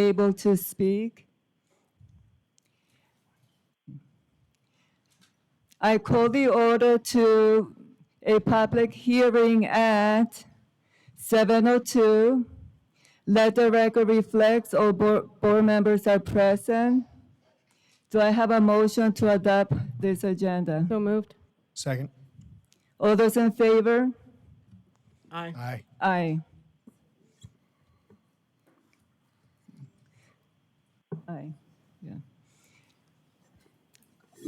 able to speak? I call the order to a public hearing at 7:02. Let the record reflect all board members are present. Do I have a motion to adopt this agenda? So moved. Second. All those in favor? Aye. Aye. Aye. Aye, yeah.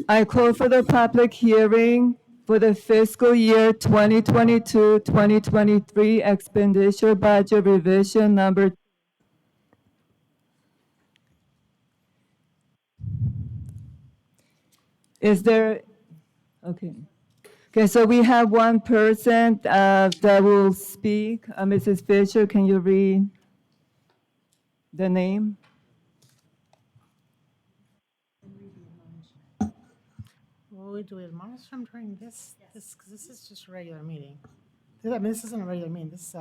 I call for the public hearing for the fiscal year 2022-2023 expenditure budget revision number. Is there, okay. Okay, so we have one person that will speak. Mrs. Fisher, can you read the name? Will we do it admonish them during this, because this is just a regular meeting. I mean, this isn't a regular meeting, this is,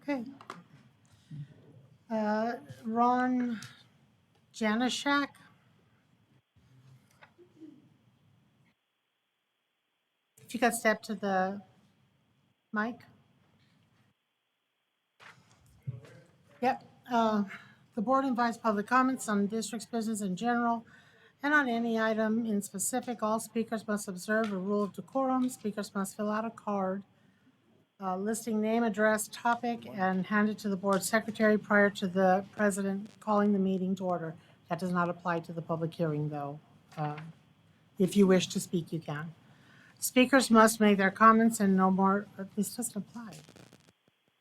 okay. Ron Janashak. If you could step to the mic. Yep. The board invites public comments on district's business in general and on any item in specific. All speakers must observe a rule of decorum. Speakers must fill out a card listing name, address, topic, and hand it to the board secretary prior to the president calling the meeting to order. That does not apply to the public hearing, though. If you wish to speak, you can. Speakers must make their comments in no more, this doesn't apply,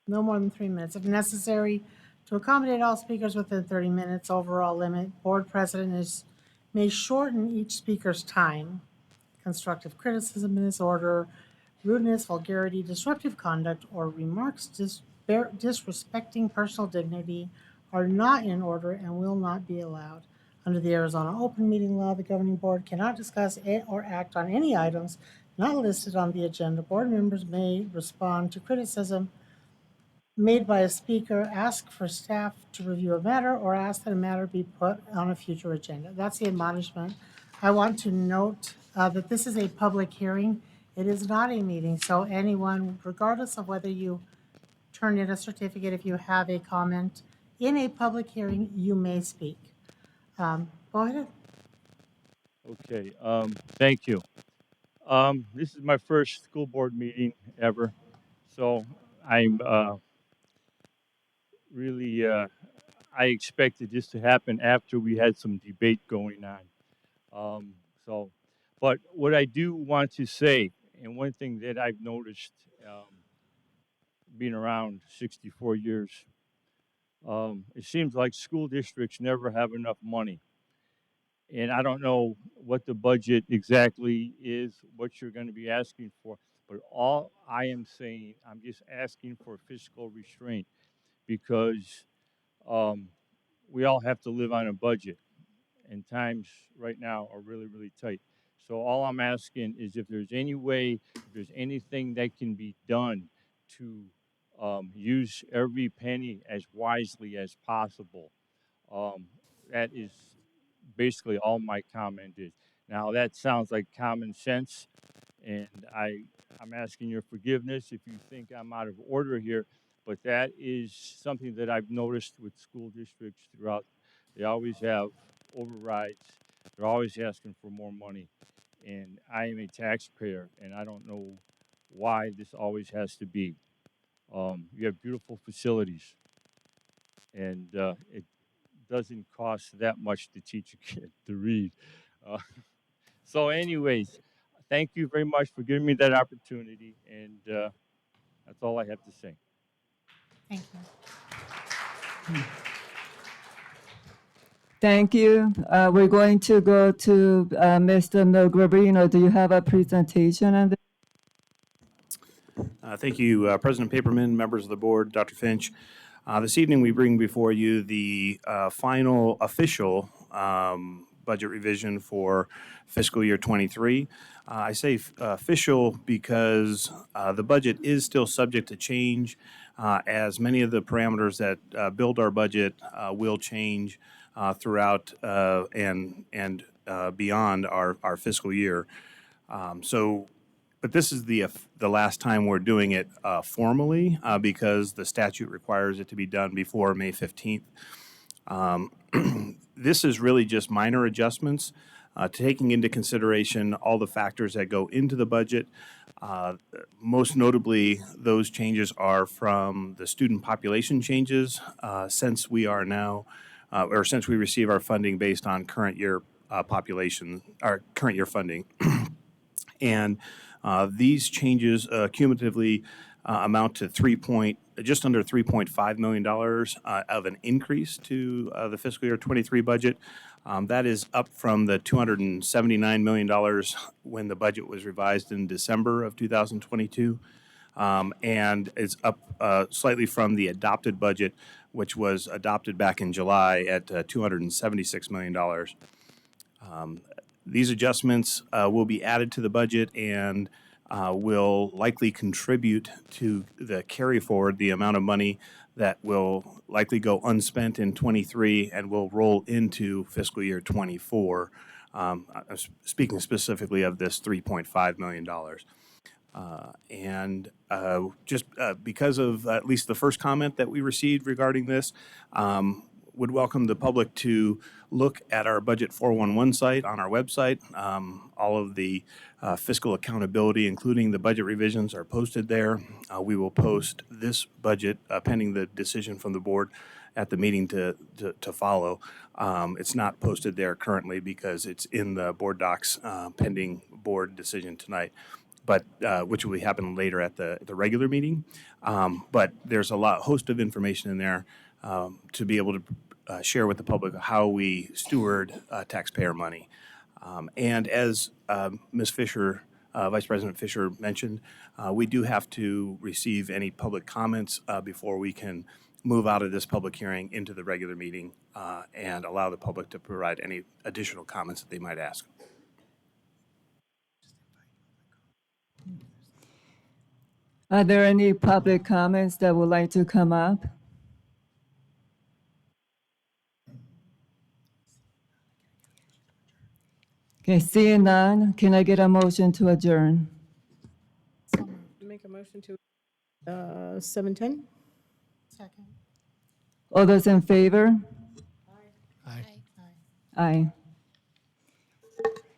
no more than 3 minutes. If necessary, to accommodate all speakers within 30 minutes, overall limit, board president may shorten each speaker's time. Constructive criticism is order, rudeness, vulgarity, disruptive conduct, or remarks disrespecting personal dignity are not in order and will not be allowed. Under the Arizona Open Meeting Law, the governing board cannot discuss or act on any items not listed on the agenda. Board members may respond to criticism made by a speaker, ask for staff to review a matter, or ask that a matter be put on a future agenda. That's the admonishment. I want to note that this is a public hearing. It is not a meeting, so anyone, regardless of whether you turn in a certificate, if you have a comment in a public hearing, you may speak. Go ahead. Okay, thank you. This is my first school board meeting ever, so I'm really, I expected this to happen after we had some debate going on. But what I do want to say, and one thing that I've noticed being around 64 years, it seems like school districts never have enough money. And I don't know what the budget exactly is, what you're going to be asking for, but all I am saying, I'm just asking for fiscal restraint because we all have to live on a budget, and times right now are really, really tight. So all I'm asking is if there's any way, if there's anything that can be done to use every penny as wisely as possible. That is basically all my comment is. Now that sounds like common sense, and I'm asking your forgiveness if you think I'm out of order here, but that is something that I've noticed with school districts throughout. They always have overrides. They're always asking for more money, and I am a taxpayer, and I don't know why this always has to be. You have beautiful facilities, and it doesn't cost that much to teach a kid to read. Uh, so anyways, thank you very much for giving me that opportunity, and that's all I have to say. Thank you. Thank you. We're going to go to Mr. Melgravino. Do you have a presentation on this? Thank you, President Paperman, members of the board, Dr. Finch. This evening, we bring before you the final official budget revision for fiscal year 23. I say official because the budget is still subject to change. as many of the parameters that build our budget will change throughout and beyond our fiscal year. But this is the last time we're doing it formally because the statute requires it to be done before May 15th. This is really just minor adjustments, taking into consideration all the factors that go into the budget. Most notably, those changes are from the student population changes since we are now, or since we receive our funding based on current year population, our current year funding. And these changes cumulatively amount to just under $3.5 million of an increase to the fiscal year 23 budget. That is up from the $279 million when the budget was revised in December of 2022. And it's up slightly from the adopted budget, which was adopted back in July at $276 million. These adjustments will be added to the budget and will likely contribute to the carry forward, the amount of money that will likely go unspent in 23 and will roll into fiscal year 24. Speaking specifically of this $3.5 million. Just because of at least the first comment that we received regarding this, would welcome the public to look at our Budget 411 site on our website. All of the fiscal accountability, including the budget revisions, are posted there. We will post this budget pending the decision from the board at the meeting to follow. It's not posted there currently because it's in the board docs pending board decision tonight, but which will happen later at the regular meeting. But there's a host of information in there to be able to share with the public how we steward taxpayer money. And as Ms. Fisher, Vice President Fisher mentioned, we do have to receive any public comments before we can move out of this public hearing into the regular meeting and allow the public to provide any additional comments that they might ask. Are there any public comments that would like to come up? Okay, seeing none, can I get a motion to adjourn? Make a motion to 7:10. Second. All those in favor? Aye. Aye.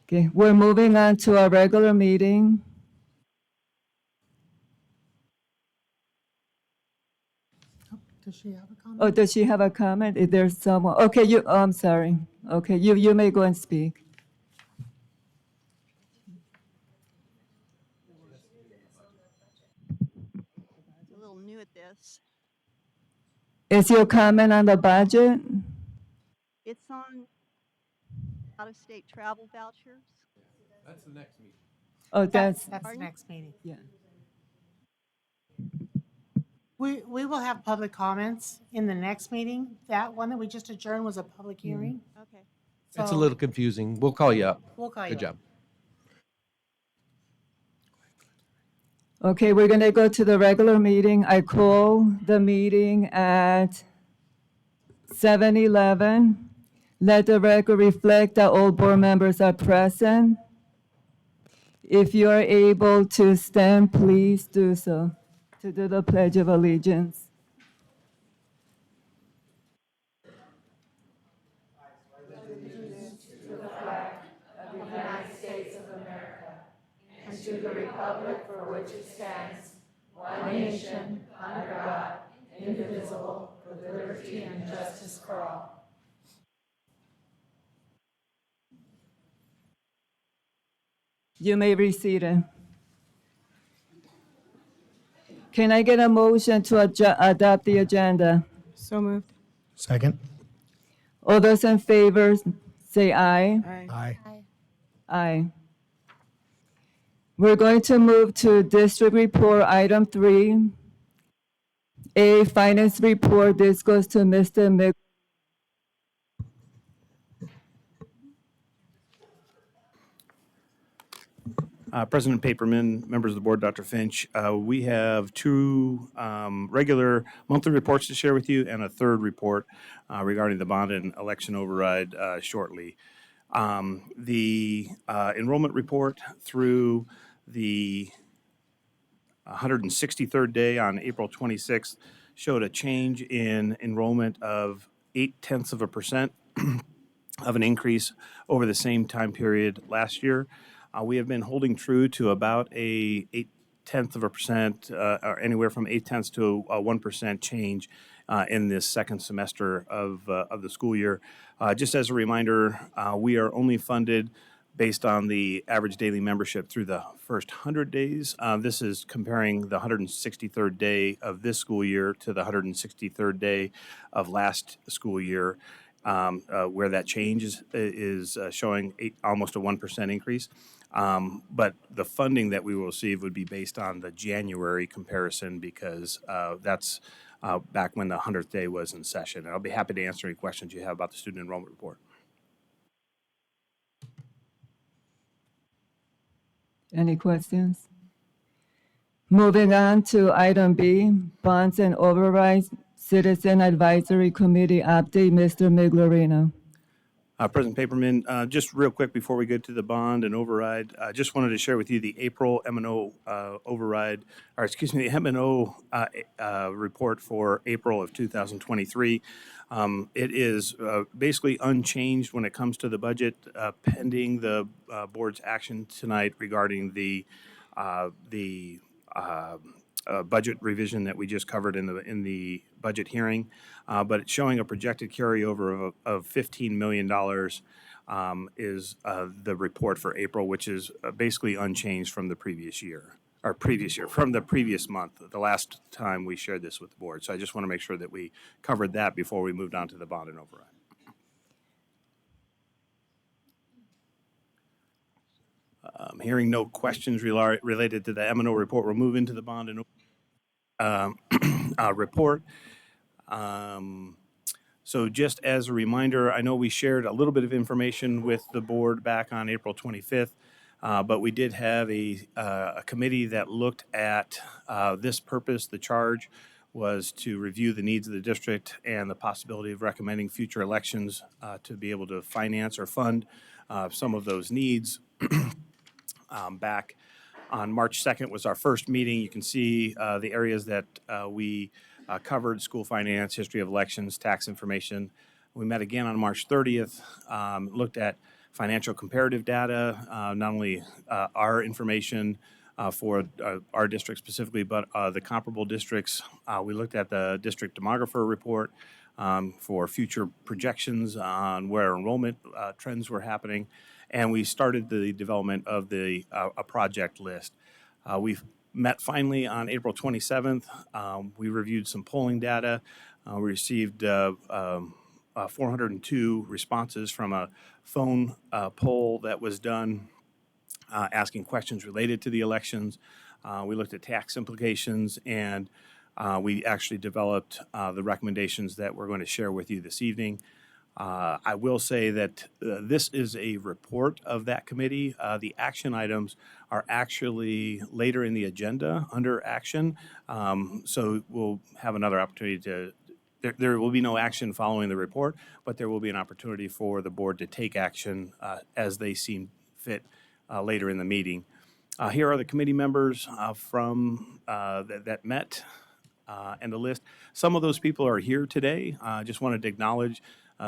Okay, we're moving on to our regular meeting. Does she have a comment? Oh, does she have a comment? Is there someone? Okay, I'm sorry. Okay, you may go and speak. A little new at this. Is your comment on the budget? It's on out-of-state travel vouchers. That's the next meeting. Oh, that's, That's the Pardon? next meeting. yeah. We will have public comments in the next meeting. That one that we just adjourned was a public hearing. Okay. It's a So little confusing. We'll call you up. We'll call you. Good job. Okay, we're going to go to the regular meeting. I call the meeting at 7:11. Let the record reflect that all board members are present. If you are able to stand, please do so to do the Pledge of Allegiance. You may be seated. Can I get a motion to adopt the agenda? So moved. Second. All those in favor, say aye. Aye. Aye. Aye. We're going to move to District Report, Item 3. A Finance Report. This goes to Mr. Mc. President Paperman, members of the board, Dr. Finch, we have two regular monthly reports to share with you and a third report regarding the bond and election override shortly. The enrollment report through the 163rd day on April 26th showed a change in enrollment of 0.8% of an increase over the same time period last year. We have been holding true to about a 0.8%, or anywhere from 0.8 to a 1% change in this second semester of the school year. Just as a reminder, we are only funded based on the average daily membership through the first 100 days. This is comparing the 163rd day of this school year to the 163rd day of last school year, where that change is showing almost a 1% increase. But the funding that we will receive would be based on the January comparison because that's back when the 100th day was in session. And I'll be happy to answer any questions you have about the student enrollment report. Any questions? Moving on to item B, bonds and overrides, Citizen Advisory Committee update, Mr. Miglerino. President Paperman, just real quick before we get to the bond and override, I just wanted to share with you the April M&O override, or excuse me, the M&O report for April of 2023. It is basically unchanged when it comes to the budget, pending the board's action tonight regarding the budget revision that we just covered in the budget hearing, but it's showing a projected carryover of $15 million is the report for April, which is basically unchanged from the previous year, from the previous month, the last time we shared this with the board. So I just want to make sure that we covered that before we moved on to the bond and override. Hearing no questions related to the M&O report, we'll move into the bond and report. So just as a reminder, I know we shared a little bit of information with the board back on April 25th, but we did have a committee that looked at this purpose. The charge was to review the needs of the district and the possibility of recommending future elections to be able to finance or fund some of those needs. Back on March 2nd was our first meeting. You can see the areas that we covered: school finance, history of elections, tax information. We met again on March 30th, looked at financial comparative data, not only our information for our district specifically, but the comparable districts. We looked at the district demographer report for future projections on where enrollment trends were happening. And we started the development of a project list. We've met finally on April 27th. We reviewed some polling data. We received 402 responses from a phone poll that was done asking questions related to the elections. We looked at tax implications, and we actually developed the recommendations that we're going to share with you this evening. I will say that this is a report of that committee. The action items are actually later in the agenda under action. So we'll have another opportunity to, there will be no action following the report, but there will be an opportunity for the board to take action as they seem fit later in the meeting. Here are the committee members that met and the list. Some of those people are here today. I just wanted to acknowledge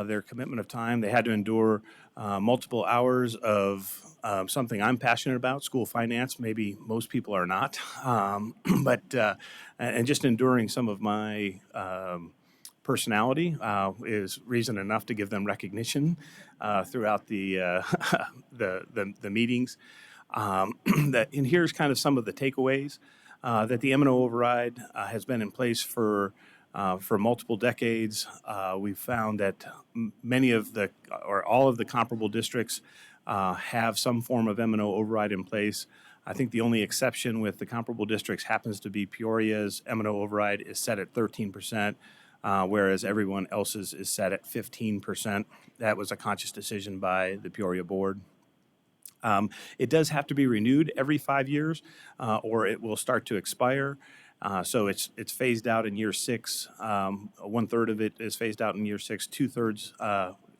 their commitment of time. They had to endure multiple hours of something I'm passionate about, school finance. Maybe most people are not, and just enduring some of my personality is reason enough to give them recognition throughout the meetings. And here's kind of some of the takeaways that the M&O override has been in place for multiple decades. We've found that many of all of the comparable districts have some form of M&O override in place. I think the only exception with the comparable districts happens to be Peoria's M&O override is set at 13%, whereas everyone else's is set at 15%. That was a conscious decision by the Peoria board. It does have to be renewed every 5 years, or it will start to expire. So it's phased out in year 6. 1/3 of it is phased out in year 6. 2/3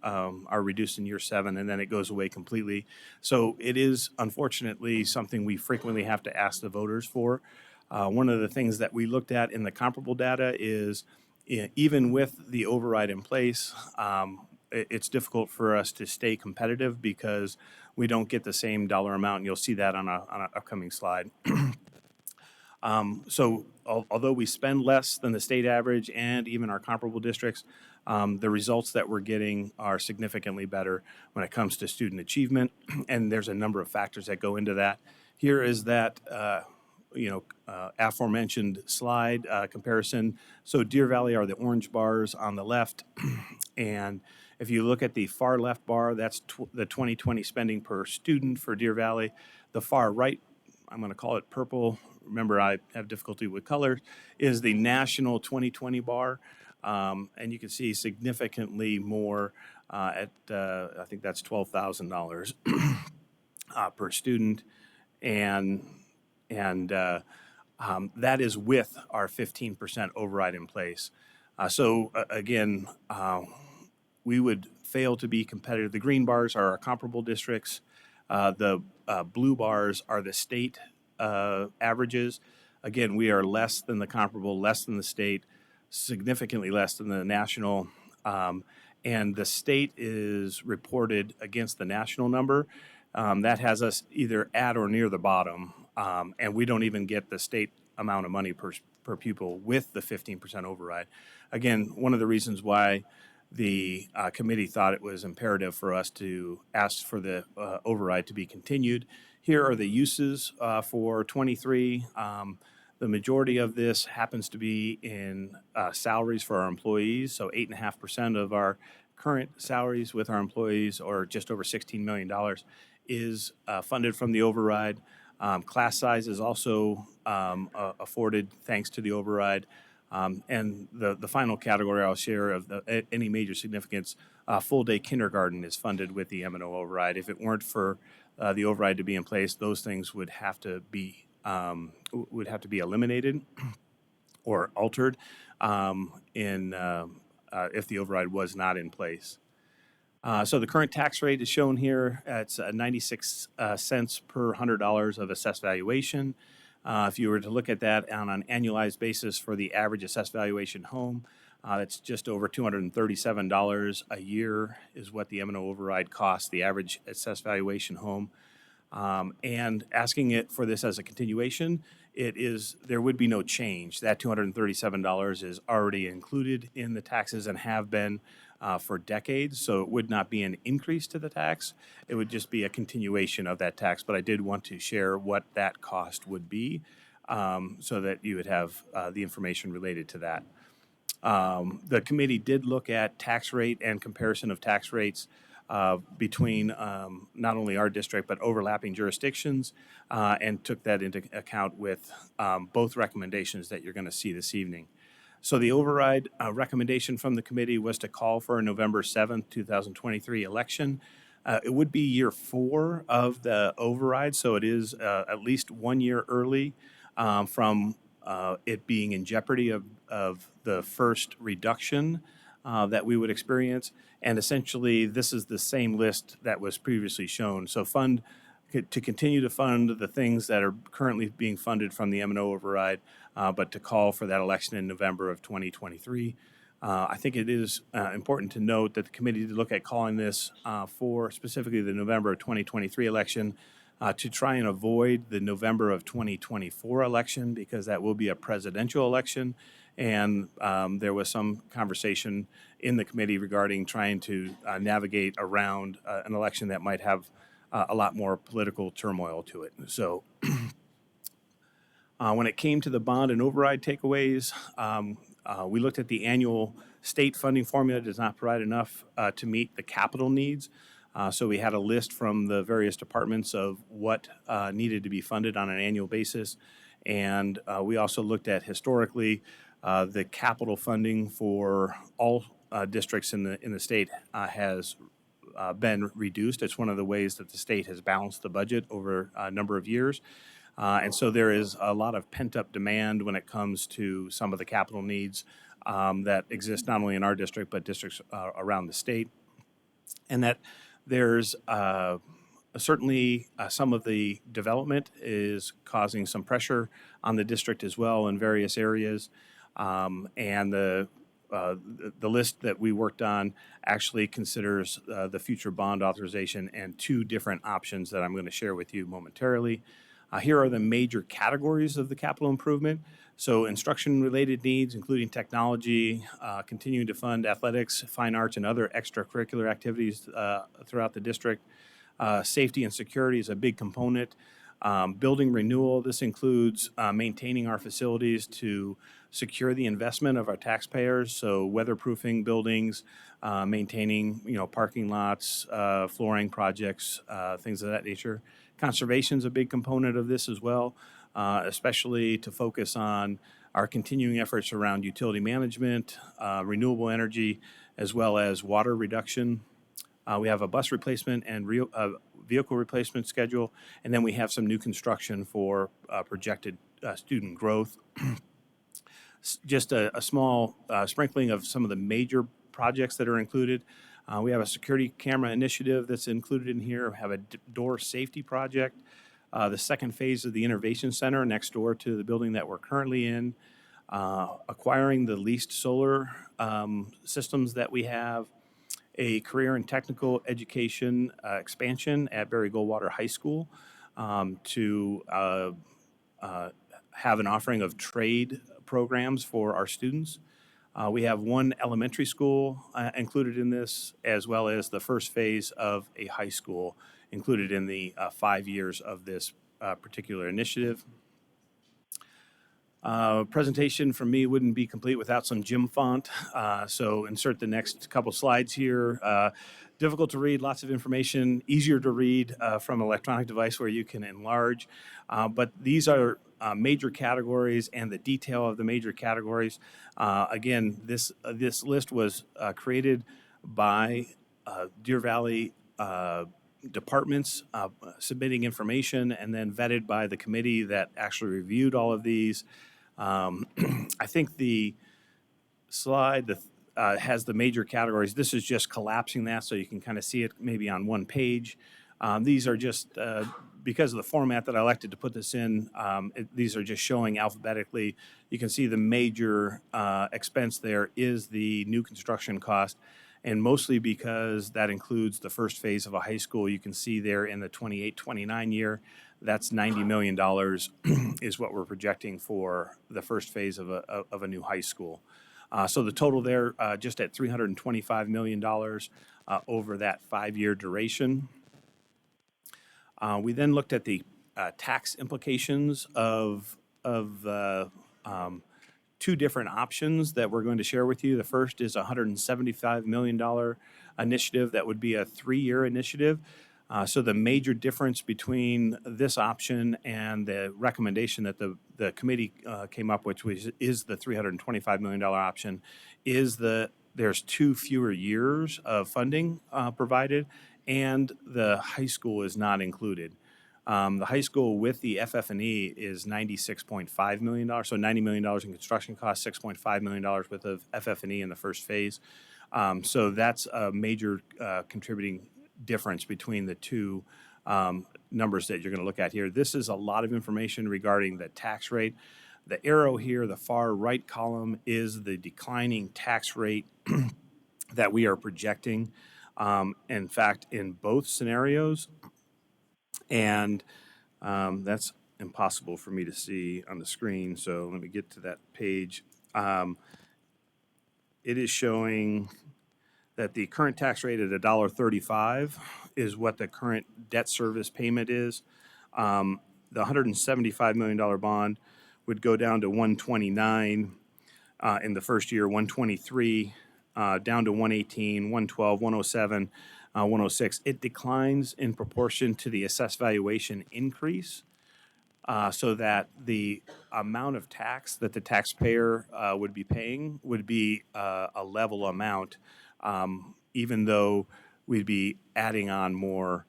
are reduced in year 7, and then it goes away completely. So it is unfortunately something we frequently have to ask the voters for. One of the things that we looked at in the comparable data is even with the override in place, it's difficult for us to stay competitive because we don't get the same dollar amount, and you'll see that on an upcoming slide. So although we spend less than the state average and even our comparable districts, the results that we're getting are significantly better when it comes to student achievement, and there's a number of factors that go into that. Here is that aforementioned slide comparison. So Deer Valley are the orange bars on the left, and if you look at the far left bar, that's the 2020 spending per student for Deer Valley. The far right, I'm going to call it purple. Remember, I have difficulty with color, is the national 2020 bar. And you can see significantly more I think that's $12,000 per student. And that is with our 15% override in place. Again, we would fail to be competitive. The green bars are our comparable districts. The blue bars are the state averages. Again, we are less than the comparable, less than the state, significantly less than the national. And the state is reported against the national number. That has us either at or near the bottom. And we don't even get the state amount of money per pupil with the 15% override. Again, one of the reasons why the committee thought it was imperative for us to ask for the override to be continued. Here are the uses for 23. The majority of this happens to be in salaries for our employees. So 8.5% of our current salaries with our employees, or just over $16 million, is funded from the override. Class size is also afforded thanks to the override. And the final category I'll share of any major significance, full-day kindergarten is funded with the M&O override. If it weren't for the override to be in place, those things would have to be eliminated or altered if the override was not in place. So the current tax rate is shown here. It's 96 cents per $100 of assessed valuation. If you were to look at that on an annualized basis for the average assessed valuation home, that's just over $237 a year is what the M&O override costs, the average assessed valuation home. And asking it for this as a continuation, there would be no change. That $237 is already included in the taxes and have been for decades, so it would not be an increase to the tax. It would just be a continuation of that tax, but I did want to share what that cost would be so that you would have the information related to that. The committee did look at tax rate and comparison of tax rates between not only our district but overlapping jurisdictions and took that into account with both recommendations that you're going to see this evening. So the override recommendation from the committee was to call for a November 7th, 2023 election. It would be year 4 of the override, so it is at least 1 year early from it being in jeopardy of the first reduction that we would experience. And essentially, this is the same list that was previously shown. So to continue to fund the things that are currently being funded from the M&O override, but to call for that election in November of 2023. I think it is important to note that the committee did look at calling this for specifically the November of 2023 election to try and avoid the November of 2024 election, because that will be a presidential election. And there was some conversation in the committee regarding trying to navigate around an election that might have a lot more political turmoil to it. So when it came to the bond and override takeaways, we looked at the annual state funding formula. It does not provide enough to meet the capital needs. So we had a list from the various departments of what needed to be funded on an annual basis. And we also looked at historically the capital funding for all districts in the state has been reduced. It's one of the ways that the state has balanced the budget over a number of years. And so there is a lot of pent-up demand when it comes to some of the capital needs that exist not only in our district, but districts around the state. And that there's certainly some of the development is causing some pressure on the district as well in various areas. And the list that we worked on actually considers the future bond authorization and two different options that I'm going to share with you momentarily. Here are the major categories of the capital improvement. So instruction-related needs, including technology, continuing to fund athletics, fine arts, and other extracurricular activities throughout the district. Safety and security is a big component. Building renewal, this includes maintaining our facilities to secure the investment of our taxpayers, so weatherproofing buildings, maintaining, parking lots, flooring projects, things of that nature. Conservation is a big component of this as well, especially to focus on our continuing efforts around utility management, renewable energy, as well as water reduction. We have a bus replacement and vehicle replacement schedule, and then we have some new construction for projected student growth. Just a small sprinkling of some of the major projects that are included. We have a security camera initiative that's included in here. We have a door safety project. The second phase of the Innovation Center next door to the building that we're currently in. Acquiring the leased solar systems that we have. A career and technical education expansion at Barry Goldwater High School to have an offering of trade programs for our students. We have one elementary school included in this, as well as the first phase of a high school included in the 5 years of this particular initiative. Presentation from me wouldn't be complete without some Jim font, so insert the next couple slides here. Difficult to read, lots of information, easier to read from an electronic device where you can enlarge. But these are major categories and the detail of the major categories. Again, this list was created by Deer Valley departments submitting information and then vetted by the committee that actually reviewed all of these. I think the slide has the major categories. This is just collapsing that so you can kind of see it maybe on one page. These are just, because of the format that I elected to put this in, these are just showing alphabetically. You can see the major expense there is the new construction cost, and mostly because that includes the first phase of a high school. You can see there in the 28-29 year, that's $90 million is what we're projecting for the first phase of a new high school. So the total there just at $325 million over that 5-year duration. We then looked at the tax implications of two different options that we're going to share with you. The first is a $175 million initiative that would be a 3-year initiative. So the major difference between this option and the recommendation that the committee came up with, which is the $325 million option, is there's 2 fewer years of funding provided, and the high school is not included. The high school with the FF&E is $96.5 million, so $90 million in construction costs, $6.5 million worth of FF&E in the first phase. So that's a major contributing difference between the two numbers that you're going to look at here. This is a lot of information regarding the tax rate. The arrow here, the far right column, is the declining tax rate that we are projecting. In fact, in both scenarios, and that's impossible for me to see on the screen, so let me get to that page. It is showing that the current tax rate at $1.35 is what the current debt service payment is. The $175 million bond would go down to $129 in the first year, $123, down to $118, $112, $107, $106. It declines in proportion to the assessed valuation increase, so that the amount of tax that the taxpayer would be paying would be a level amount, even though we'd be adding on more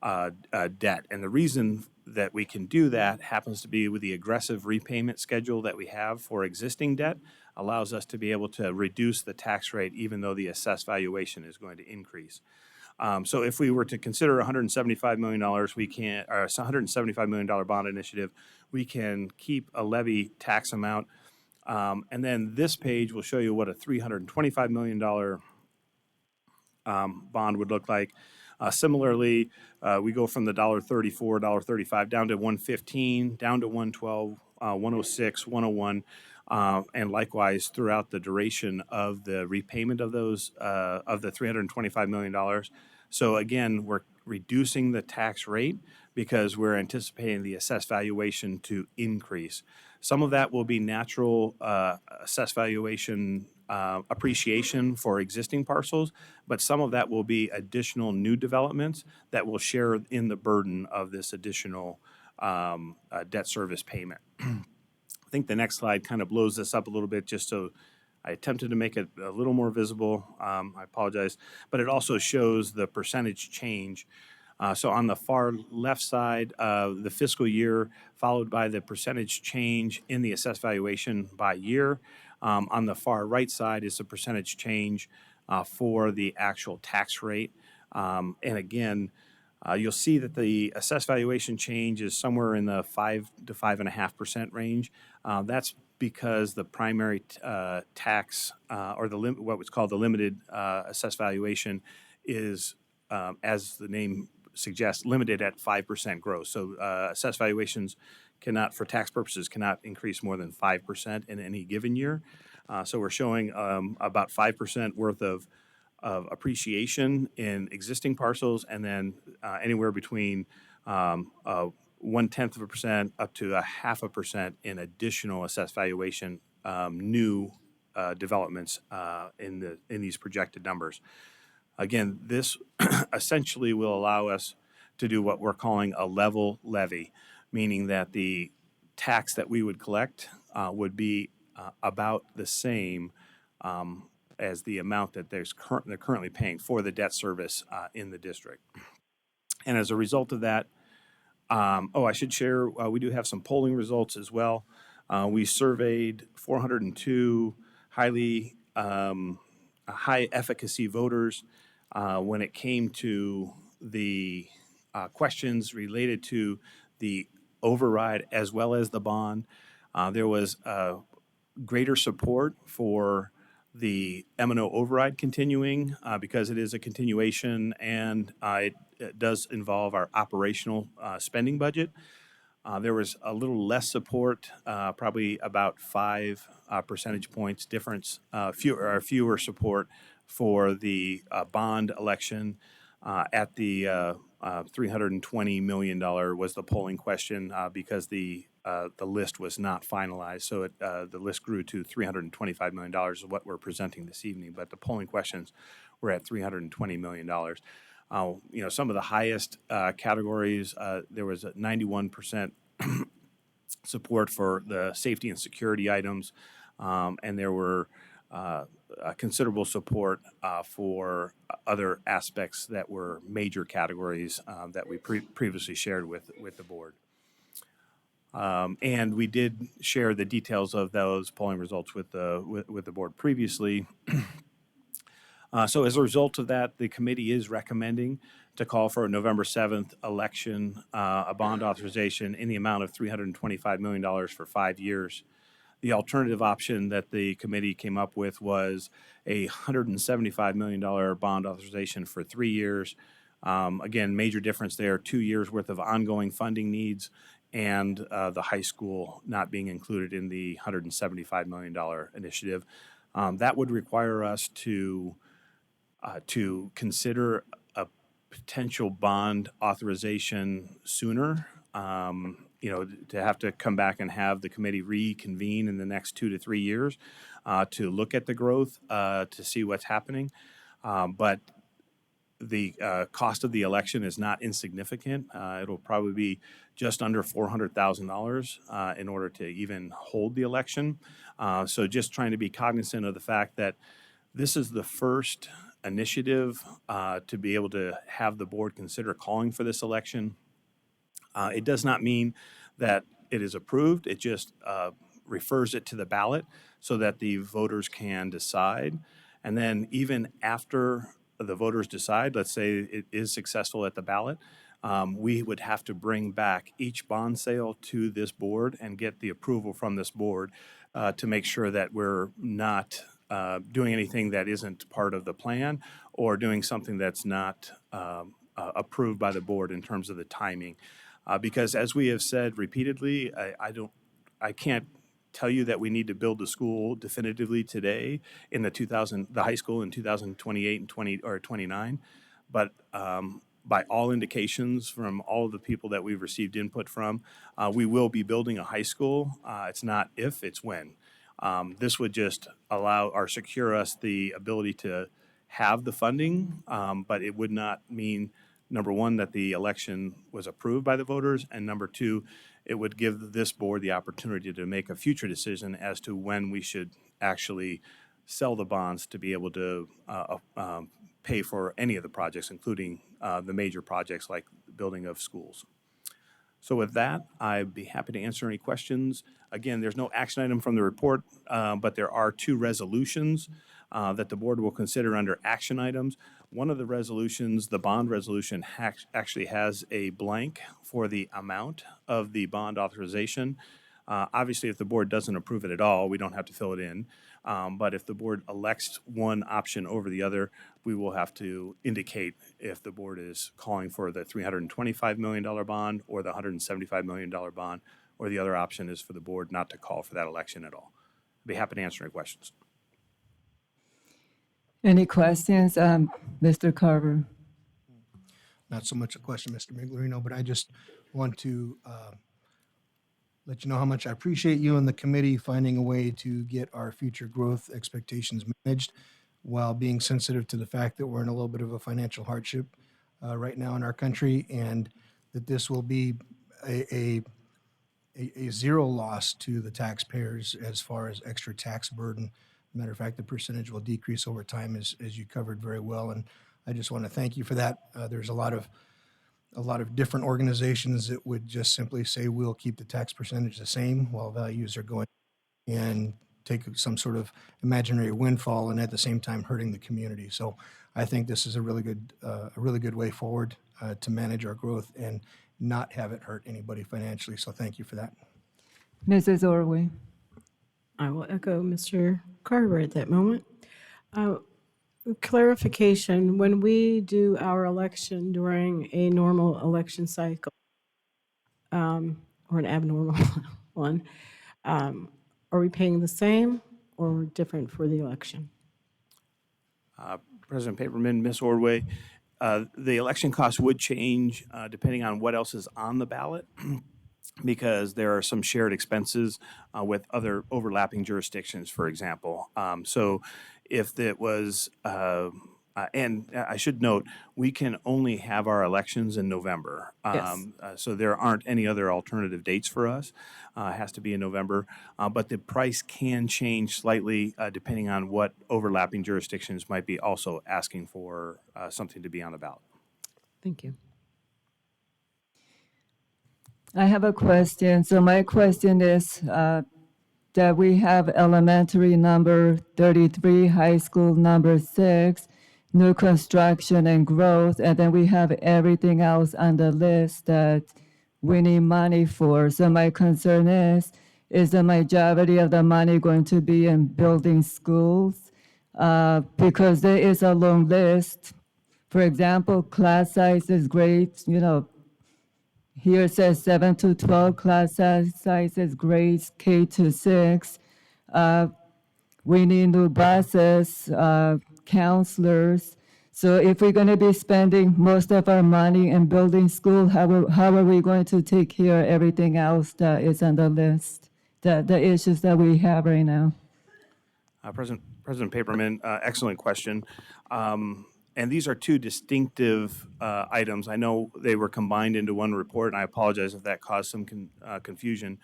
debt. And the reason that we can do that happens to be with the aggressive repayment schedule that we have for existing debt allows us to be able to reduce the tax rate even though the assessed valuation is going to increase. So if we were to consider $175 million, we can, or $175 million bond initiative, we can keep a levy tax amount. And then this page will show you what a $325 million bond would look like. Similarly, we go from the $1.34, $1.35 down to $1.15, down to $1.12, $1.06, $1.01, and likewise throughout the duration of the repayment of those of the $325 million. So again, we're reducing the tax rate because we're anticipating the assessed valuation to increase. Some of that will be natural assessed valuation appreciation for existing parcels, but some of that will be additional new developments that will share in the burden of this additional debt service payment. I think the next slide kind of blows this up a little bit just so I attempted to make it a little more visible. I apologize, but it also shows the percentage change. So on the far left side, the fiscal year followed by the percentage change in the assessed valuation by year. On the far right side is the percentage change for the actual tax rate. And again, you'll see that the assessed valuation change is somewhere in the 5 to 5.5% range. That's because the primary tax or what was called the limited assessed valuation is, as the name suggests, limited at 5% growth. So assessed valuations cannot, for tax purposes, cannot increase more than 5% in any given year. So we're showing about 5% worth of appreciation in existing parcels, and then anywhere between 0.1% up to 0.5% in additional assessed valuation new developments in these projected numbers. Again, this essentially will allow us to do what we're calling a level levy, meaning that the tax that we would collect would be about the same as the amount that they're currently paying for the debt service in the district. And as a result of that, I should share, we do have some polling results as well. We surveyed 402 highly high efficacy voters when it came to the questions related to the override as well as the bond. There was greater support for the M&O override continuing because it is a continuation and it does involve our operational spending budget. There was a little less support, probably about 5 percentage points difference, fewer support for the bond election at the $320 million was the polling question because the list was not finalized. So the list grew to $325 million is what we're presenting this evening, but the polling questions were at $320 million. Some of the highest categories, there was a 91% support for the safety and security items, and there were considerable support for other aspects that were major categories that we previously shared with the board. And we did share the details of those polling results with the board previously. So as a result of that, the committee is recommending to call for a November 7th election, a bond authorization in the amount of $325 million for 5 years. The alternative option that the committee came up with was a $175 million bond authorization for 3 years. Again, major difference there, 2 years worth of ongoing funding needs and the high school not being included in the $175 million initiative. That would require us to consider a potential bond authorization sooner. To have to come back and have the committee reconvene in the next 2 to 3 years to look at the growth, to see what's happening. But the cost of the election is not insignificant. It'll probably be just under $400,000 in order to even hold the election. So just trying to be cognizant of the fact that this is the first initiative to be able to have the board consider calling for this election. It does not mean that it is approved. It just refers it to the ballot so that the voters can decide. And then even after the voters decide, let's say it is successful at the ballot, we would have to bring back each bond sale to this board and get the approval from this board to make sure that we're not doing anything that isn't part of the plan or doing something that's not approved by the board in terms of the timing. Because as we have said repeatedly, I can't tell you that we need to build the school definitively today in the high school in 2028 and 29. But by all indications from all of the people that we've received input from, we will be building a high school. It's not if, it's when. This would just allow or secure us the ability to have the funding, but it would not mean, number one, that the election was approved by the voters, and number two, it would give this board the opportunity to make a future decision as to when we should actually sell the bonds to be able to pay for any of the projects, including the major projects like the building of schools. So with that, I'd be happy to answer any questions. Again, there's no action item from the report, but there are two resolutions that the board will consider under action items. One of the resolutions, the bond resolution, actually has a blank for the amount of the bond authorization. Obviously, if the board doesn't approve it at all, we don't have to fill it in. But if the board elects one option over the other, we will have to indicate if the board is calling for the $325 million bond or the $175 million bond, or the other option is for the board not to call for that election at all. I'd be happy to answer any questions. Any questions, Mr. Carver? Not so much a question, Mr. Miglerino, but I just want to let you know how much I appreciate you and the committee finding a way to get our future growth expectations managed while being sensitive to the fact that we're in a little bit of a financial hardship right now in our country, and that this will be a zero loss to the taxpayers as far as extra tax burden. Matter of fact, the percentage will decrease over time, as you covered very well, and I just want to thank you for that. There's a lot of different organizations that would just simply say we'll keep the tax percentage the same while values are going, and take some sort of imaginary windfall and at the same time hurting the community. So I think this is a really good way forward to manage our growth and not have it hurt anybody financially. So thank you for that. Mrs. Orway? I will echo Mr. Carver at that moment. Clarification, when we do our election during a normal election cycle, or an abnormal one, are we paying the same or different for the election? President Paperman, Ms. Ordway, the election costs would change depending on what else is on the ballot, because there are some shared expenses with other overlapping jurisdictions, for example. So if it was, and I should note, we can only have our elections in November. Yes. So there aren't any other alternative dates for us. It has to be in November. But the price can change slightly depending on what overlapping jurisdictions might be also asking for something to be on the ballot. Thank you. I have a question. So my question is that we have elementary number 33, high school number 6, new construction and growth, and then we have everything else on the list that we need money for. So my concern is the majority of the money going to be in building schools? Because there is a long list. For example, class sizes, grades, here it says 7 to 12 class sizes, grades K to 6. We need new buses, counselors. So if we're going to be spending most of our money in building school, how are we going to take care of everything else that is on the list, the issues that we have right now? President Paperman, excellent question. And these are two distinctive items. I know they were combined into one report, and I apologize if that caused some confusion.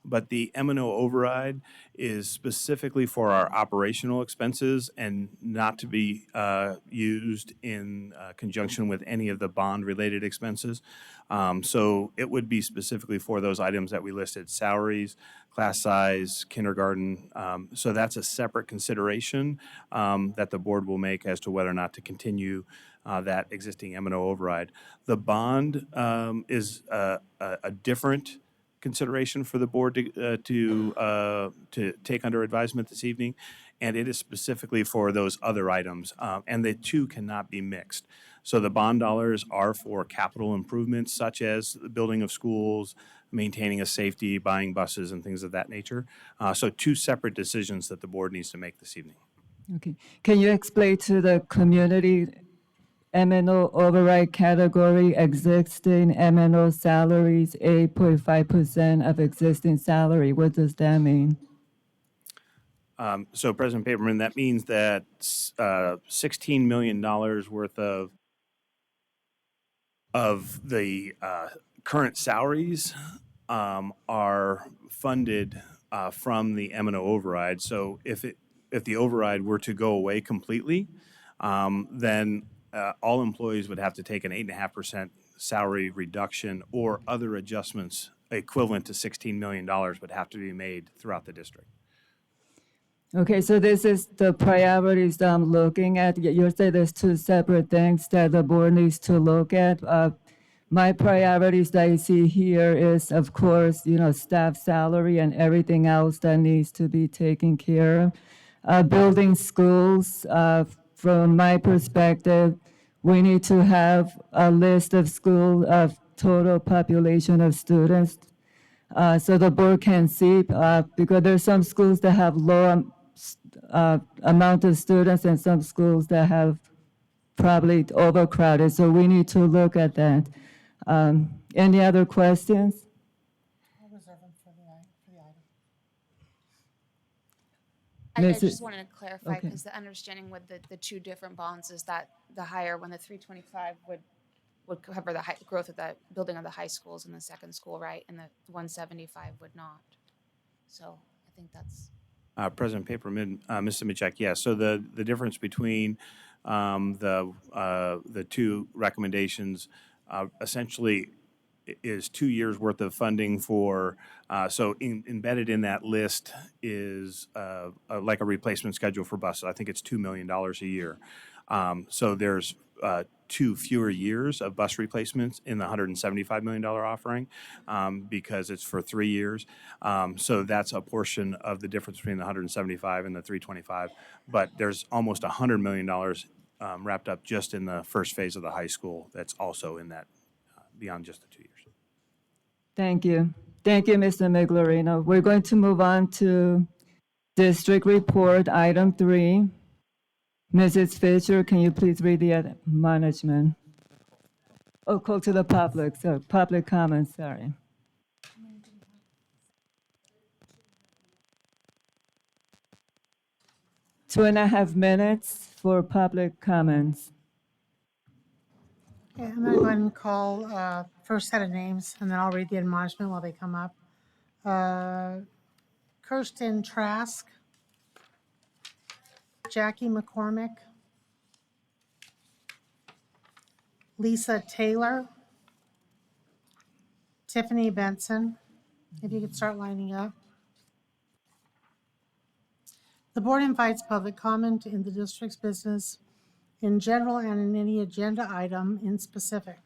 but the M&O override is specifically for our operational expenses and not to be used in conjunction with any of the bond-related expenses. So it would be specifically for those items that we listed: salaries, class size, kindergarten. So that's a separate consideration that the board will make as to whether or not to continue that existing M&O override. The bond is a different consideration for the board to take under advisement this evening, and it is specifically for those other items, and the two cannot be mixed. So the bond dollars are for capital improvements such as the building of schools, maintaining a safety, buying buses, and things of that nature. So two separate decisions that the board needs to make this evening. Okay. Can you explain to the community M&O override category, existing M&O salaries, 8.5% of existing salary? What does that mean? So President Paperman, that means that $16 million worth of the current salaries are funded from the M&O override. So if the override were to go away completely, then all employees would have to take an 8.5% salary reduction, or other adjustments equivalent to $16 million would have to be made throughout the district. Okay, so this is the priorities that I'm looking at. You say there's two separate things that the board needs to look at. My priorities that I see here is, of course, staff salary and everything else that needs to be taken care of. Building schools, from my perspective, we need to have a list of school of total population of students, so the board can see, because there's some schools that have low amount of students and some schools that have probably overcrowded. So we need to look at that. Any other questions? I'll reserve them for the item. I Ms. just wanted to clarify, okay. because the understanding with the two different bonds is that the higher one, the 325 would cover the growth of the building of the high schools in the second school, right? And the 175 would not. So I think that's. President Paperman, Mr. Michek, yes. So the difference between the two recommendations essentially is 2 years worth of funding for, so embedded in that list is like a replacement schedule for buses. I think it's $2 million a year. So there's 2 fewer years of bus replacements in the $175 million offering because it's for 3 years. So that's a portion of the difference between the 175 and the 325. But there's almost $100 million wrapped up just in the first phase of the high school that's also in that beyond just the 2 years. Thank you. Thank you, Mr. Miglerino. We're going to move on to district report, item 3. Mrs. Fisher, can you please read the management? Oh, call to the public, so public comments, sorry. Two and a half minutes for public comments. Okay, I'm going to go ahead and call first set of names, and then I'll read the admonishment while they come up. Kirsten Trask, Jackie McCormick, Lisa Taylor, Tiffany Benson. If you could start lining up. The board invites public comment in the district's business in general and in any agenda item in specific.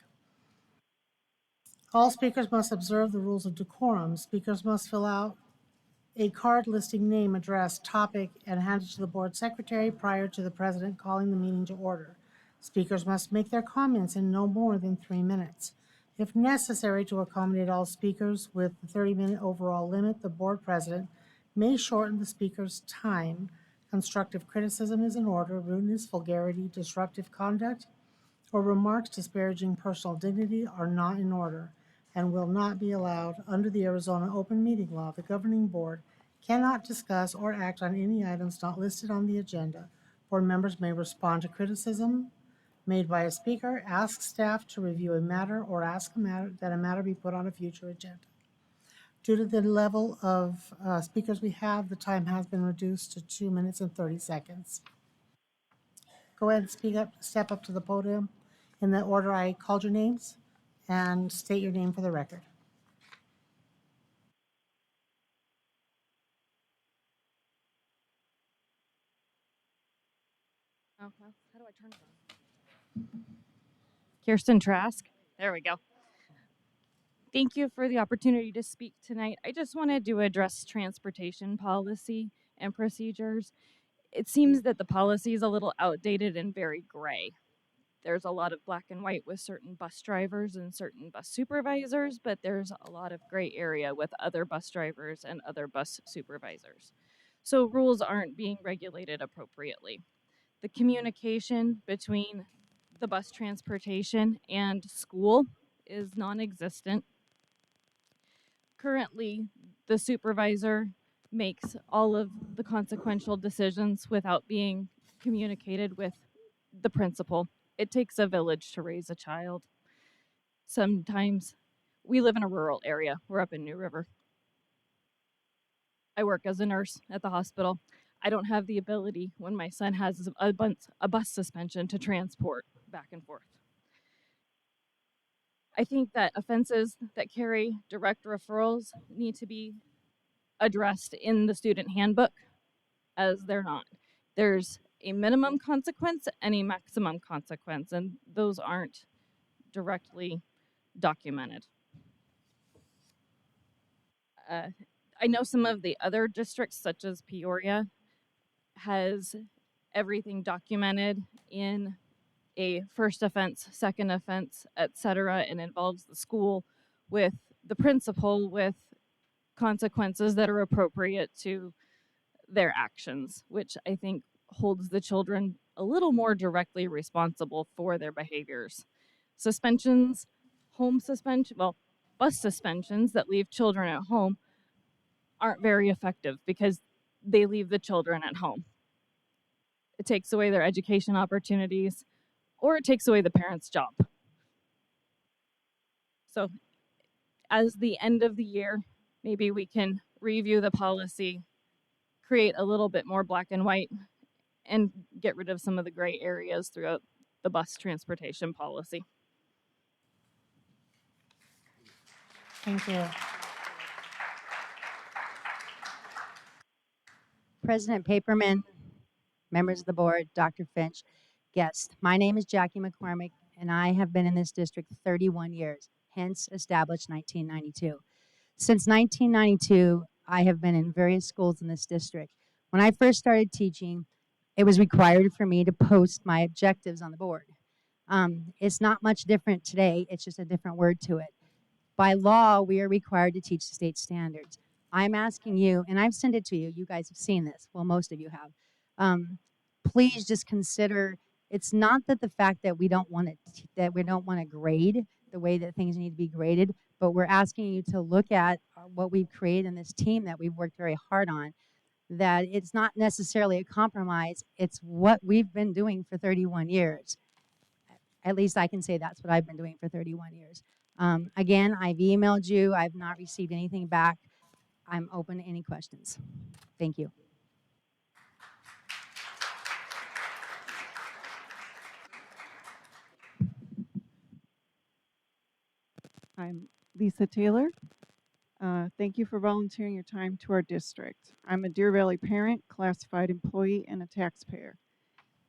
All speakers must observe the rules of decorum. Speakers must fill out a card listing name, address, topic, and hand it to the board secretary prior to the president calling the meeting to order. Speakers must make their comments in no more than 3 minutes. If necessary to accommodate all speakers with the 30-minute overall limit, the board president may shorten the speaker's time. Constructive criticism is in order. Rudeness, vulgarity, disruptive conduct, or remarks disparaging personal dignity are not in order and will not be allowed under the Arizona Open Meeting Law. The governing board cannot discuss or act on any items not listed on the agenda. Board members may respond to criticism made by a speaker, ask staff to review a matter, or ask that a matter be put on a future agenda. Due to the level of speakers we have, the time has been reduced to 2 minutes and 30 seconds. Go ahead and speak up, step up to the podium in the order I called your names, and state your name for the record. Oh, well, how do I turn it on? Kirsten Trask. There we go. Thank you for the opportunity to speak tonight. I just wanted to address transportation policy and procedures. It seems that the policy is a little outdated and very gray. There's a lot of black and white with certain bus drivers and certain bus supervisors, but there's a lot of gray area with other bus drivers and other bus supervisors. So rules aren't being regulated appropriately. The communication between the bus transportation and school is non-existent. Currently, the supervisor makes all of the consequential decisions without being communicated with the principal. It takes a village to raise a child. Sometimes we live in a rural area. We're up in New River. I work as a nurse at the hospital. I don't have the ability when my son has a bus suspension to transport back and forth. I think that offenses that carry direct referrals need to be addressed in the student handbook, as they're not. There's a minimum consequence and a maximum consequence, and those aren't directly documented. I know some of the other districts, such as Peoria, has everything documented in a first offense, second offense, etc., and involves the school with the principal with consequences that are appropriate to their actions, which I think holds the children a little more directly responsible for their behaviors. Suspensions, bus suspensions that leave children at home aren't very effective because they leave the children at home. It takes away their education opportunities, or it takes away the parent's job. So as the end of the year, maybe we can review the policy, create a little bit more black and white, and get rid of some of the gray areas throughout the bus transportation policy. Thank you. President Paperman, members of the board, Dr. Finch, guests. My name is Jackie McCormick, and I have been in this district 31 years, hence established 1992. Since 1992, I have been in various schools in this district. When I first started teaching, it was required for me to post my objectives on the board. It's not much different today, it's just a different word to it. By law, we are required to teach the state standards. I'm asking you, and I've sent it to you, you guys have seen this, well, most of you have. Please just consider, it's not that the fact that we don't want to grade the way that things need to be graded, but we're asking you to look at what we've created in this team that we've worked very hard on, that it's not necessarily a compromise, it's what we've been doing for 31 years. At least I can say that's what I've been doing for 31 years. Again, I've emailed you. I've not received anything back. I'm open to any questions. Thank you. I'm Lisa Taylor. Thank you for volunteering your time to our district. I'm a Deer Valley parent, classified employee, and a taxpayer.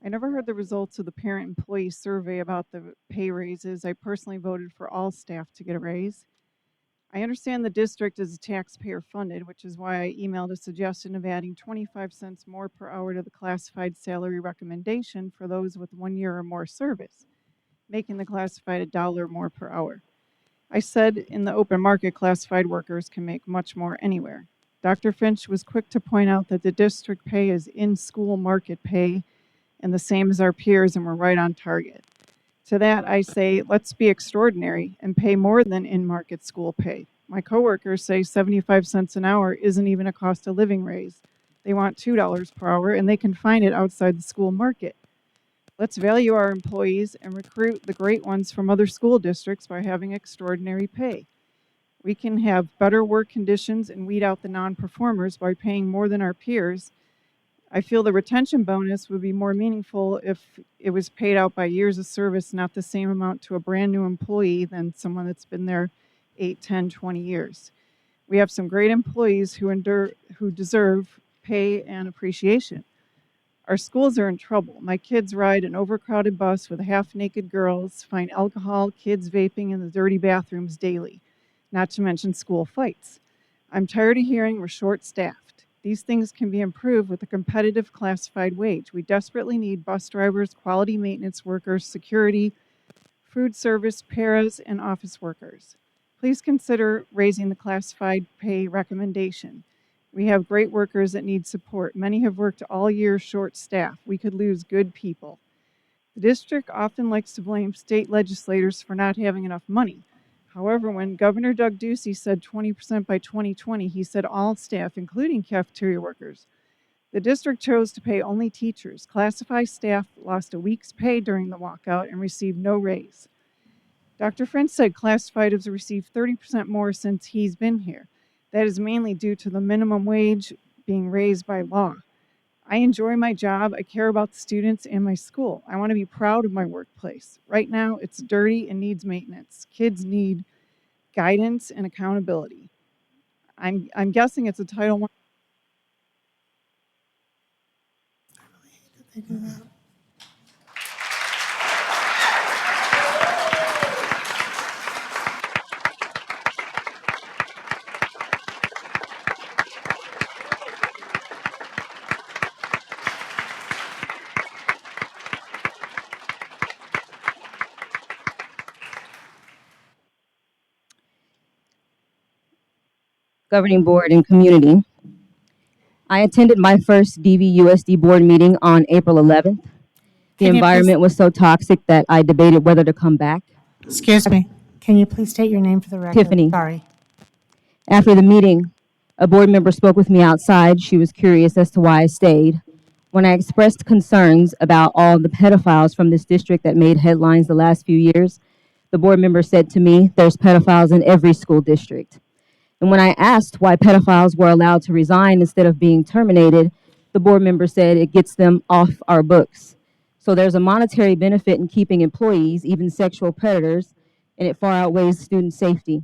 I never heard the results of the parent-employee survey about the pay raises. I personally voted for all staff to get a raise. I understand the district is taxpayer funded, which is why I emailed a suggestion of adding 25 cents more per hour to the classified salary recommendation for those with 1 year or more service, making the classified $1 more per hour. I said in the open market, classified workers can make much more anywhere. Dr. Finch was quick to point out that the district pay is in-school market pay and the same as our peers, and we're right on target. To that, I say, let's be extraordinary and pay more than in-market school pay. My coworkers say 75 cents an hour isn't even a cost of living raise. They want $2 per hour, and they can find it outside the school market. Let's value our employees and recruit the great ones from other school districts by having extraordinary pay. We can have better work conditions and weed out the non-performers by paying more than our peers. I feel the retention bonus would be more meaningful if it was paid out by years of service, not the same amount to a brand new employee than someone that's been there 8, 10, 20 years. We have some great employees who deserve pay and appreciation. Our schools are in trouble. My kids ride an overcrowded bus with half-naked girls, find alcohol, kids vaping in the dirty bathrooms daily, not to mention school fights. I'm tired of hearing we're short-staffed. These things can be improved with a competitive classified wage. We desperately need bus drivers, quality maintenance workers, security, food service, paras, and office workers. Please consider raising the classified pay recommendation. We have great workers that need support. Many have worked all year short-staffed. We could lose good people. The district often likes to blame state legislators for not having enough money. However, when Governor Doug Ducey said 20% by 2020, he said all staff, including cafeteria workers. The district chose to pay only teachers. Classified staff lost a week's pay during the walkout and received no raise. Dr. French said classified has received 30% more since he's been here. That is mainly due to the minimum wage being raised by law. I enjoy my job. I care about the students and my school. I want to be proud of my workplace. Right now, it's dirty and needs maintenance. Kids need guidance and accountability. I'm guessing it's a Title I. They do that. Governing Board and Community. I attended my first DVUSD board meeting on April 11th. The Can you please, environment was so toxic that I debated whether to come back. excuse me, can you please state your name for the record? Tiffany. Sorry. After the meeting, a board member spoke with me outside. She was curious as to why I stayed. When I expressed concerns about all the pedophiles from this district that made headlines the last few years, the board member said to me, "There's pedophiles in every school district." And when I asked why pedophiles were allowed to resign instead of being terminated, the board member said it gets them off our books. So there's a monetary benefit in keeping employees, even sexual predators, and it far outweighs student safety.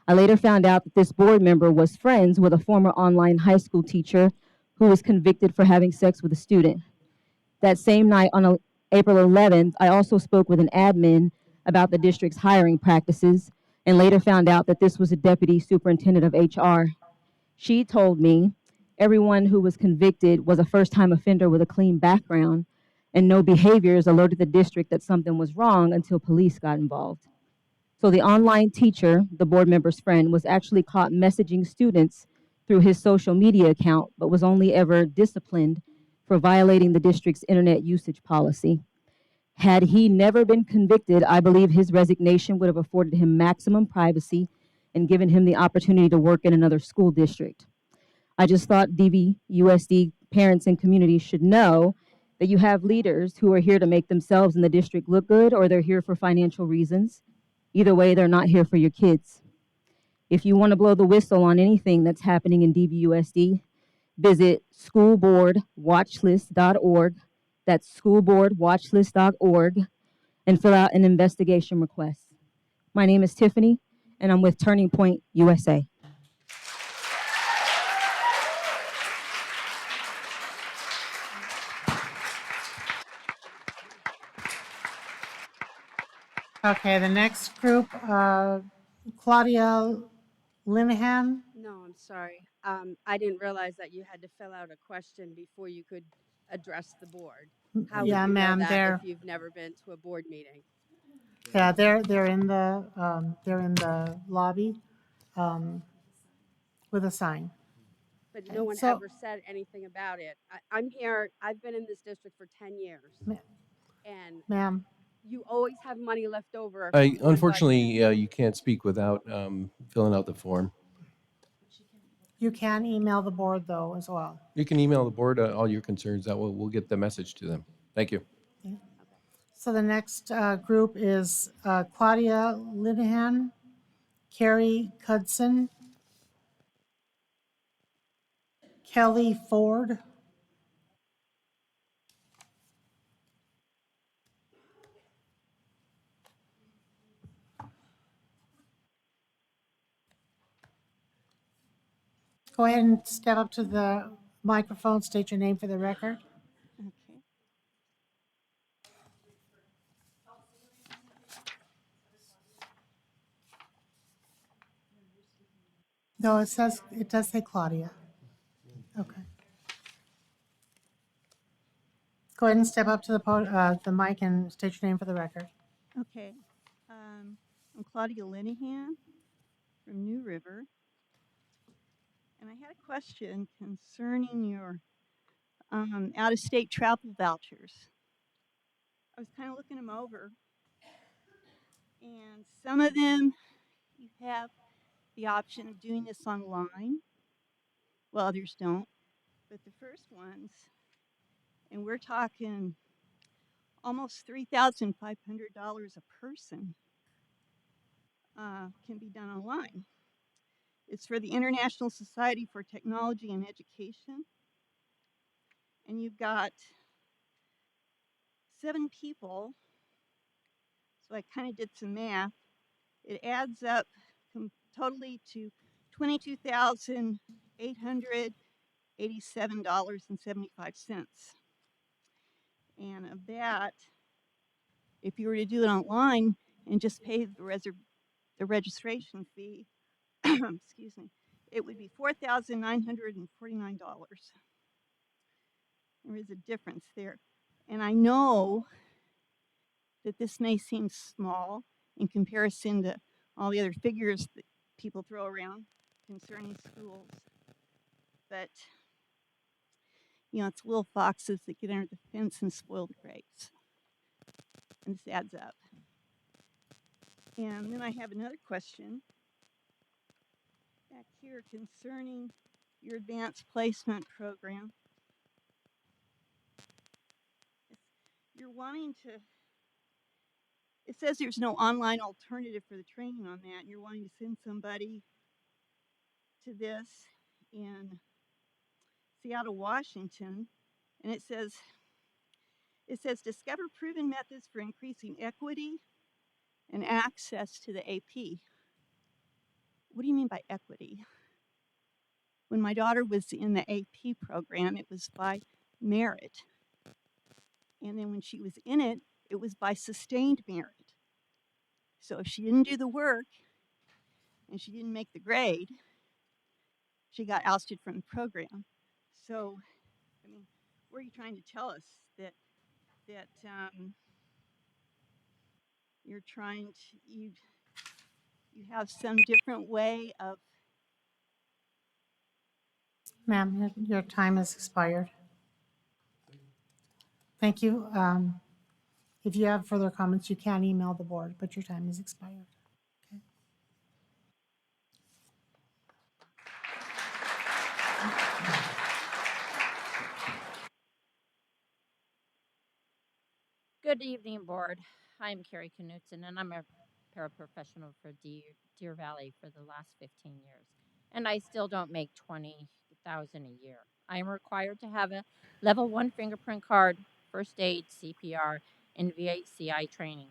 I later found out that this board member was friends with a former online high school teacher who was convicted for having sex with a student. That same night on April 11th, I also spoke with an admin about the district's hiring practices and later found out that this was a deputy superintendent of HR. She told me everyone who was convicted was a first-time offender with a clean background, and no behaviors alerted the district that something was wrong until police got involved. So the online teacher, the board member's friend, was actually caught messaging students through his social media account, but was only ever disciplined for violating the district's internet usage policy. Had he never been convicted, I believe his resignation would have afforded him maximum privacy and given him the opportunity to work in another school district. I just thought DVUSD parents and communities should know that you have leaders who are here to make themselves and the district look good, or they're here for financial reasons. Either way, they're not here for your kids. If you want to blow the whistle on anything that's happening in DVUSD, visit schoolboardwatchlist.org. That's schoolboardwatchlist.org, and fill out an investigation request. My name is Tiffany, and I'm with Turning Point USA. Okay, the next group, Claudia Linehan. No, I'm sorry. I didn't realize that you had to fill out a question before you could address the board. How would Yeah, you know ma'am, that they're, if you've never been to a board meeting? yeah, they're in the lobby, with a sign. But Okay, no one so- ever said anything about it. I'm here, I've been in this district for 10 years. Ma- And Ma'am, you always have money left over. when Unfortunately, budgeting. you can't speak without filling out the form. you can email the board though as well. You can email the board all your concerns. That we'll get the message to them. Thank you. So the next group is Claudia Linehan, Carrie Cudson, Kelly Ford, go ahead and step up to the microphone, state your name for the record. Okay. No, it does say Claudia. Okay. Go ahead and step up to the mic and state your name for the record. Okay. I'm Claudia Linehan from New River. And I had a question concerning your out-of-state travel vouchers. I was kind of looking them over, and some of them you have the option of doing this online, while others don't. But the first ones, and we're talking almost $3,500 a person, can be done online. It's for the International Society for Technology and Education, and you've got 7 people. So I kind of did some math. It adds up totally to $22,887.75. And of that, if you were to do it online and just pay the registration fee, excuse me, it would be $4,949. There is a difference there. And I know that this may seem small in comparison to all the other figures that people throw around concerning schools, but it's little foxes that get under the fence and spoil the grapes. And this adds up. And then I have another question back here concerning your advanced placement program. You're wanting to, it says there's no online alternative for the training on that. You're wanting to send somebody to this in Seattle, Washington, and it says discover proven methods for increasing equity and access to the AP. What do you mean by equity? When my daughter was in the AP program, it was by merit. And then when she was in it, it was by sustained merit. So if she didn't do the work and she didn't make the grade, she got ousted from the program. So, I mean, what are you trying to tell us? That you're trying to, you have some different way of. Ma'am, your time has expired. Thank you. If you have further comments, you can email the board, but your time has expired. Okay. Good evening, board. I'm Carrie Knutson, and I'm a paraprofessional for Deer Valley for the last 15 years. And I still don't make $20,000 a year. I am required to have a level 1 fingerprint card, first aid, CPR, and VACI training.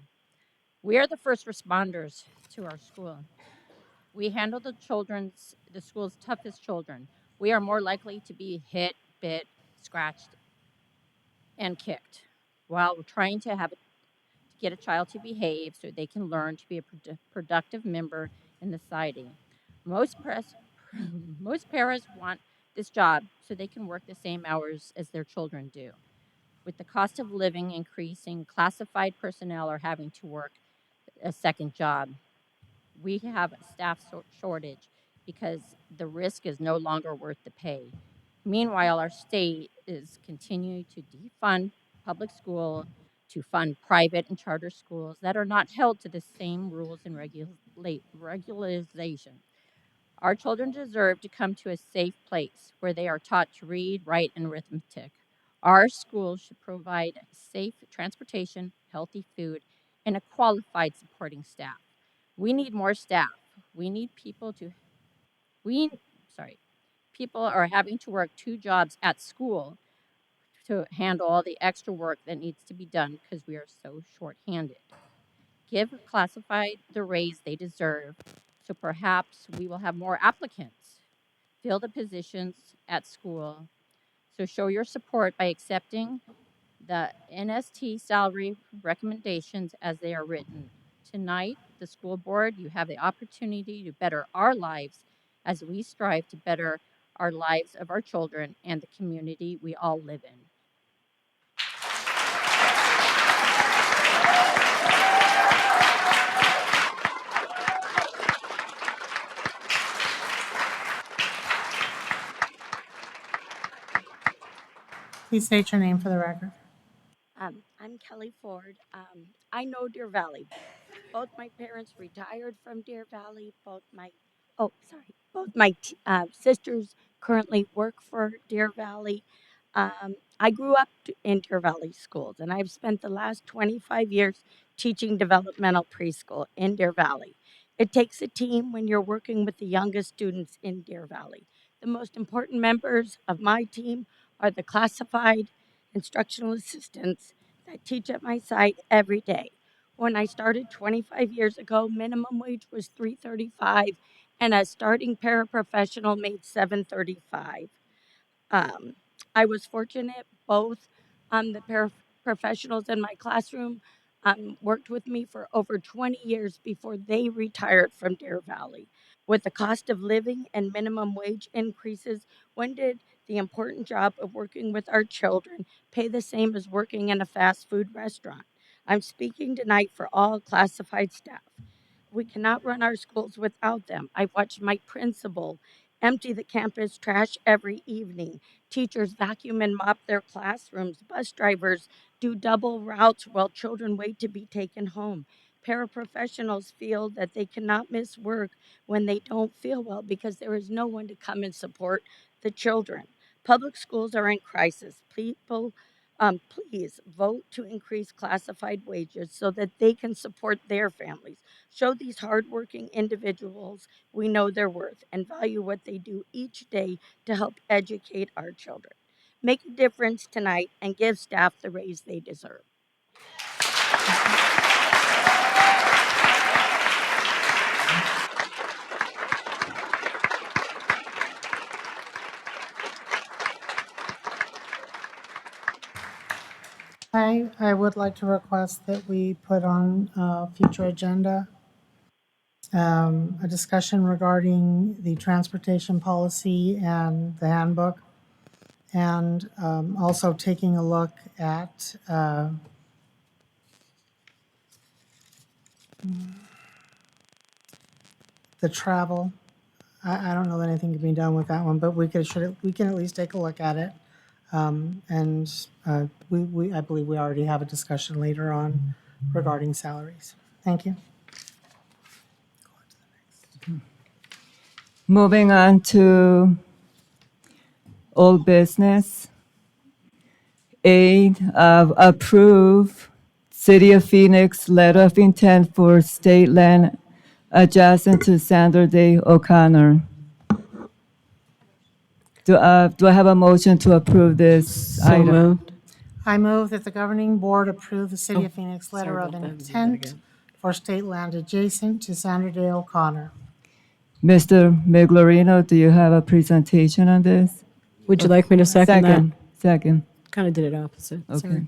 We are the first responders to our school. We handle the school's toughest children. We are more likely to be hit, bit, scratched, and kicked while we're trying to get a child to behave so they can learn to be a productive member in the society. Most parents want this job so they can work the same hours as their children do. With the cost of living increasing, classified personnel are having to work a second job. We have a staff shortage because the risk is no longer worth the pay. Meanwhile, our state is continuing to defund public school to fund private and charter schools that are not held to the same rules and regulations. Our children deserve to come to a safe place where they are taught to read, write, and arithmetic. Our schools should provide safe transportation, healthy food, and a qualified supporting staff. We need more staff. We need people to, we, sorry, people are having to work 2 jobs at school to handle all the extra work that needs to be done because we are so short-handed. Give classified the raise they deserve, so perhaps we will have more applicants. Fill the positions at school. So show your support by accepting the NST salary recommendations as they are written. Tonight, the school board, you have the opportunity to better our lives as we strive to better our lives of our children and the community we all live in. Please state your name for the record. I'm Kelly Ford. I know Deer Valley. Both my parents retired from Deer Valley. Both my sisters currently work for Deer Valley. I grew up in Deer Valley schools, and I've spent the last 25 years teaching developmental preschool in Deer Valley. It takes a team when you're working with the youngest students in Deer Valley. The most important members of my team are the classified instructional assistants that teach at my site every day. When I started 25 years ago, minimum wage was $3.35, and a starting paraprofessional made $7.35. Um, I was fortunate both the paraprofessionals in my classroom worked with me for over 20 years before they retired from Deer Valley. With the cost of living and minimum wage increases, when did the important job of working with our children pay the same as working in a fast food restaurant? I'm speaking tonight for all classified staff. We cannot run our schools without them. I've watched my principal empty the campus trash every evening. Teachers vacuum and mop their classrooms. Bus drivers do double routes while children wait to be taken home. Paraprofessionals feel that they cannot miss work when they don't feel well because there is no one to come and support the children. Public schools are in crisis. Please vote to increase classified wages so that they can support their families. Show these hardworking individuals we know their worth and value what they do each day to help educate our children. Make a difference tonight and give staff the raise they deserve. I would like to request that we put on a future agenda a discussion regarding the transportation policy and the handbook, and also taking a look at the travel. I don't know that anything can be done with that one, but we can at least take a look at it. And I believe we already have a discussion later on regarding salaries. Thank you. Moving on to old business. Approve City of Phoenix letter of intent for state land adjacent to Sandra Day O'Connor. Do I have a motion to approve this So item? moved. I move that the governing board approve the City of Phoenix letter sorry of about that. Do that intent again. for state land adjacent to Sandra Day O'Connor. Mr. Miglorino, do you have a presentation on this? Would you like me to second that? Second. Kind of did it opposite. Okay.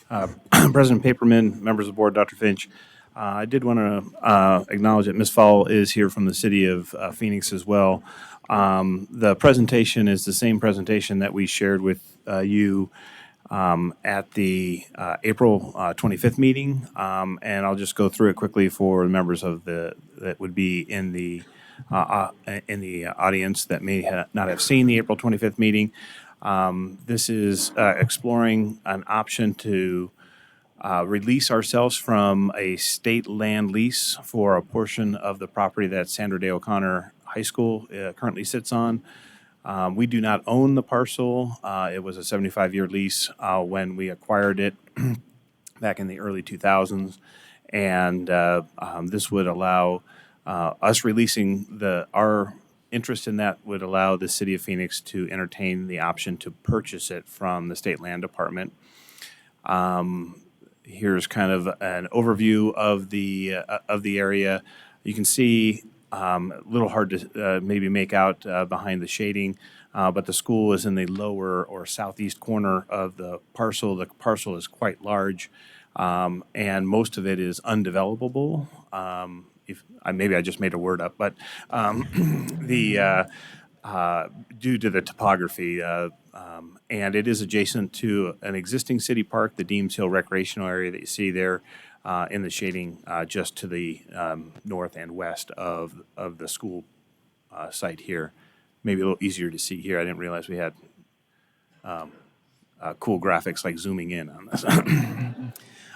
Sorry. President Paperman, members of the board, Dr. Finch, I did want to acknowledge that Ms. Fall is here from the city of Phoenix as well. The presentation is the same presentation that we shared with you at the April 25th meeting, and I'll just go through it quickly for members of that would be in the audience that may not have seen the April 25th meeting. This is exploring an option to release ourselves from a state land lease for a portion of the property that Sandra Day O'Connor High School currently sits on. We do not own the parcel. It was a 75-year lease when we acquired it. back in the early 2000s. And this would allow us releasing our interest in that would allow the city of Phoenix to entertain the option to purchase it from the state land department. Here's kind of an overview of the area. You can see a little hard to maybe make out behind the shading, but the school is in the lower or southeast corner of the parcel. The parcel is quite large, and most of it is undevelopable. If maybe I just made a word up, but the due to the topography, and it is adjacent to an existing city park, the Deems Hill Recreational Area that you see there in the shading just to the north and west of the school site here. Maybe a little easier to see here. I didn't realize we had cool graphics like zooming in on this.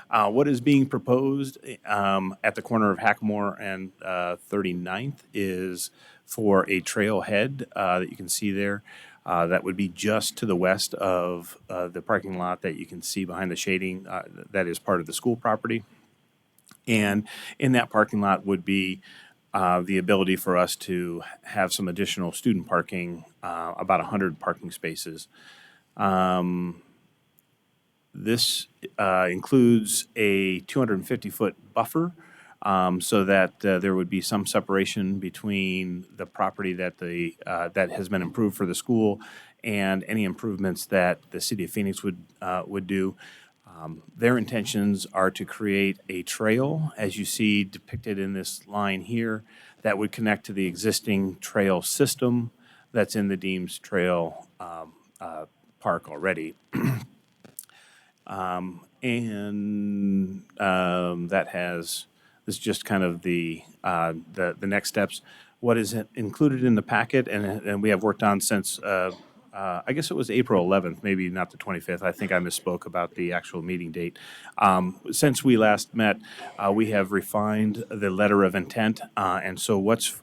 What is being proposed at the corner of Hackamore and 39th is for a trailhead that you can see there. That would be just to the west of the parking lot that you can see behind the shading. That is part of the school property. And in that parking lot would be the ability for us to have some additional student parking, about 100 parking spaces. This includes a 250-foot buffer so that there would be some separation between the property that that has been improved for the school and any improvements that the city of Phoenix would do. Their intentions are to create a trail, as you see depicted in this line here, that would connect to the existing trail system that's in the Deems Trail Park already. This is just kind of the next steps. What is included in the packet, and we have worked on since, I guess it was April 11th, maybe not the 25th. I think I misspoke about the actual meeting date. Since we last met, we have refined the letter of intent, and so what's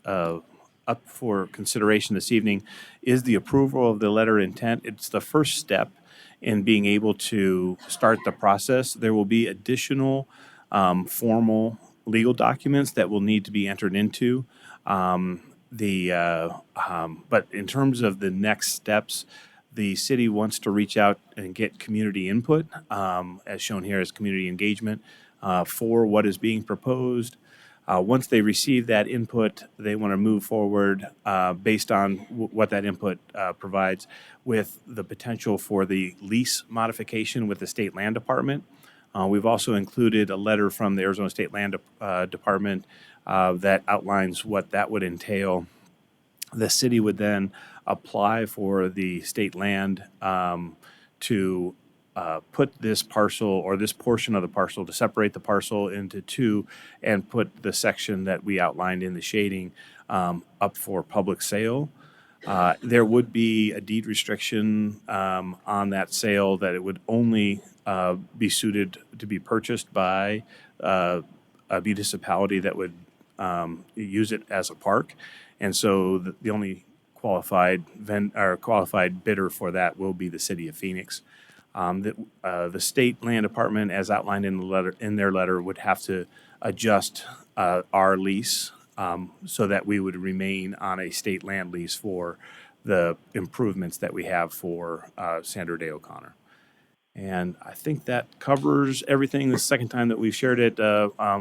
up for consideration this evening is the approval of the letter of intent. It's the first step in being able to start the process. There will be additional formal legal documents that will need to be entered into. But in terms of the next steps, the city wants to reach out and get community input, as shown here as community engagement, for what is being proposed. Once they receive that input, they want to move forward based on what that input provides with the potential for the lease modification with the state land department. We've also included a letter from the Arizona State Land Department that outlines what that would entail. The city would then apply for the state land to put this parcel or this portion of the parcel, to separate the parcel into two and put the section that we outlined in the shading up for public sale. There would be a deed restriction on that sale that it would only be suited to be purchased by a municipality that would use it as a park. And so the only qualified bidder for that will be the city of Phoenix. The state land department, as outlined in their letter, would have to adjust our lease so that we would remain on a state land lease for the improvements that we have for Sandra Day O'Connor. And I think that covers everything. The second time that we've shared it,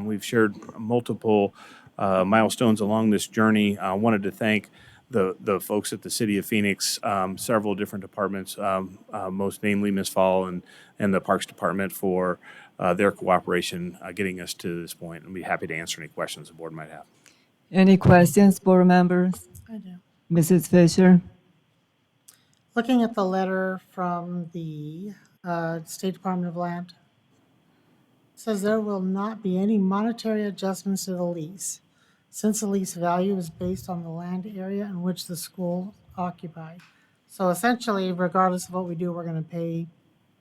we've shared multiple milestones along this journey. I wanted to thank the folks at the City of Phoenix, several different departments, most namely Ms. Fall and the Parks Department for their cooperation getting us to this point. I'd be happy to answer any questions the board might have. Any questions, board members? I do. Mrs. Fisher? Looking at the letter from the State Department of Land, it says there will not be any monetary adjustments to the lease, since the lease value is based on the land area in which the school occupied. So essentially, regardless of what we do, we're going to pay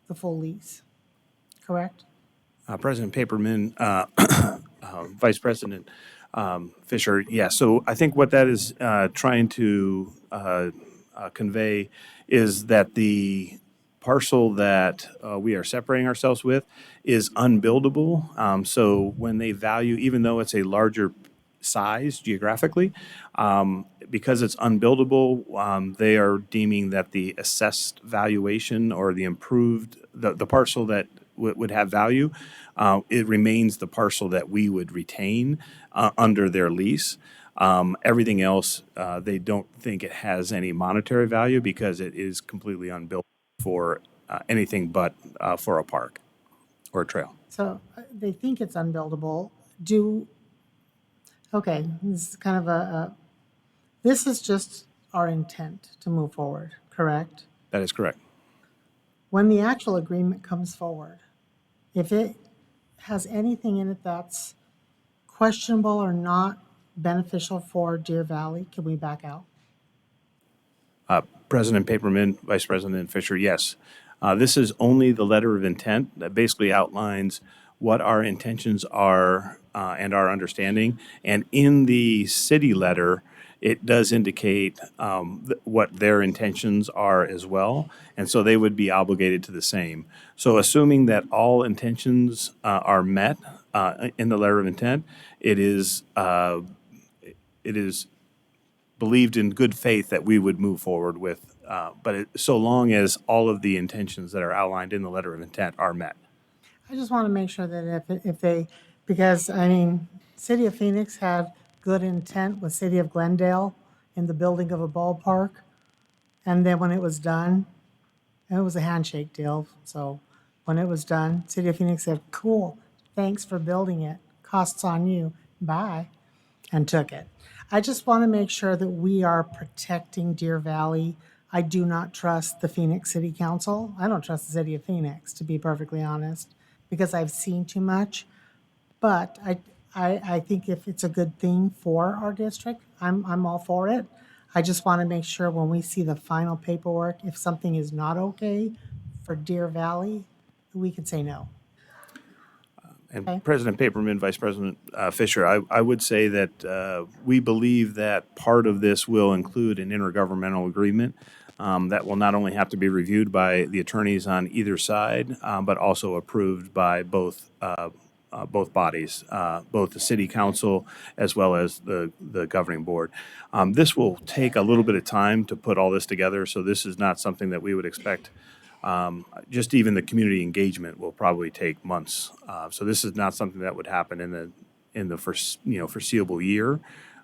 the full lease, correct? President Paperman, Vice President Fisher, yeah. So I think what that is trying to convey is that the parcel that we are separating ourselves with is unbuildable. So when they value, even though it's a larger size geographically, because it's unbuildable, they are deeming that the assessed valuation or the improved, the parcel that would have value, it remains the parcel that we would retain under their lease. Everything else, they don't think it has any monetary value because it is completely unbuilt for anything but for a park or a trail. So they think it's unbuildable. Okay, this is kind of this is just our intent to move forward, correct? That is correct. When the actual agreement comes forward, if it has anything in it that's questionable or not beneficial for Deer Valley, can we back out? President Paperman, Vice President Fisher, yes. This is only the letter of intent that basically outlines what our intentions are and our understanding. And in the city letter, it does indicate what their intentions are as well. And so they would be obligated to the same. So assuming that all intentions are met in the letter of intent, it is believed in good faith that we would move forward with, so long as all of the intentions that are outlined in the letter of intent are met. I just want to make sure that if they, because I mean, City of Phoenix had good intent with City of Glendale in the building of a ballpark. And then when it was done, it was a handshake deal. So when it was done, City of Phoenix said, cool, thanks for building it. Costs on you, bye, and took it. I just want to make sure that we are protecting Deer Valley. I do not trust the Phoenix City Council. I don't trust the City of Phoenix, to be perfectly honest, because I've seen too much. But I think if it's a good thing for our district, I'm all for it. I just want to make sure when we see the final paperwork, if something is not okay for Deer Valley, we can say no. And Okay. President Paperman, Vice President Fisher, I would say that we believe that part of this will include an intergovernmental agreement that will not only have to be reviewed by the attorneys on either side, but also approved by both bodies, both the City Council as well as the governing board. This will take a little bit of time to put all this together, so this is not something that we would expect. Just even the community engagement will probably take months. So this is not something that would happen in the foreseeable year.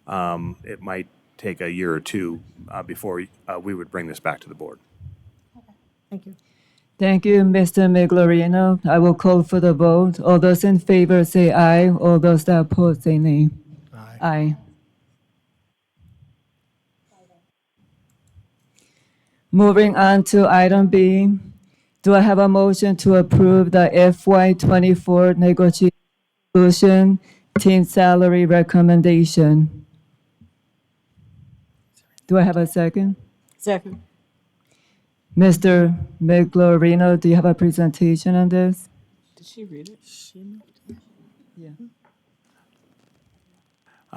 It might take a year or two before we would bring this back to the board. Thank you. Thank you, Mr. Miglorino. I will call for the vote. All those in favor say aye. All those that oppose say nay. Aye. Aye. Moving on to item B. Do I have a motion to approve the FY24 negotiation team salary recommendation? Do I have a second? Second. Mr. Miglorino, do you have a presentation on this? Did she read it? Yeah.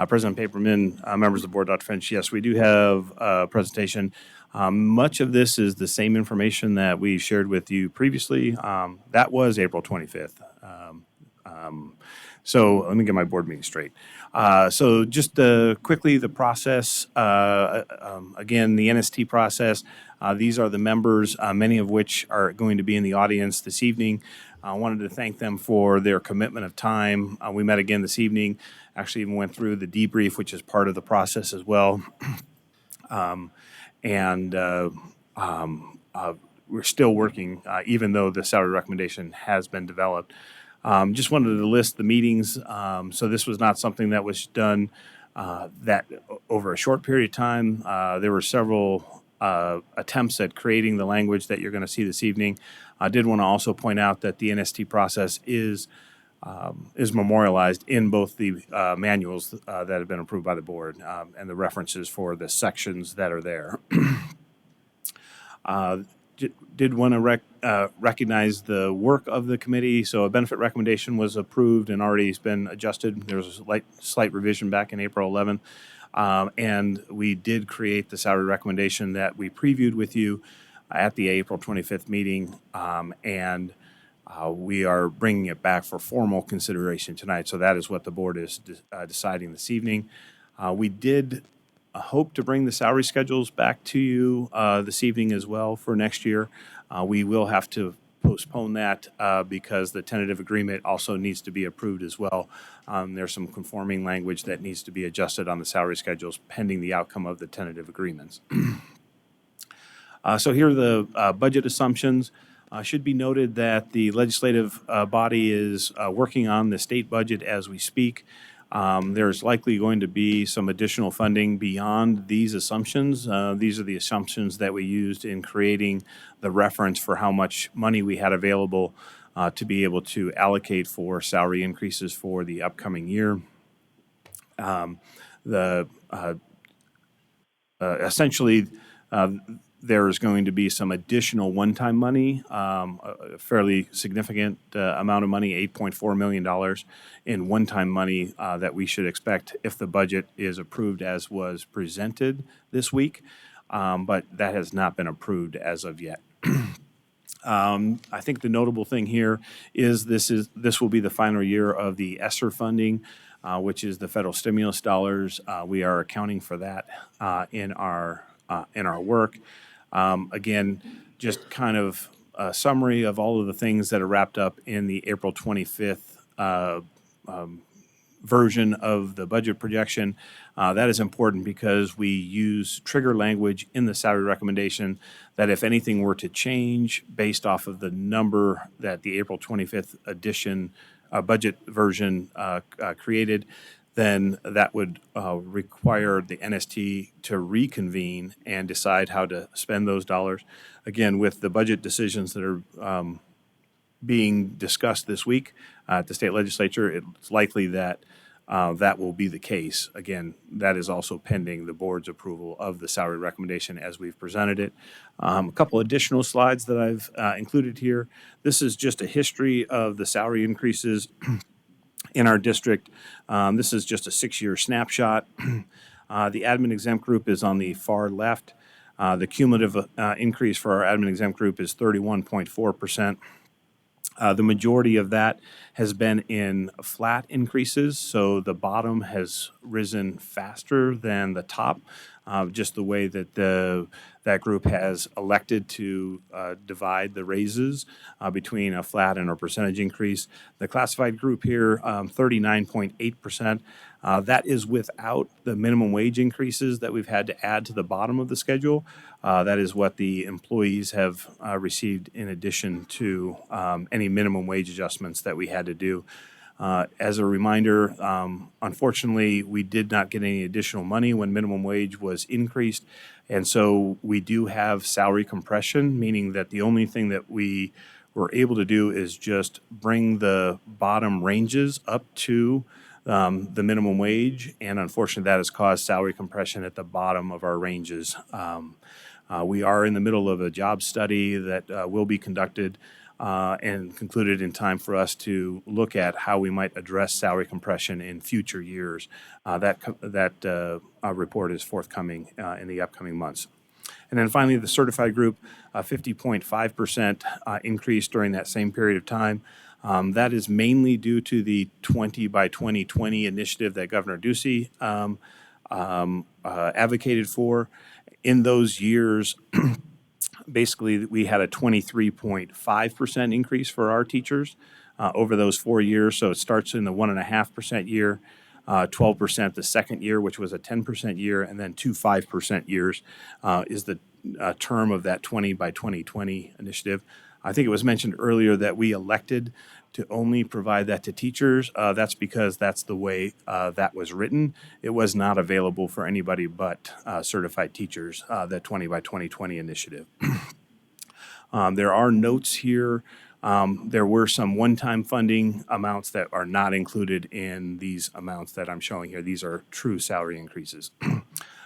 President Paperman, members of the board, Dr. Finch, yes, we do have a presentation. Much of this is the same information that we shared with you previously. That was April 25th. So let me get my board meeting straight. So just quickly, the process, again, the NST process, these are the members, many of which are going to be in the audience this evening. I wanted to thank them for their commitment of time. We met again this evening, actually even went through the debrief, which is part of the process as well. We're still working, even though the salary recommendation has been developed. Just wanted to list the meetings. So this was not something that was done that over a short period of time. There were several attempts at creating the language that you're going to see this evening. I did want to also point out that the NST process is memorialized in both the manuals that have been approved by the board and the references for the sections that are there. Did want to recognize the work of the committee. So a benefit recommendation was approved and already has been adjusted. There was a slight revision back in April 11th. And we did create the salary recommendation that we previewed with you. at the April 25th meeting, and we are bringing it back for formal consideration tonight. So that is what the board is deciding this evening. We did hope to bring the salary schedules back to you this evening as well for next year. We will have to postpone that because the tentative agreement also needs to be approved as well. There's some conforming language that needs to be adjusted on the salary schedules pending the outcome of the tentative agreements. So here are the budget assumptions. Should be noted that the legislative body is working on the state budget as we speak. There's likely going to be some additional funding beyond these assumptions. These are the assumptions that we used in creating the reference for how much money we had available to be able to allocate for salary increases for the upcoming year. Essentially, there is going to be some additional one-time money, a fairly significant amount of money, $8.4 million in one-time money that we should expect if the budget is approved as was presented this week, but that has not been approved as of yet. I think the notable thing here is this will be the final year of the ESSER funding, which is the federal stimulus dollars. We are accounting for that in our work. Again, just kind of a summary of all of the things that are wrapped up in the April 25th version of the budget projection. That is important because we use trigger language in the salary recommendation that if anything were to change based off of the number that the April 25th edition budget version created, then that would require the NST to reconvene and decide how to spend those dollars. Again, with the budget decisions that are being discussed this week at the state legislature, it's likely that that will be the case. Again, that is also pending the board's approval of the salary recommendation as we've presented it. A couple additional slides that I've included here. This is just a history of the salary increases in our district. This is just a 6-year snapshot. The admin exempt group is on the far left. The cumulative increase for our admin exempt group is 31.4%. The majority of that has been in flat increases, so the bottom has risen faster than the top, just the way that that group has elected to divide the raises between a flat and a percentage increase. The classified group here, 39.8%. That is without the minimum wage increases that we've had to add to the bottom of the schedule. That is what the employees have received in addition to any minimum wage adjustments that we had to do. As a reminder, unfortunately, we did not get any additional money when minimum wage was increased. And so we do have salary compression, meaning that the only thing that we were able to do is just bring the bottom ranges up to the minimum wage, and unfortunately that has caused salary compression at the bottom of our ranges. We are in the middle of a job study that will be conducted and concluded in time for us to look at how we might address salary compression in future years. That report is forthcoming in the upcoming months. And then finally, the certified group, 50.5% increase during that same period of time. That is mainly due to the 20 by 2020 initiative that Governor Ducey advocated for. In those years, basically, we had a 23.5% increase for our teachers over those 4 years. So it starts in the 1.5% year, 12% the second year, which was a 10% year, and then 2 5% years is the term of that 20 by 2020 initiative. I think it was mentioned earlier that we elected to only provide that to teachers. That's because that's the way that was written. It was not available for anybody but certified teachers, that 20 by 2020 initiative. There are notes here. There were some one-time funding amounts that are not included in these amounts that I'm showing here. These are true salary increases.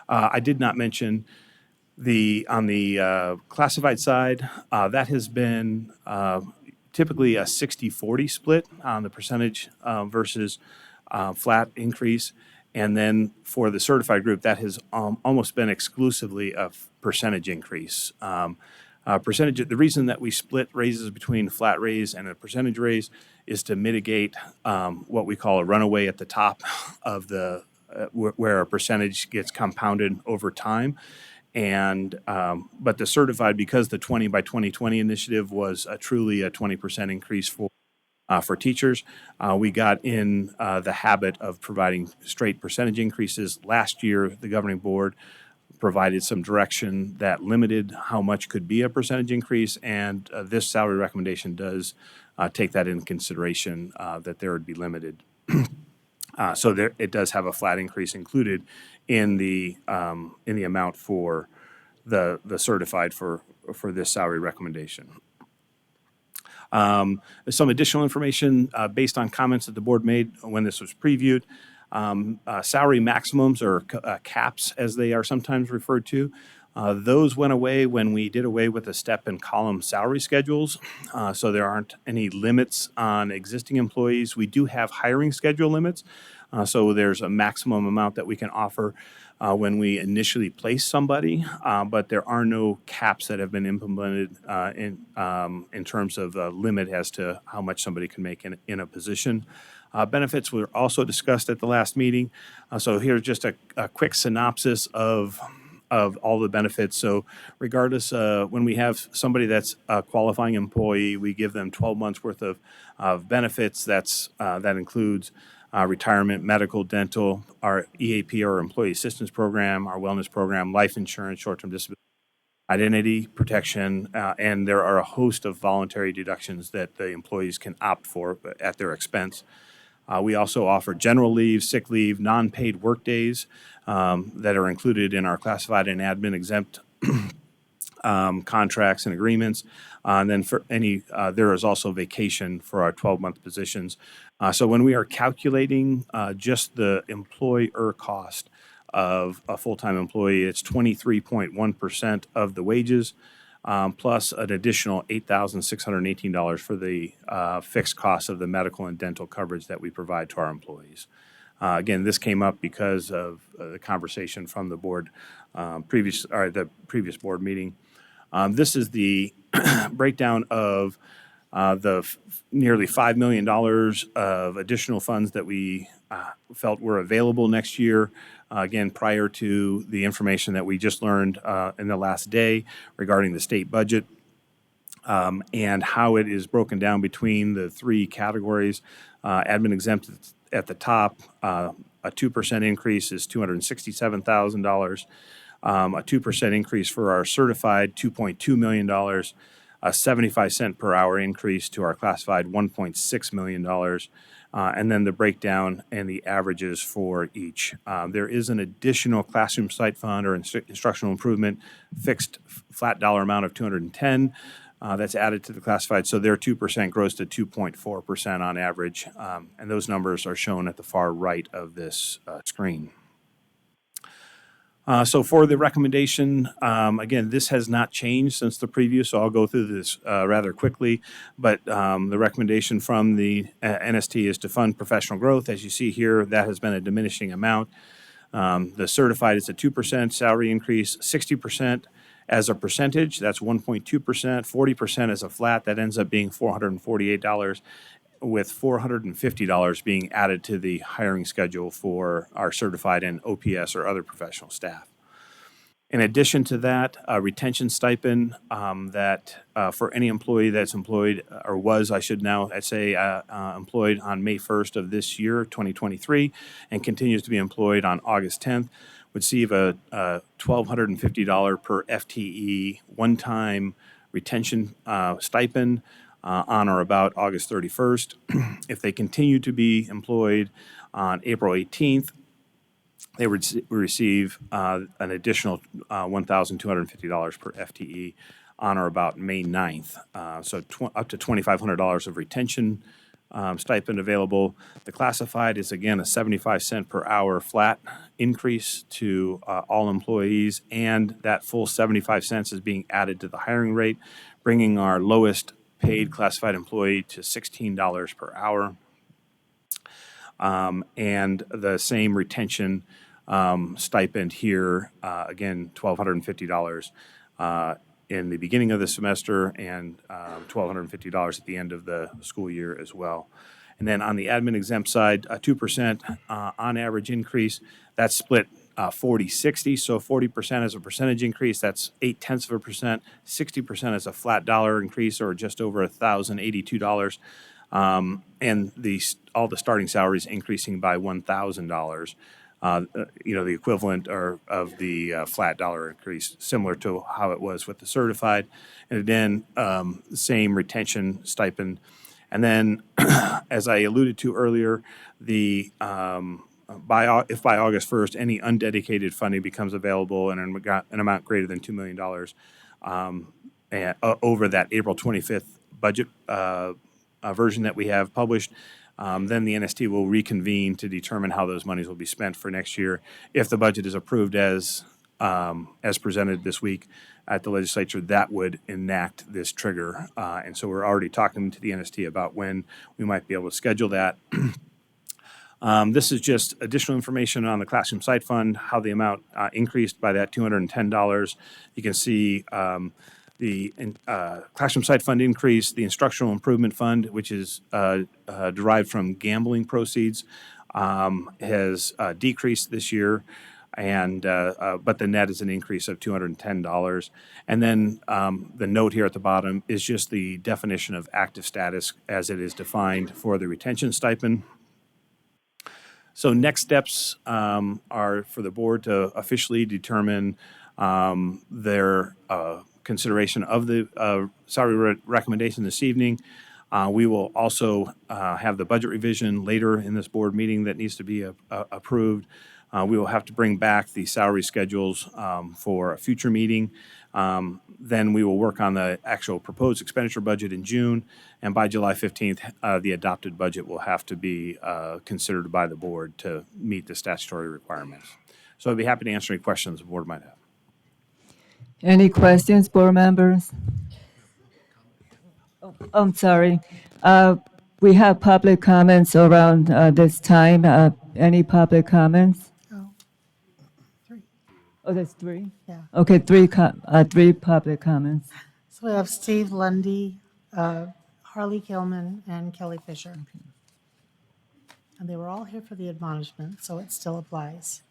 I did not mention on the classified side, that has been typically a 60-40 split on the percentage versus flat increase. And then for the certified group, that has almost been exclusively a percentage increase. Percentage, the reason that we split raises between a flat raise and a percentage raise is to mitigate what we call a runaway at the top of the, where a percentage gets compounded over time. And, but the certified, because the 20 by 2020 initiative was truly a 20% increase for teachers, we got in the habit of providing straight percentage increases. Last year, the governing board provided some direction that limited how much could be a percentage increase, and this salary recommendation does take that into consideration, that there would be limited. So there, it does have a flat increase included in the amount for the certified for this salary recommendation. Some additional information based on comments that the board made when this was previewed. Salary maximums, or caps as they are sometimes referred to, those went away when we did away with the step and column salary schedules. So there aren't any limits on existing employees. We do have hiring schedule limits. So there's a maximum amount that we can offer when we initially place somebody, but there are no caps that have been implemented in terms of a limit as to how much somebody can make in a position. Benefits were also discussed at the last meeting. So here's just a quick synopsis of all the benefits. So regardless, when we have somebody that's a qualifying employee, we give them 12 months worth of benefits. That includes retirement, medical, dental, our EAP, our Employee Assistance Program, our wellness program, life insurance, short-term disability, identity protection, and there are a host of voluntary deductions that the employees can opt for at their expense. We also offer general leave, sick leave, non-paid work days that are included in our classified and admin exempt contracts and agreements. And then for any, there is also vacation for our 12-month positions. So when we are calculating just the employer cost of a full-time employee, it's 23.1% of the wages, plus an additional $8,618 for the fixed costs of the medical and dental coverage that we provide to our employees. Again, this came up because of the conversation from the board the previous board meeting. This is the breakdown of nearly $5 million of additional funds that we felt were available next year. Again, prior to the information that we just learned in the last day regarding the state budget, and how it is broken down between the three categories. Admin exempt at the top, a 2% increase is $267,000. A 2% increase for our certified, $2.2 million. A 75-cent per hour increase to our classified, $1.6 million. And then the breakdown and the averages for each. There is an additional classroom site fund or instructional improvement fixed flat dollar amount of $210 that's added to the classified. So their 2% grows to 2.4% on average. And those numbers are shown at the far right of this screen. So for the recommendation, again, this has not changed since the preview, so I'll go through this rather quickly. But the recommendation from the NST is to fund professional growth. As you see here, that has been a diminishing amount. The certified is a 2% salary increase, 60% as a percentage, that's 1.2%, 40% as a flat, that ends up being $448, with $450 being added to the hiring schedule for our certified and OPS or other professional staff. In addition to that, a retention stipend that for any employee that's employed, or was, I should now say, employed on May 1st of this year, 2023, and continues to be employed on August 10th, would receive a $1,250 per FTE one-time retention stipend on or about August 31st. If they continue to be employed on April 18th, they would receive an additional $1,250 per FTE on or about May 9th. So up to $2,500 of retention stipend available. The classified is, again, a 75-cent per hour flat increase to all employees, and that full 75 cents is being added to the hiring rate, bringing our lowest paid classified employee to $16 per hour. And the same retention stipend here, again, $1,250 in the beginning of the semester and $1,250 at the end of the school year as well. And then on the admin exempt side, a 2% on average increase. That's split 40-60. So 40% is a percentage increase. That's 0.8%. 60% is a flat dollar increase, or just over $1,082. And all the starting salaries increasing by $1,000. The equivalent of the flat dollar increase, similar to how it was with the certified. And then same retention stipend. And then, as I alluded to earlier, if by August 1st, any undedicated funding becomes available in an amount greater than $2 million over that April 25th budget version that we have published, then the NST will reconvene to determine how those monies will be spent for next year. If the budget is approved as presented this week at the legislature, that would enact this trigger. And so we're already talking to the NST about when we might be able to schedule that. This is just additional information on the Classroom Site Fund, how the amount increased by that $210. You can see the Classroom Site Fund increase, the Instructional Improvement Fund, which is derived from gambling proceeds, has decreased this year, and but the net is an increase of $210. And then the note here at the bottom is just the definition of active status as it is defined for the retention stipend. So next steps are for the board to officially determine their consideration of the salary recommendation this evening. We will also have the budget revision later in this board meeting that needs to be approved. We will have to bring back the salary schedules for a future meeting. Then we will work on the actual proposed expenditure budget in June, and by July 15th, the adopted budget will have to be considered by the board to meet the statutory requirements. So I'd be happy to answer any questions the board might have. Any questions, board members? Oh, I'm sorry. We have public comments around this time. Any public comments? Oh, three. Oh, there's three? Yeah. Okay, three public comments. So we have Steve Lundy, Harley Kilman, and Kelly Fisher. And they were all here for the admonishment, so it still applies.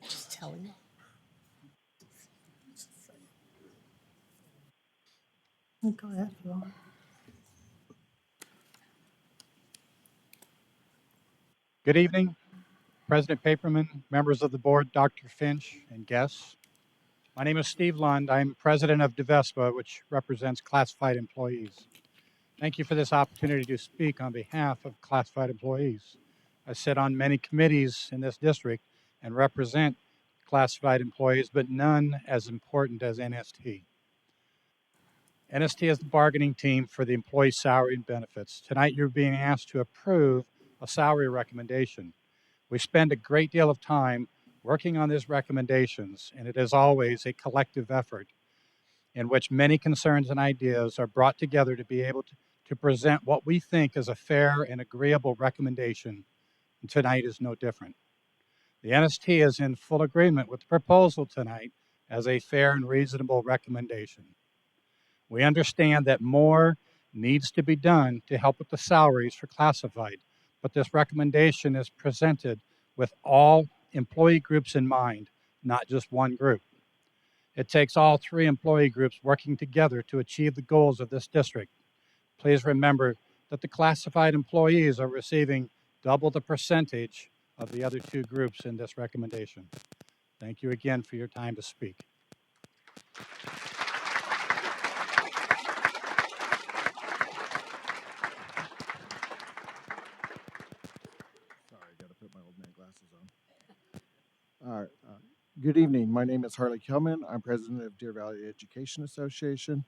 Just telling you. Go ahead, if you want. Good evening, President Paperman, members of the board, Dr. Finch, and guests. My name is Steve Lund. I'm president of DVUSD, which represents classified employees. Thank you for this opportunity to speak on behalf of classified employees. I sit on many committees in this district and represent classified employees, but none as important as NST. NST is the bargaining team for the employee salary and benefits. Tonight, you're being asked to approve a salary recommendation. We spend a great deal of time working on these recommendations, and it is always a collective effort in which many concerns and ideas are brought together to be able to present what we think is a fair and agreeable recommendation, and tonight is no different. The NST is in full agreement with the proposal tonight as a fair and reasonable recommendation. We understand that more needs to be done to help with the salaries for classified, but this recommendation is presented with all employee groups in mind, not just one group. It takes all three employee groups working together to achieve the goals of this district. Please remember that the classified employees are receiving double the percentage of the other two groups in this recommendation. Thank you again for your time to speak. All right. Good evening. My name is Harley Kelman. I'm president of Deer Valley Education Association.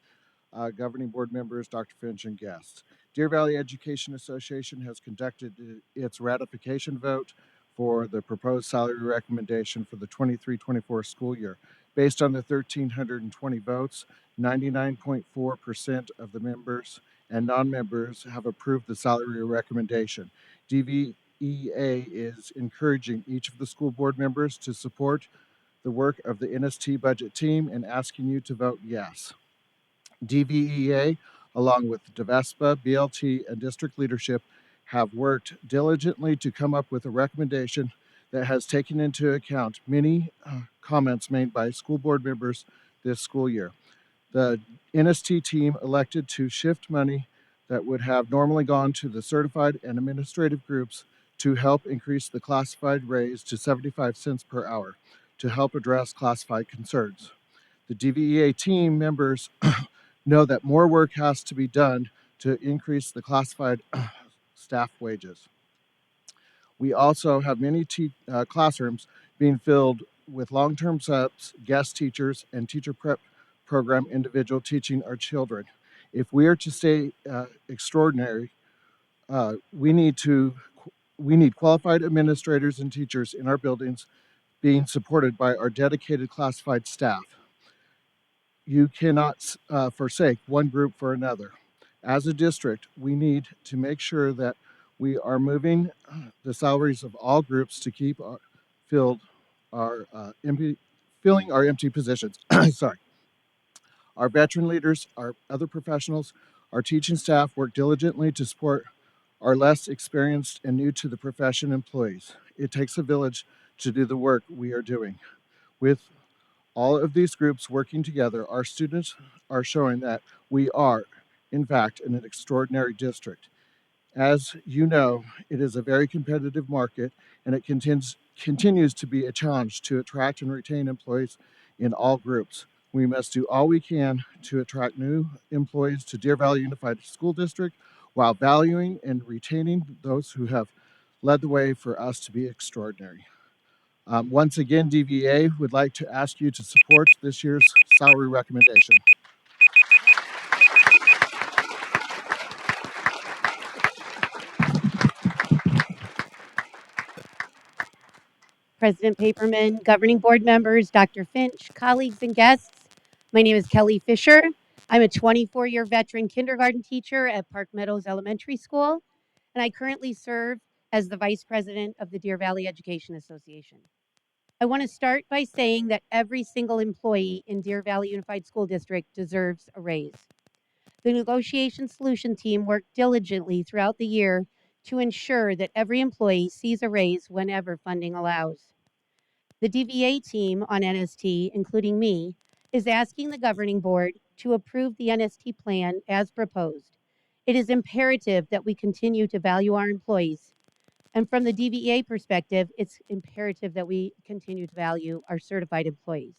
Governing board members, Dr. Finch, and guests. Deer Valley Education Association has conducted its ratification vote for the proposed salary recommendation for the 23-24 school year. Based on the 1,320 votes, 99.4% of the members and non-members have approved the salary recommendation. DVEA is encouraging each of the school board members to support the work of the NST budget team and asking you to vote yes. DVEA, along with DVESPA, BLT, and district leadership, have worked diligently to come up with a recommendation that has taken into account many comments made by school board members this school year. The NST team elected to shift money that would have normally gone to the certified and administrative groups to help increase the classified raise to 75 cents per hour to help address classified concerns. The DVEA team members know that more work has to be done to increase the classified staff wages. We also have many classrooms being filled with long-term subs, guest teachers, and teacher prep program individual teaching our children. If we are to stay extraordinary, we need qualified administrators and teachers in our buildings being supported by our dedicated classified staff. You cannot forsake one group for another. As a district, we need to make sure that we are moving the salaries of all groups to keep filling our empty positions. Sorry. Our veteran leaders, our other professionals, our teaching staff work diligently to support our less experienced and new to the profession employees. It takes a village to do the work we are doing. With all of these groups working together, our students are showing that we are, in fact, in an extraordinary district. As you know, it is a very competitive market, and it continues to be a challenge to attract and retain employees in all groups. We must do all we can to attract new employees to Deer Valley Unified School District while valuing and retaining those who have led the way for us to be extraordinary. Once again, DVA would like to ask you to support this year's salary recommendation. President Paperman, governing board members, Dr. Finch, colleagues, and guests. My name is Kelly Fisher. I'm a 24-year veteran kindergarten teacher at Park Meadows Elementary School, and I currently serve as the vice president of the Deer Valley Education Association. I want to start by saying that every single employee in Deer Valley Unified School District deserves a raise. The negotiation solution team worked diligently throughout the year to ensure that every employee sees a raise whenever funding allows. The DVA team on NST, including me, is asking the governing board to approve the NST plan as proposed. It is imperative that we continue to value our employees. And from the DVA perspective, it's imperative that we continue to value our certified employees.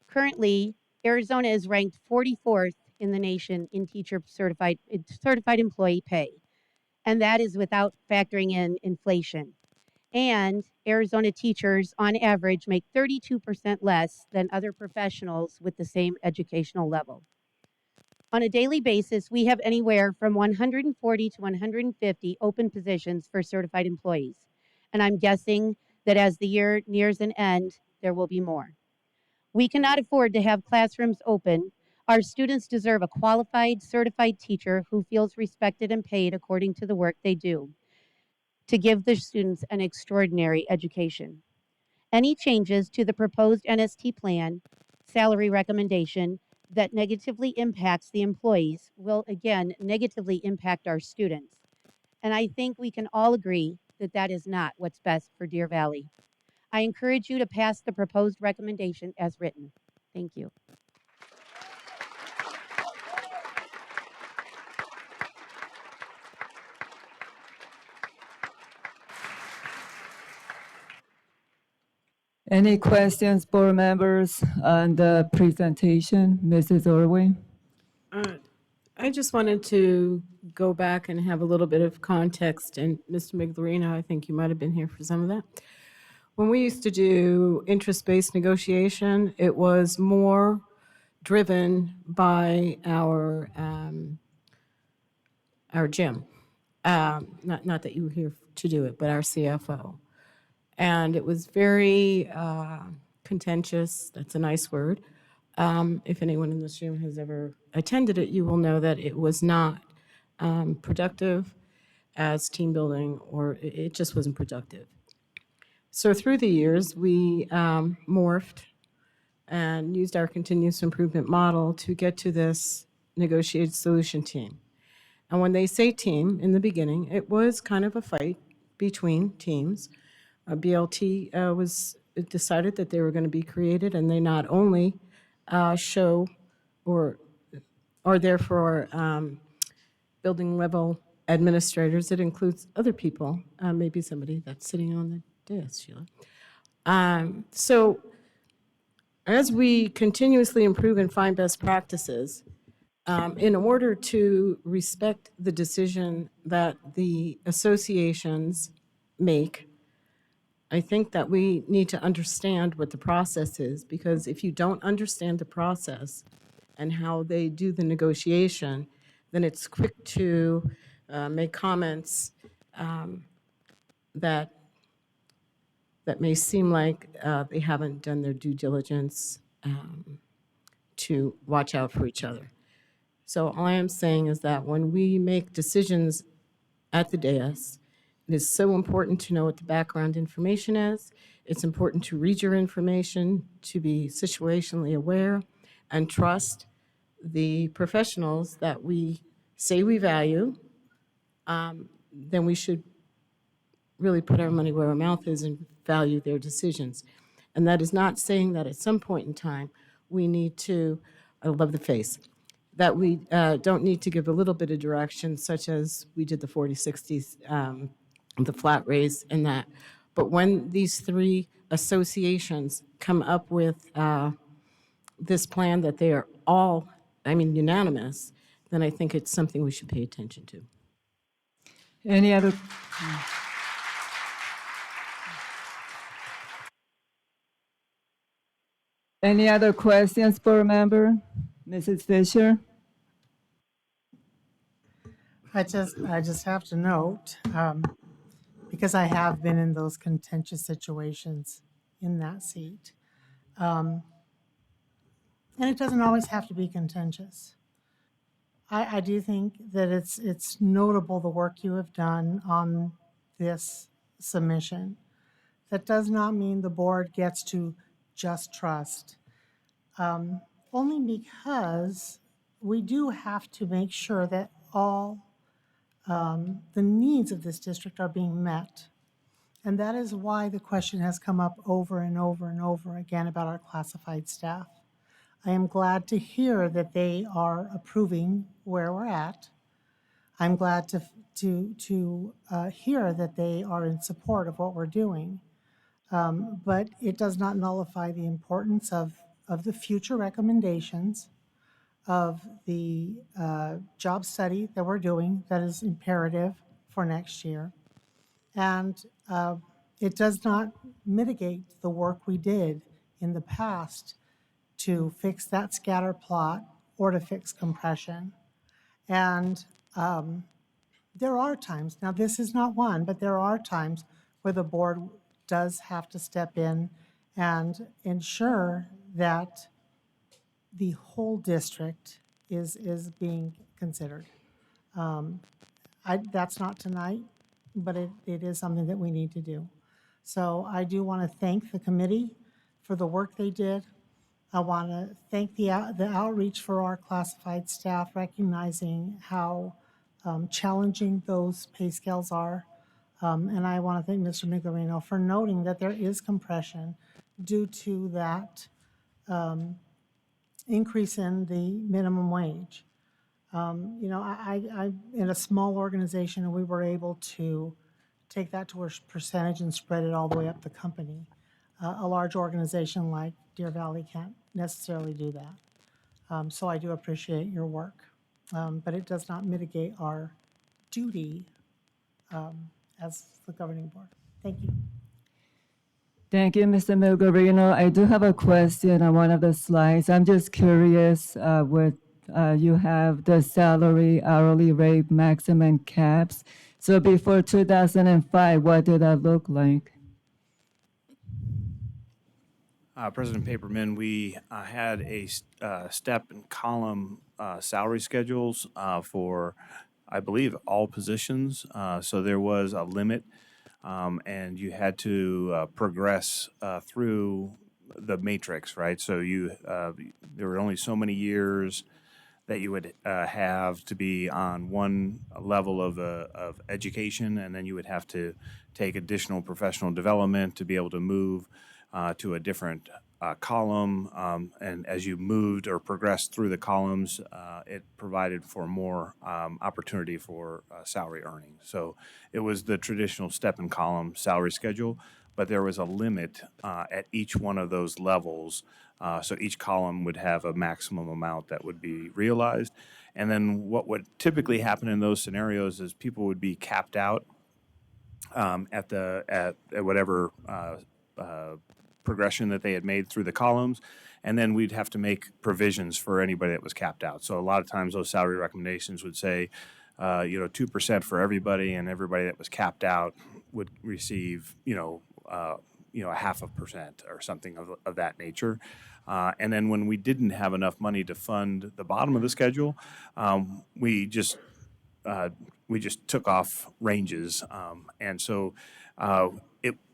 Currently, Arizona is ranked 44th in the nation in teacher certified employee pay, and that is without factoring in inflation. And Arizona teachers, on average, make 32% less than other professionals with the same educational level. On a daily basis, we have anywhere from 140 to 150 open positions for certified employees. And I'm guessing that as the year nears an end, there will be more. We cannot afford to have classrooms open. Our students deserve a qualified, certified teacher who feels respected and paid according to the work they do to give the students an extraordinary education. Any changes to the proposed NST plan, salary recommendation that negatively impacts the employees will again negatively impact our students. And I think we can all agree that that is not what's best for Deer Valley. I encourage you to pass the proposed recommendation as written. Thank you. Any questions, board members, on the presentation? Mrs. Irwin? I just wanted to go back and have a little bit of context, and Mr. Miglorino, I think you might have been here for some of that. When we used to do interest-based negotiation, it was more driven by our Jim. Not that you were here to do it, but our CFO. And it was very contentious. That's a nice word. If anyone in this room has ever attended it, you will know that it was not productive as team building, or it just wasn't productive. So through the years, we morphed and used our continuous improvement model to get to this negotiated solution team. And when they say team in the beginning, it was kind of a fight between teams. BLT was it decided that they were going to be created, and they not only show or are there for building level administrators. It includes other people, maybe somebody that's sitting on the dais, Sheila. So as we continuously improve and find best practices, in order to respect the decision that the associations make, I think that we need to understand what the process is, because if you don't understand the process and how they do the negotiation, then it's quick to make comments that may seem like they haven't done their due diligence to watch out for each other. So all I am saying is that when we make decisions at the dais, it is so important to know what the background information is. It's important to read your information, to be situationally aware, and trust the professionals that we say we value. Then we should really put our money where our mouth is and value their decisions. And that is not saying that at some point in time, we need to, I love the face, that we don't need to give a little bit of direction, such as we did the 40/60s, the flat raise and that. But when these three associations come up with this plan that they are all, unanimous, then I think it's something we should pay attention to. Any other? Any other questions, board member? Mrs. Fisher? I just have to note, because I have been in those contentious situations in that seat. And it doesn't always have to be contentious. I do think that it's notable the work you have done on this submission. That does not mean the board gets to just trust. Only because we do have to make sure that all the needs of this district are being met. And that is why the question has come up over and over and over again about our classified staff. I am glad to hear that they are approving where we're at. I'm glad to hear that they are in support of what we're doing. But it does not nullify the importance of the future recommendations of the job study that we're doing that is imperative for next year. And it does not mitigate the work we did in the past to fix that scatter plot or to fix compression. And there are times, now this is not one, but there are times where the board does have to step in and ensure that the whole district is being considered. That's not tonight, but it is something that we need to do. So I do want to thank the committee for the work they did. I want to thank the outreach for our classified staff, recognizing how challenging those pay scales are. And I want to thank Mr. Miglerino for noting that there is compression due to that increase in the minimum wage. I'm in a small organization, and we were able to take that to a percentage and spread it all the way up the company. A large organization like Deer Valley can't necessarily do that. So I do appreciate your work, but it does not mitigate our duty as the governing board. Thank you. Thank you, Mr. Milgarino. I do have a question on one of the slides. I'm just curious with you have the salary hourly rate maximum caps. So before 2005, what did that look like? President Paperman, we had a step and column salary schedules for, I believe, all positions. So there was a limit, and you had to progress through the matrix, right? So there were only so many years that you would have to be on one level of education, and then you would have to take additional professional development to be able to move to a different column. And as you moved or progressed through the columns, it provided for more opportunity for salary earning. So it was the traditional step and column salary schedule, but there was a limit at each one of those levels. So each column would have a maximum amount that would be realized. And then what would typically happen in those scenarios is people would be capped out at whatever progression that they had made through the columns, and then we'd have to make provisions for anybody that was capped out. So a lot of times those salary recommendations would say, 2% for everybody, and everybody that was capped out would receive, a 0.5% or something of that nature. And then when we didn't have enough money to fund the bottom of the schedule, we just took off ranges, and so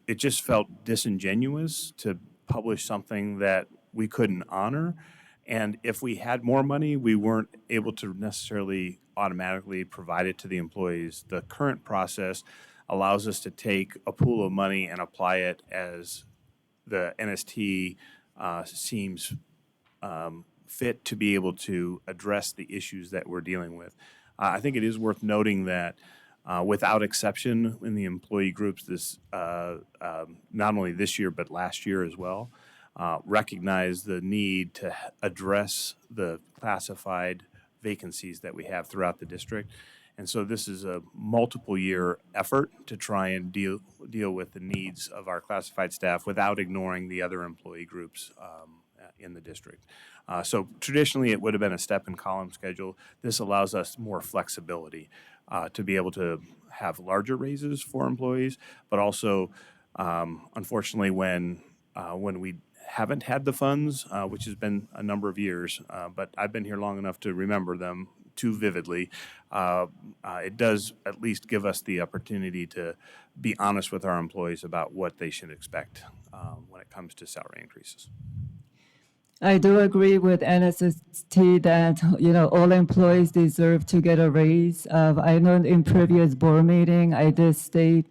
it just felt disingenuous to publish something that we couldn't honor. And if we had more money, we weren't able to necessarily automatically provide it to the employees. The current process allows us to take a pool of money and apply it as the NST seems fit to be able to address the issues that we're dealing with. I think it is worth noting that without exception in the employee groups, this not only this year but last year as well, recognize the need to address the classified vacancies that we have throughout the district. And so this is a multiple year effort to try and deal with the needs of our classified staff without ignoring the other employee groups in the district. So traditionally, it would have been a step and column schedule. This allows us more flexibility to be able to have larger raises for employees, but also, unfortunately, when we haven't had the funds, which has been a number of years, but I've been here long enough to remember them too vividly, it does at least give us the opportunity to be honest with our employees about what they should expect when it comes to salary increases. I do agree with NST that, all employees deserve to get a raise. I know in previous board meeting, I did state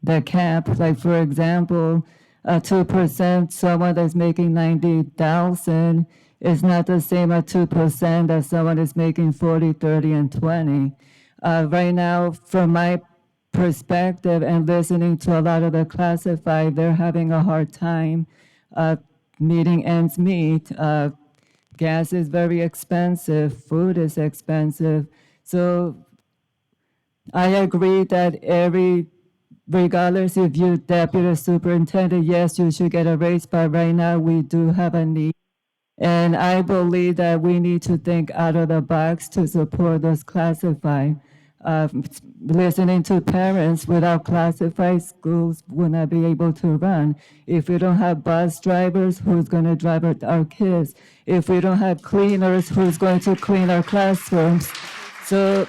the cap, like for example, 2%, someone that's making 90,000 is not the same as 2% as someone is making 40, 30, and 20. Right now, from my perspective and listening to a lot of the classified, they're having a hard time meeting ends meet. Gas is very expensive, food is expensive. So I agree that regardless if you're deputy superintendent, yes, you should get a raise, but right now we do have a need. And I believe that we need to think out of the box to support those classified. Listening to parents, without classified, schools will not be able to run. If we don't have bus drivers, who's going to drive our kids? If we don't have cleaners, who's going to clean our classrooms? So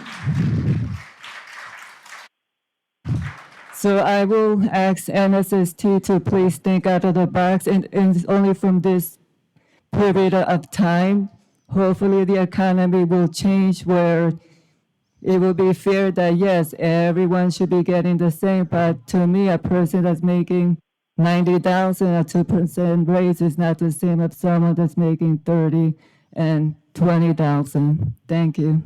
I will ask NSST to please think out of the box, and only from this period of time, hopefully the economy will change where it will be fair that, yes, everyone should be getting the same, but to me, a person that's making 90,000, a 2% raise is not the same as someone that's making 30 and 20,000. Thank you.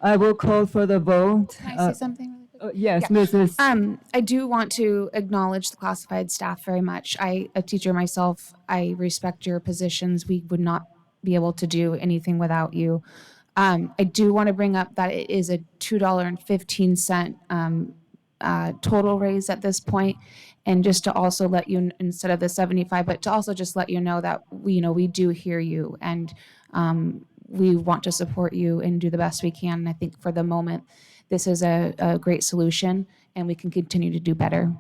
I will call for the vote. Can I say something really quick? Yes, Yeah. Mrs. I do want to acknowledge the classified staff very much. A teacher myself, I respect your positions. We would not be able to do anything without you. I do want to bring up that it is a $2.15 total raise at this point. And just to also let you, instead of the 75, but to also just let you know that we do hear you, and we want to support you and do the best we can. And I think for the moment, this is a great solution, and we can continue to do better.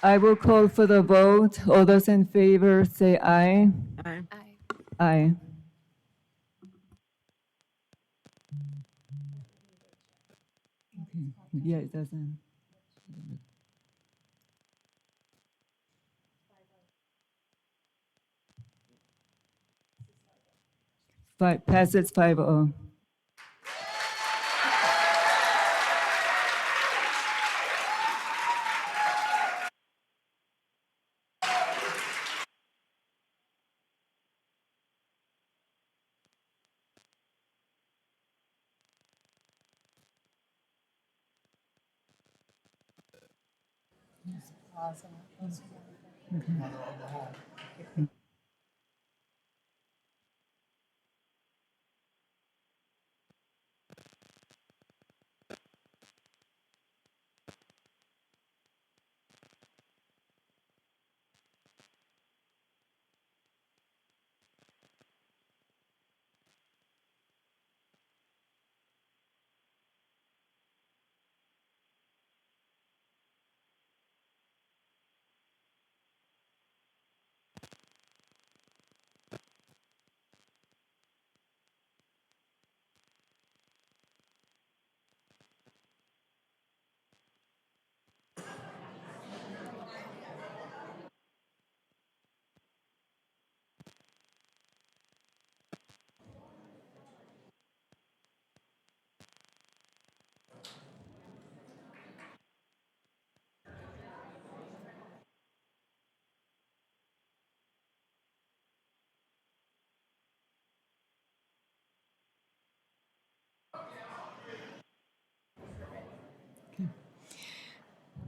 I will call for the vote. All those in favor say aye. Aye. Aye. Aye. Yeah, it doesn't. Passes 5-0.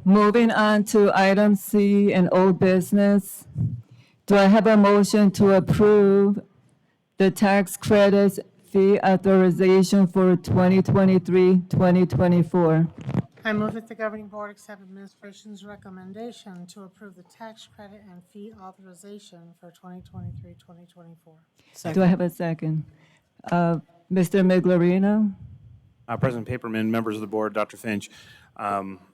Moving on to item C and old business. Do I have a motion to approve the tax credits fee authorization for 2023-2024? I move that the governing board accept administration's recommendation to approve the tax credit and fee authorization for 2023-2024. Do I have a second? Mr. Miglerino? President Paperman, members of the board, Dr. Finch.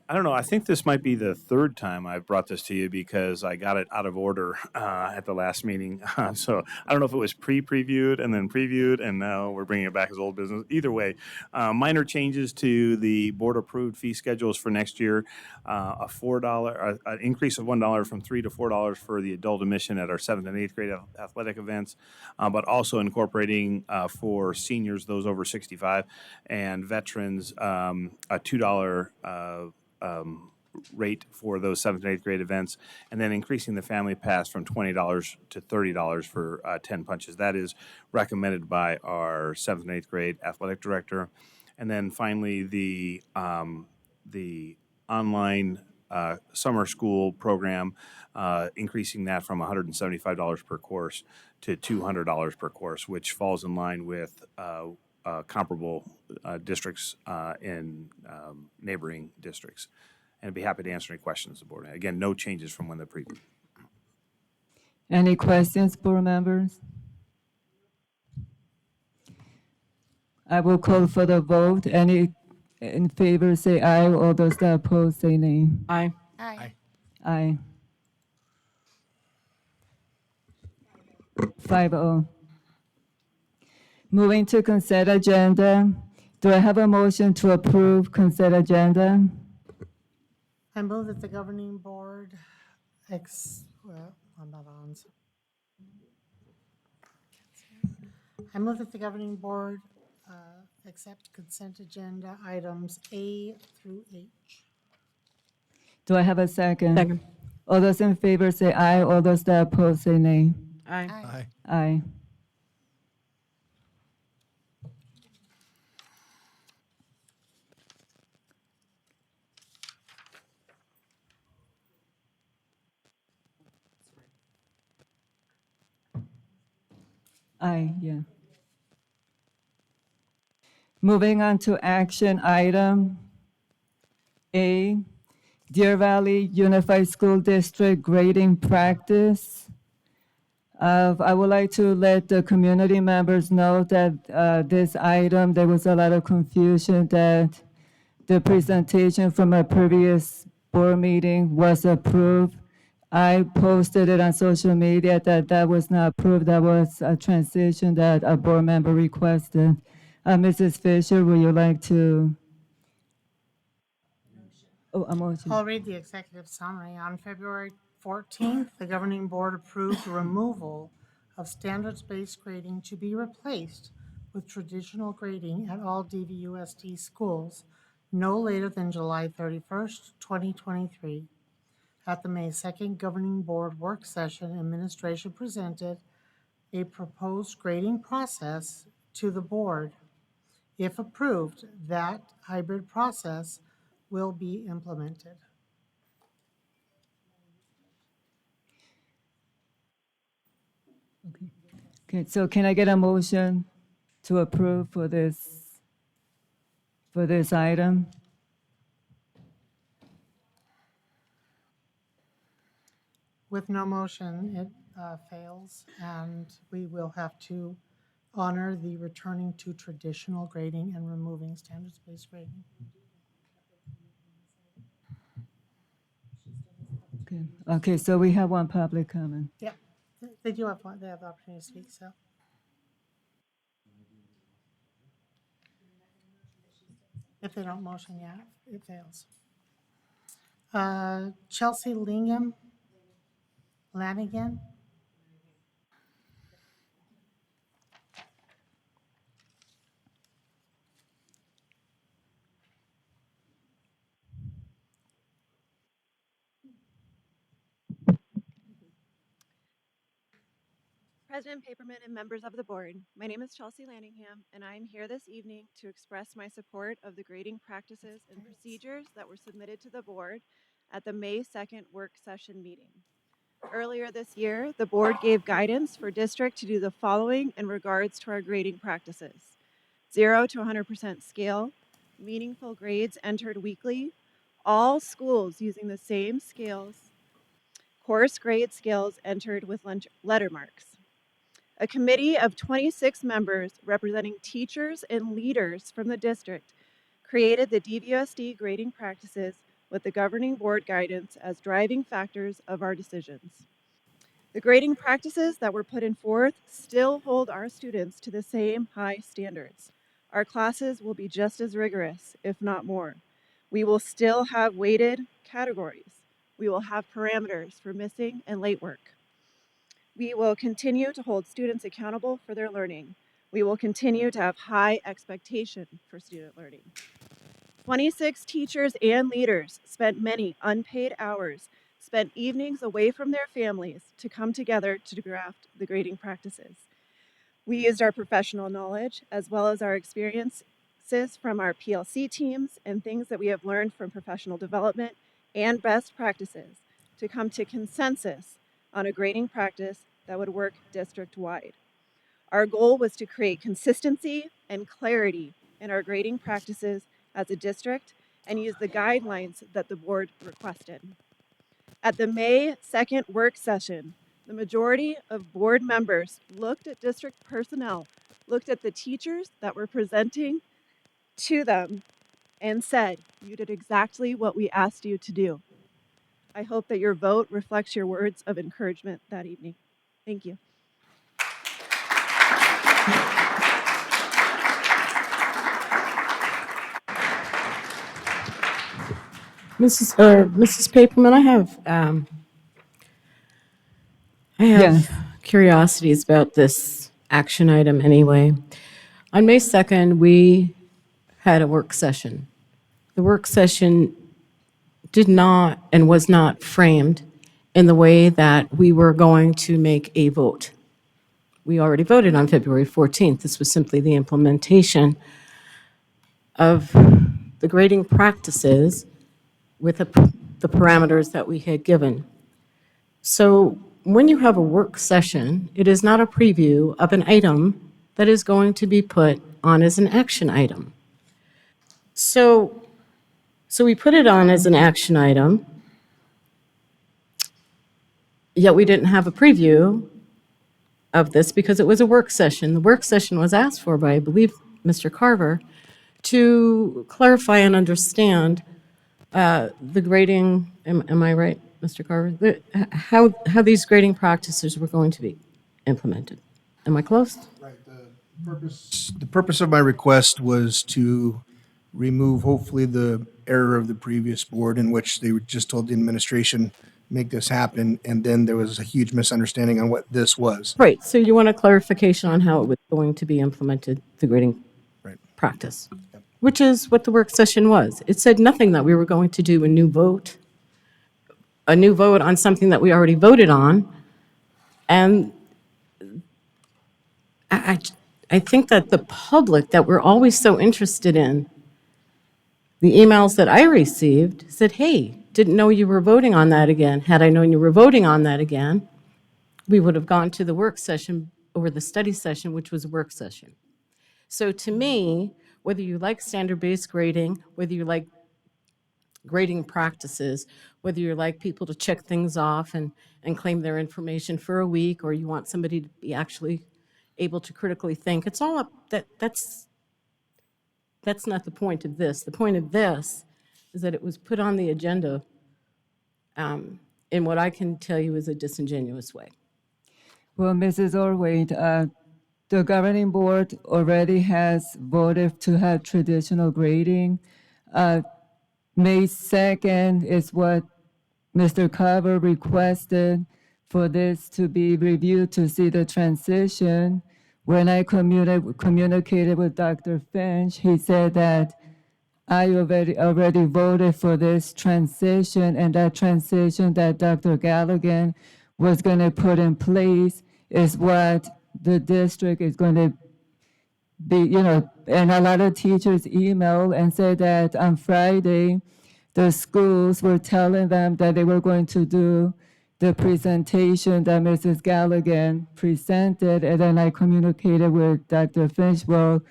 I don't know, I think this might be the third time I've brought this to you because I got it out of order at the last meeting. So I don't know if it was pre-previewed and then previewed, and now we're bringing it back as old business. Either way, minor changes to the board-approved fee schedules for next year. A $4, an increase of $1 from $3 to $4 for the adult admission at our 7th and 8th grade athletic events, but also incorporating for seniors, those over 65, and veterans, a $2 rate for those 7th and 8th grade events, and then increasing the family pass from $20 to $30 for 10 punches. That is recommended by our 7th and 8th grade athletic director. And then finally, the online summer school program, increasing that from $175 per course to $200 per course, which falls in line with comparable districts in neighboring districts. And I'd be happy to answer any questions, the board. Again, no changes from when the previous. Any questions, board members? I will call for the vote. Any in favor say aye, all those that oppose say nay. Aye. Aye. Aye. 5-0. Moving to consent agenda. Do I have a motion to approve consent agenda? I move that the governing board I'm not on. I move that the governing board accept consent agenda items A through H. Do I have a second? Second. All those in favor say aye, all those that oppose say nay. Aye. Aye. Aye. Aye, yeah. Moving on to action item A, Deer Valley Unified School District grading practice. I would like to let the community members know that this item, there was a lot of confusion that the presentation from a previous board meeting was approved. I posted it on social media that that was not approved. That was a transition that a board member requested. Mrs. Fisher, would you like to? Oh, a motion. I'll read the executive summary. On February 14th, the governing board approved the removal of standards-based grading to be replaced with traditional grading at all DVUSD schools no later than July 31st, 2023. At the May 2nd governing board work session, administration presented a proposed grading process to the board. If approved, that hybrid process will be implemented. Okay, so can I get a motion to approve for this item? With no motion, it fails, and we will have to honor the returning to traditional grading and removing standards-based grading. Okay, so we have one public comment. Yeah, they do have one, they have the opportunity to speak, so. If they don't motion, yeah, it fails. Chelsea Lanigan. President Paperman and members of the board, my name is Chelsea Landingham, and I am here this evening to express my support of the grading practices and procedures that were submitted to the board at the May 2nd work session meeting. Earlier this year, the board gave guidance for district to do the following in regards to our grading practices: 0 to 100% scale, meaningful grades entered weekly, all schools using the same scales, course grade scales entered with letter marks. A committee of 26 members representing teachers and leaders from the district created the DVUSD grading practices with the governing board guidance as driving factors of our decisions. The grading practices that were put in forth still hold our students to the same high standards. Our classes will be just as rigorous, if not more. We will still have weighted categories. We will have parameters for missing and late work. We will continue to hold students accountable for their learning. We will continue to have high expectation for student learning. 26 teachers and leaders spent many unpaid hours, spent evenings away from their families to come together to draft the grading practices. We used our professional knowledge as well as our experiences from our PLC teams and things that we have learned from professional development and best practices to come to consensus on a grading practice that would work district-wide. Our goal was to create consistency and clarity in our grading practices as a district and use the guidelines that the board requested. At the May 2nd work session, the majority of board members looked at district personnel, looked at the teachers that were presenting to them, and said, "You did exactly what we asked you to do." I hope that your vote reflects your words of encouragement that evening. Thank you. Mrs. Paperman, I have Yes. curiosities about this action item anyway. On May 2nd, we had a work session. The work session did not and was not framed in the way that we were going to make a vote. We already voted on February 14th. This was simply the implementation of the grading practices with the parameters that we had given. So when you have a work session, it is not a preview of an item that is going to be put on as an action item. So we put it on as an action item, yet we didn't have a preview of this because it was a work session. The work session was asked for by, I believe, Mr. Carver to clarify and understand The grading, am I right, Mr. Carver? How these grading practices were going to be implemented. Am I close? The purpose of my request was to remove hopefully the error of the previous board in which they just told the administration, make this happen, and then there was a huge misunderstanding on what this was. Right, so you want a clarification on how it was going to be implemented, the grading Right. practice, which is what the work session was. It said nothing that we were going to do a new vote on something that we already voted on. And I think that the public that we're always so interested in, the emails that I received said, hey, didn't know you were voting on that again. Had I known you were voting on that again, we would have gone to the work session or the study session, which was a work session. So to me, whether you like standard-based grading, whether you like grading practices, whether you like people to check things off and claim their information for a week, or you want somebody to be actually able to critically think, it's all up, that's not the point of this. The point of this is that it was put on the agenda in what I can tell you is a disingenuous way. Well, Mrs. Orwade, the governing board already has voted to have traditional grading. May 2nd is what Mr. Carver requested for this to be reviewed to see the transition. When I communicated with Dr. Finch, he said that I already voted for this transition, and that transition that Dr. Galligan was going to put in place is what the district is going to be, and a lot of teachers emailed and said that on Friday, the schools were telling them that they were going to do the presentation that Mrs. Galligan presented, and then I communicated with Dr. Finch, well,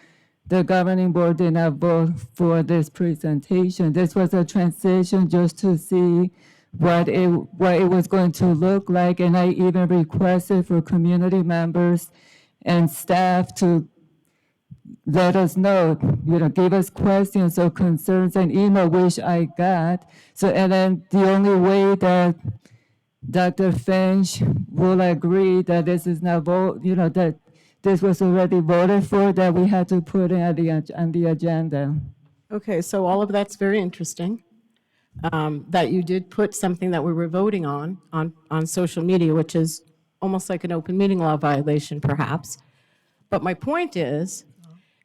the governing board did not vote for this presentation. This was a transition just to see what it was going to look like, and I even requested for community members and staff to let us know, give us questions or concerns and email, which I got. So, and then the only way that Dr. Finch will agree that this is not that this was already voted for, that we had to put it on the agenda. Okay, so all of that's very interesting. That you did put something that we were voting on social media, which is almost like an open meeting law violation, perhaps. But my point is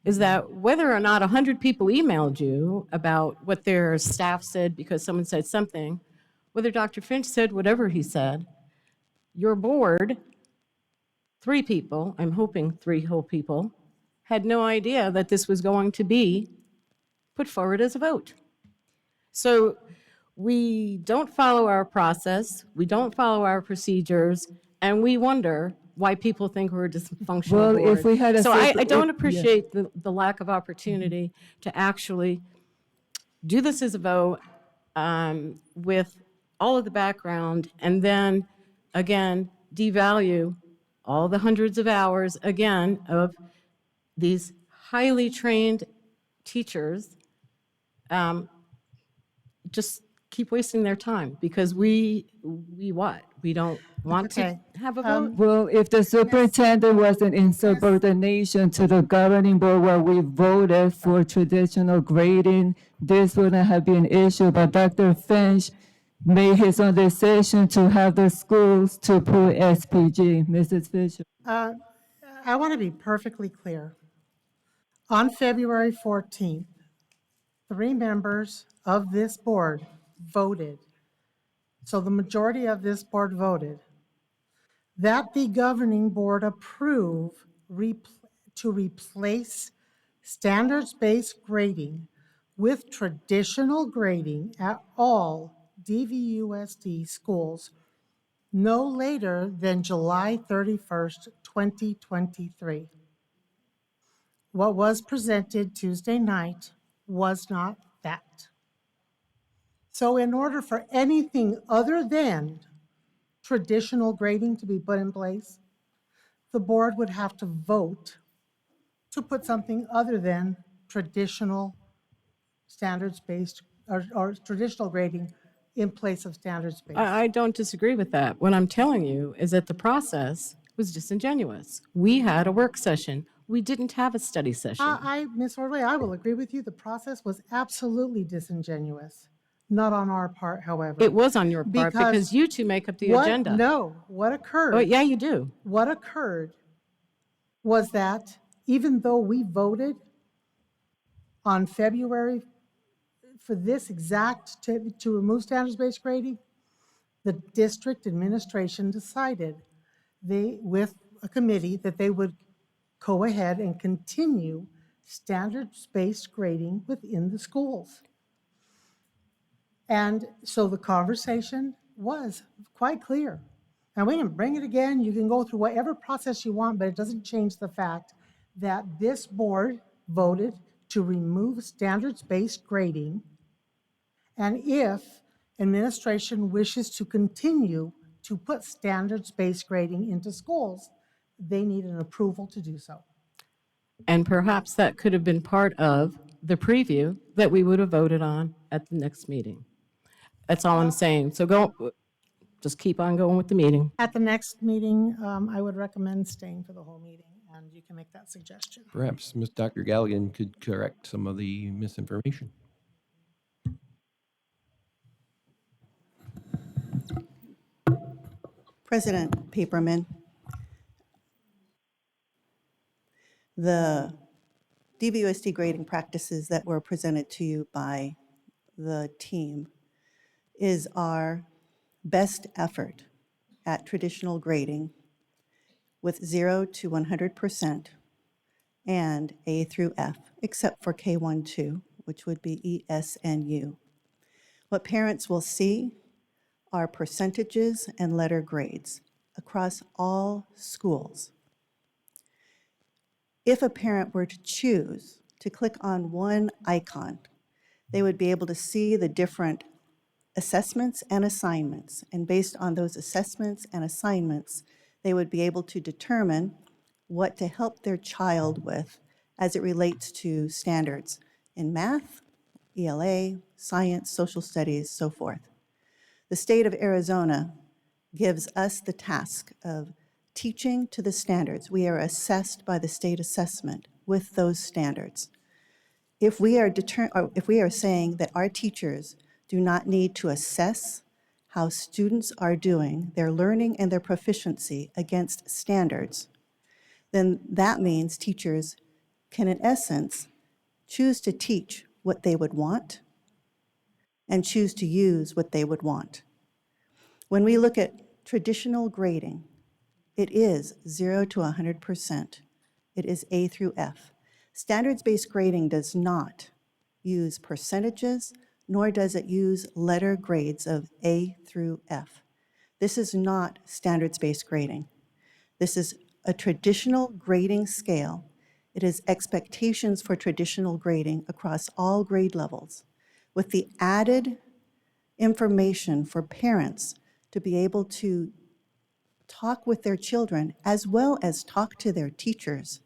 that whether or not 100 people emailed you about what their staff said because someone said something, whether Dr. Finch said whatever he said, your board, 3 people, I'm hoping 3 whole people, had no idea that this was going to be put forward as a vote. So we don't follow our process, we don't follow our procedures, and we wonder why people think we're a dysfunctional Well, board. if we had a So I separate- don't if- yeah. appreciate the lack of opportunity to actually do this as a vote with all of the background, and then, again, devalue all the hundreds of hours, again, of these highly trained teachers just keep wasting their time because we don't want Okay. to have a vote. Well, if the superintendent wasn't in subordination to the governing board where we voted for traditional grading, this wouldn't have been an issue, but Dr. Finch made his own decision to have the schools to put SPG. Mrs. Fisher. I want to be perfectly clear. On February 14th, 3 members of this board voted. So the majority of this board voted that the governing board approve to replace standards-based grading with traditional grading at all DVUSD schools no later than July 31st, 2023. What was presented Tuesday night was not that. So in order for anything other than traditional grading to be put in place, the board would have to vote to put something other than traditional standards-based or traditional grading in place of standards-based. I don't disagree with that. What I'm telling you is that the process was disingenuous. We had a work session. We didn't have a study session. Ms. Ordway, I will agree with you. The process was absolutely disingenuous. Not on our part, however. It was on your part because you two make up the agenda. No, what occurred? Oh, yeah, you do. What occurred was that even though we voted on February for this exact, to remove standards-based grading, the district administration decided with a committee that they would go ahead and continue standards-based grading within the schools. And so the conversation was quite clear. And we can bring it again, you can go through whatever process you want, but it doesn't change the fact that this board voted to remove standards-based grading. And if administration wishes to continue to put standards-based grading into schools, they need an approval to do so. And perhaps that could have been part of the preview that we would have voted on at the next meeting. That's all I'm saying. So just keep on going with the meeting. At the next meeting, I would recommend staying for the whole meeting, and you can make that suggestion. Perhaps Dr. Galligan could correct some of the misinformation. President Paperman, the DVUSD grading practices that were presented to you by the team is our best effort at traditional grading with 0 to 100% and A through F, except for K1-2, which would be E, S, and U. What parents will see are percentages and letter grades across all schools. If a parent were to choose to click on one icon, they would be able to see the different assessments and assignments. And based on those assessments and assignments, they would be able to determine what to help their child with as it relates to standards in math, ELA, science, social studies, so forth. The state of Arizona gives us the task of teaching to the standards. We are assessed by the state assessment with those standards. If we are saying that our teachers do not need to assess how students are doing, their learning and their proficiency against standards, then that means teachers can, in essence, choose to teach what they would want and choose to use what they would want. When we look at traditional grading, it is 0 to 100%. It is A through F. Standards-based grading does not use percentages, nor does it use letter grades of A through F. This is not standards-based grading. This is a traditional grading scale. It is expectations for traditional grading across all grade levels, with the added information for parents to be able to talk with their children as well as talk to their teachers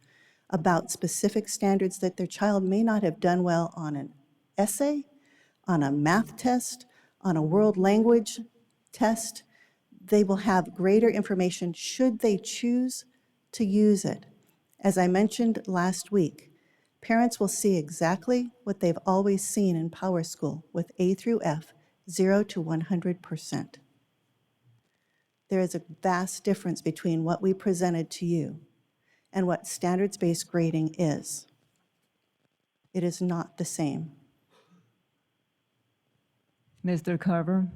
about specific standards that their child may not have done well on an essay, on a math test, on a world language test. They will have greater information should they choose to use it. As I mentioned last week, parents will see exactly what they've always seen in Power School with A through F, 0 to 100%. There is a vast difference between what we presented to you and what standards-based grading is. It is not the same. Mr. Carver?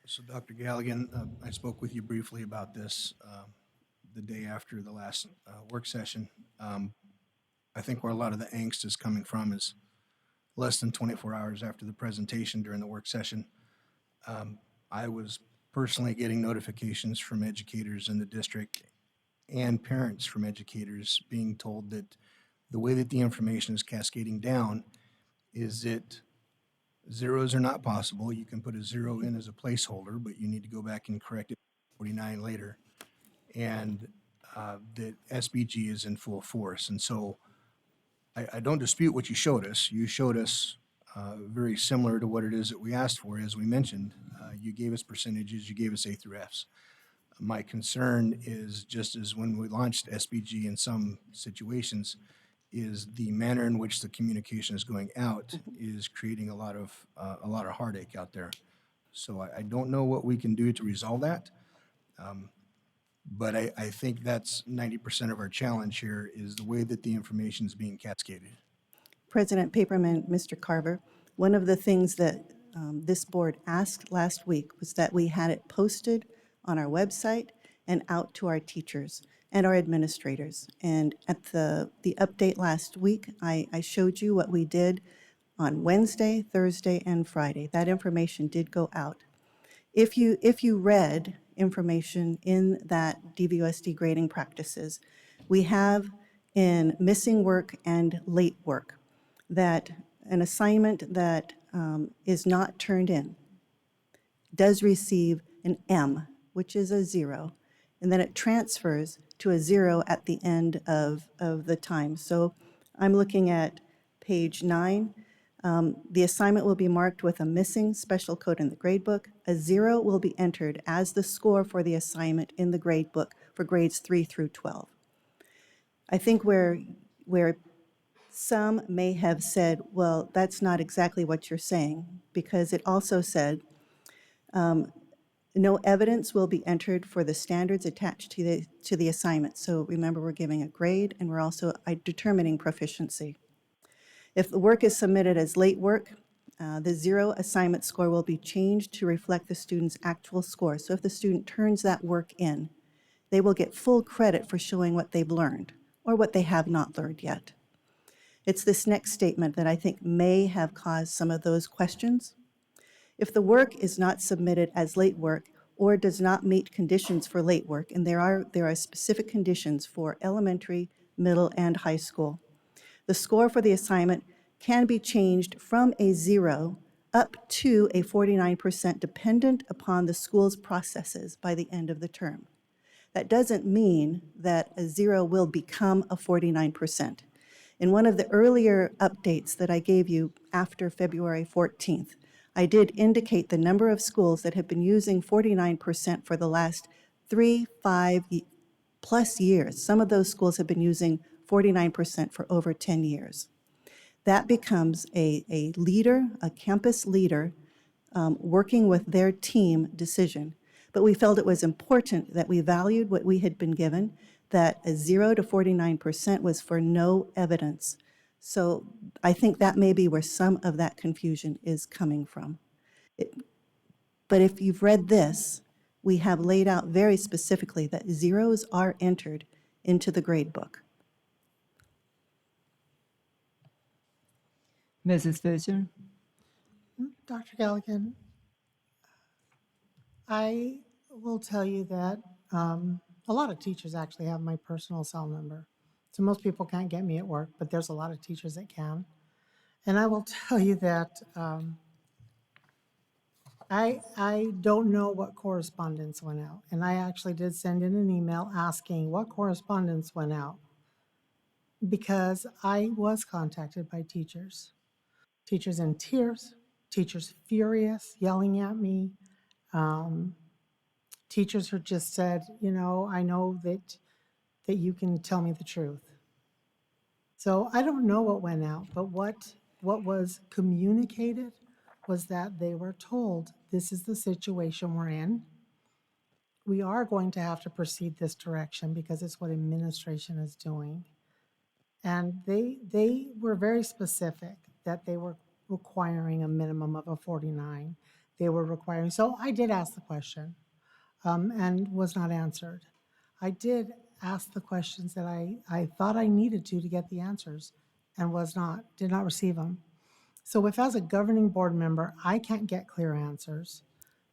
So Dr. Galligan, I spoke with you briefly about this the day after the last work session. I think where a lot of the angst is coming from is less than 24 hours after the presentation during the work session. I was personally getting notifications from educators in the district and parents from educators being told that the way that the information is cascading down is that zeros are not possible. You can put a 0 in as a placeholder, but you need to go back and correct it 49 later. And that SBG is in full force. And so I don't dispute what you showed us. You showed us very similar to what it is that we asked for, as we mentioned. You gave us percentages, you gave us A through Fs. My concern is, just as when we launched SBG in some situations, is the manner in which the communication is going out is creating a lot of heartache out there. So I don't know what we can do to resolve that. But I think that's 90% of our challenge here, is the way that the information is being cascaded. President Paperman, Mr. Carver, one of the things that this board asked last week was that we had it posted on our website and out to our teachers and our administrators. And at the update last week, I showed you what we did on Wednesday, Thursday, and Friday. That information did go out. If you read information in that DVUSD grading practices, we have in missing work and late work that an assignment that is not turned in does receive an M, which is a 0, and then it transfers to a 0 at the end of the time. So I'm looking at page 9. The assignment will be marked with a missing special code in the gradebook. A 0 will be entered as the score for the assignment in the gradebook for grades 3 through 12. I think where some may have said, well, that's not exactly what you're saying, because it also said, no evidence will be entered for the standards attached to the assignment. So remember, we're giving a grade, and we're also determining proficiency. If the work is submitted as late work, the 0 assignment score will be changed to reflect the student's actual score. So if the student turns that work in, they will get full credit for showing what they've learned or what they have not learned yet. It's this next statement that I think may have caused some of those questions. If the work is not submitted as late work or does not meet conditions for late work, and there are specific conditions for elementary, middle, and high school, the score for the assignment can be changed from a 0 up to a 49% dependent upon the school's processes by the end of the term. That doesn't mean that a 0 will become a 49%. In one of the earlier updates that I gave you after February 14th, I did indicate the number of schools that have been using 49% for the last 3-5 plus years. Some of those schools have been using 49% for over 10 years. That becomes a leader, a campus leader, working with their team decision. But we felt it was important that we valued what we had been given, that a 0 to 49% was for no evidence. So I think that may be where some of that confusion is coming from. But if you've read this, we have laid out very specifically that 0s are entered into the grade book. Mrs. Fisher? Dr. Galligan, I will tell you that a lot of teachers actually have my personal cell number. So most people can't get me at work, but there's a lot of teachers that can. And I will tell you that I don't know what correspondence went out. And I actually did send in an email asking what correspondence went out, because I was contacted by teachers. Teachers in tears, teachers furious, yelling at me. Teachers who just said, you know, I know that you can tell me the truth. So I don't know what went out, but what was communicated was that they were told, this is the situation we're in. We are going to have to proceed this direction because it's what administration is doing. And they were very specific that they were requiring a minimum of a 49. They were requiring, so I did ask the question and was not answered. I did ask the questions that I thought I needed to get the answers and did not receive them. So if as a governing board member, I can't get clear answers,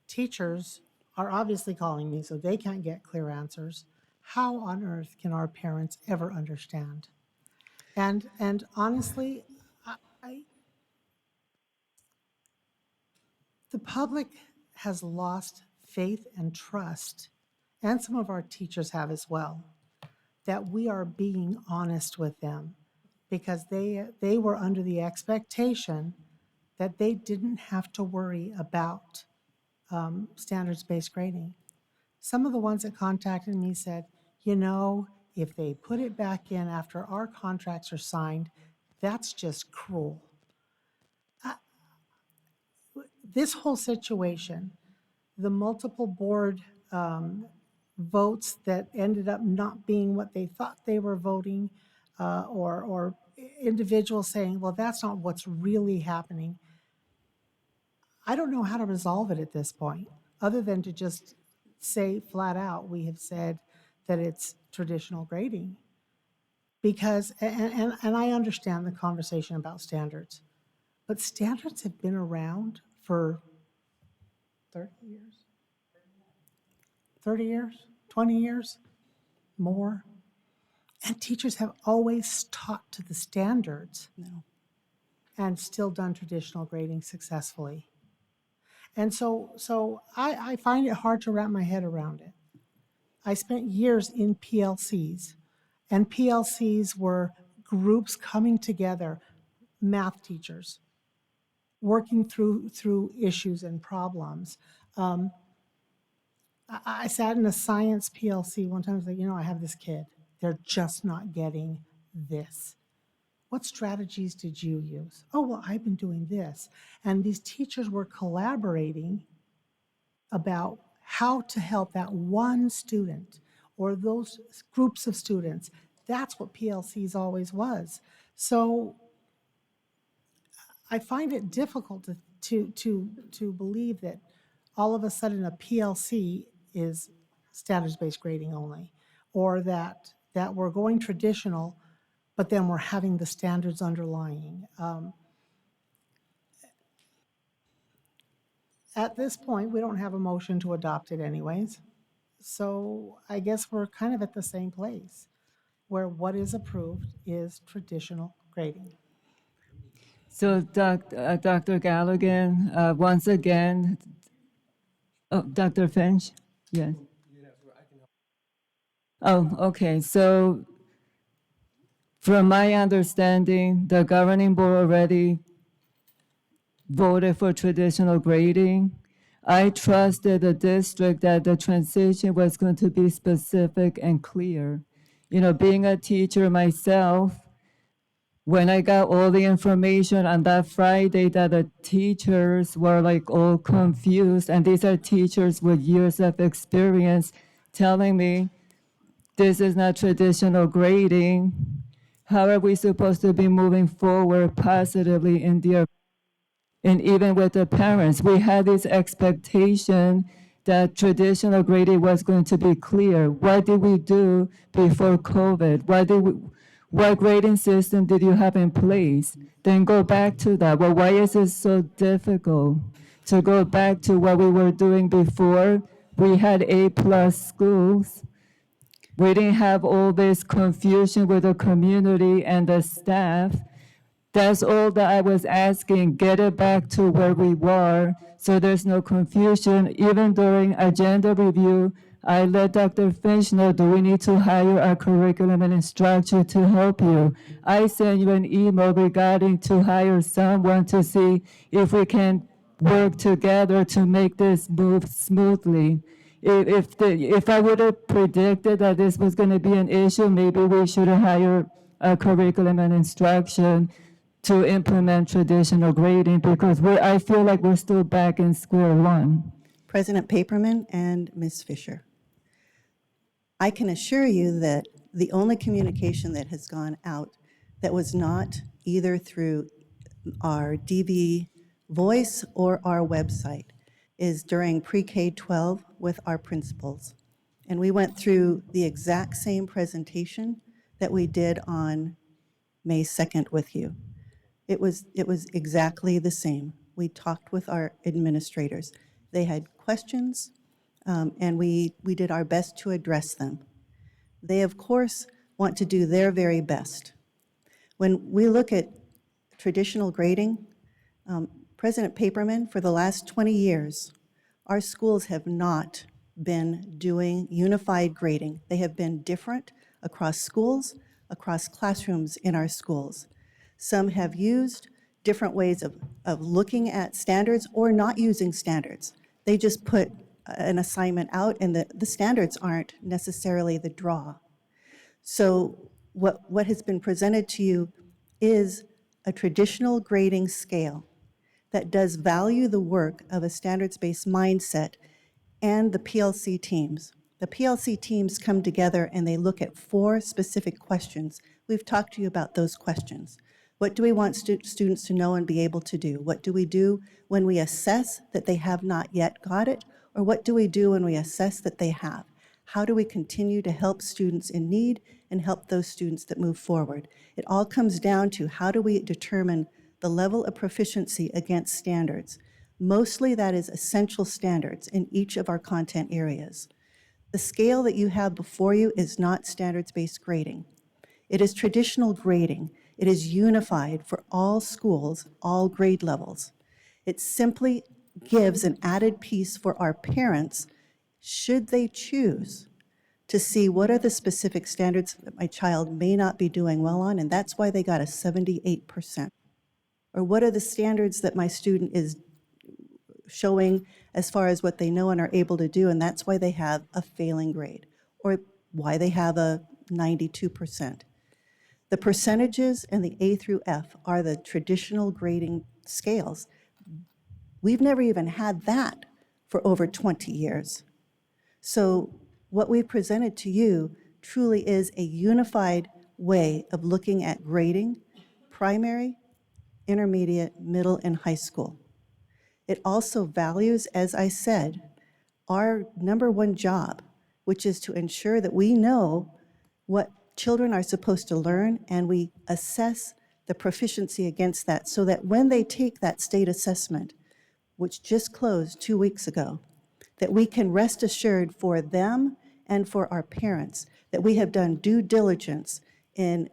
teachers are obviously calling me so they can't get clear answers, how on earth can our parents ever understand? And honestly, the public has lost faith and trust, and some of our teachers have as well, that we are being honest with them. because they were under the expectation that they didn't have to worry about standards-based grading. Some of the ones that contacted me said, you know, if they put it back in after our contracts are signed, that's just cruel. This whole situation, the multiple board votes that ended up not being what they thought they were voting, or individuals saying, well, that's not what's really happening. I don't know how to resolve it at this point, other than to just say flat out, we have said that it's traditional grading. Because, and I understand the conversation about standards, but standards have been around for 30 years, 30 years, 20 years, more. And teachers have always taught to the standards and still done traditional grading successfully. And so I find it hard to wrap my head around it. I spent years in PLCs, and PLCs were groups coming together, math teachers, working through issues and problems. I sat in a science PLC one time. I was like, you know, I have this kid. They're just not getting this. What strategies did you use? Oh, well, I've been doing this. And these teachers were collaborating about how to help that one student or those groups of students. That's what PLCs always was. So I find it difficult to believe that all of a sudden a PLC is standards-based grading only, or that we're going traditional, but then we're having the standards underlying. At this point, we don't have a motion to adopt it anyways. So I guess we're kind of at the same place, where what is approved is traditional grading. So Dr. Galligan, once again, oh, Dr. Finch? Yes. Oh, okay. So from my understanding, the governing board already voted for traditional grading. I trusted the district that the transition was going to be specific and clear. You know, being a teacher myself, when I got all the information on that Friday that the teachers were like all confused, and these are teachers with years of experience telling me this is not traditional grading. How are we supposed to be moving forward positively in their, and even with the parents? We had this expectation that traditional grading was going to be clear. What did we do before COVID? What grading system did you have in place? Then go back to that. Well, why is it so difficult to go back to what we were doing before? We had A+ schools. We didn't have all this confusion with the community and the staff. That's all that I was asking. Get it back to where we were so there's no confusion. Even during agenda review, I let Dr. Finch know, do we need to hire a curriculum and instructor to help you? I sent you an email regarding to hire someone to see if we can work together to make this move smoothly. If I would have predicted that this was going to be an issue, maybe we should have hired a curriculum and instruction to implement traditional grading, because I feel like we're still back in square one. President Paperman and Ms. Fisher, I can assure you that the only communication that has gone out that was not either through our DV voice or our website is during pre-K-12 with our principals. And we went through the exact same presentation that we did on May 2nd with you. It was exactly the same. We talked with our administrators. They had questions, and we did our best to address them. They, of course, want to do their very best. When we look at traditional grading, President Paperman, for the last 20 years, our schools have not been doing unified grading. They have been different across schools, across classrooms in our schools. Some have used different ways of looking at standards or not using standards. They just put an assignment out, and the standards aren't necessarily the draw. So what has been presented to you is a traditional grading scale that does value the work of a standards-based mindset and the PLC teams. The PLC teams come together and they look at 4 specific questions. We've talked to you about those questions. What do we want students to know and be able to do? What do we do when we assess that they have not yet got it? Or what do we do when we assess that they have? How do we continue to help students in need and help those students that move forward? It all comes down to how do we determine the level of proficiency against standards. Mostly that is essential standards in each of our content areas. The scale that you have before you is not standards-based grading. It is traditional grading. It is unified for all schools, all grade levels. It simply gives an added piece for our parents, should they choose, to see what are the specific standards that my child may not be doing well on, and that's why they got a 78%. Or what are the standards that my student is showing as far as what they know and are able to do, and that's why they have a failing grade, or why they have a 92%. The percentages and the A through F are the traditional grading scales. We've never even had that for over 20 years. So what we've presented to you truly is a unified way of looking at grading, primary, intermediate, middle, and high school. It also values, as I said, our number one job, which is to ensure that we know what children are supposed to learn, and we assess the proficiency against that so that when they take that state assessment, which just closed 2 weeks ago, that we can rest assured for them and for our parents that we have done due diligence in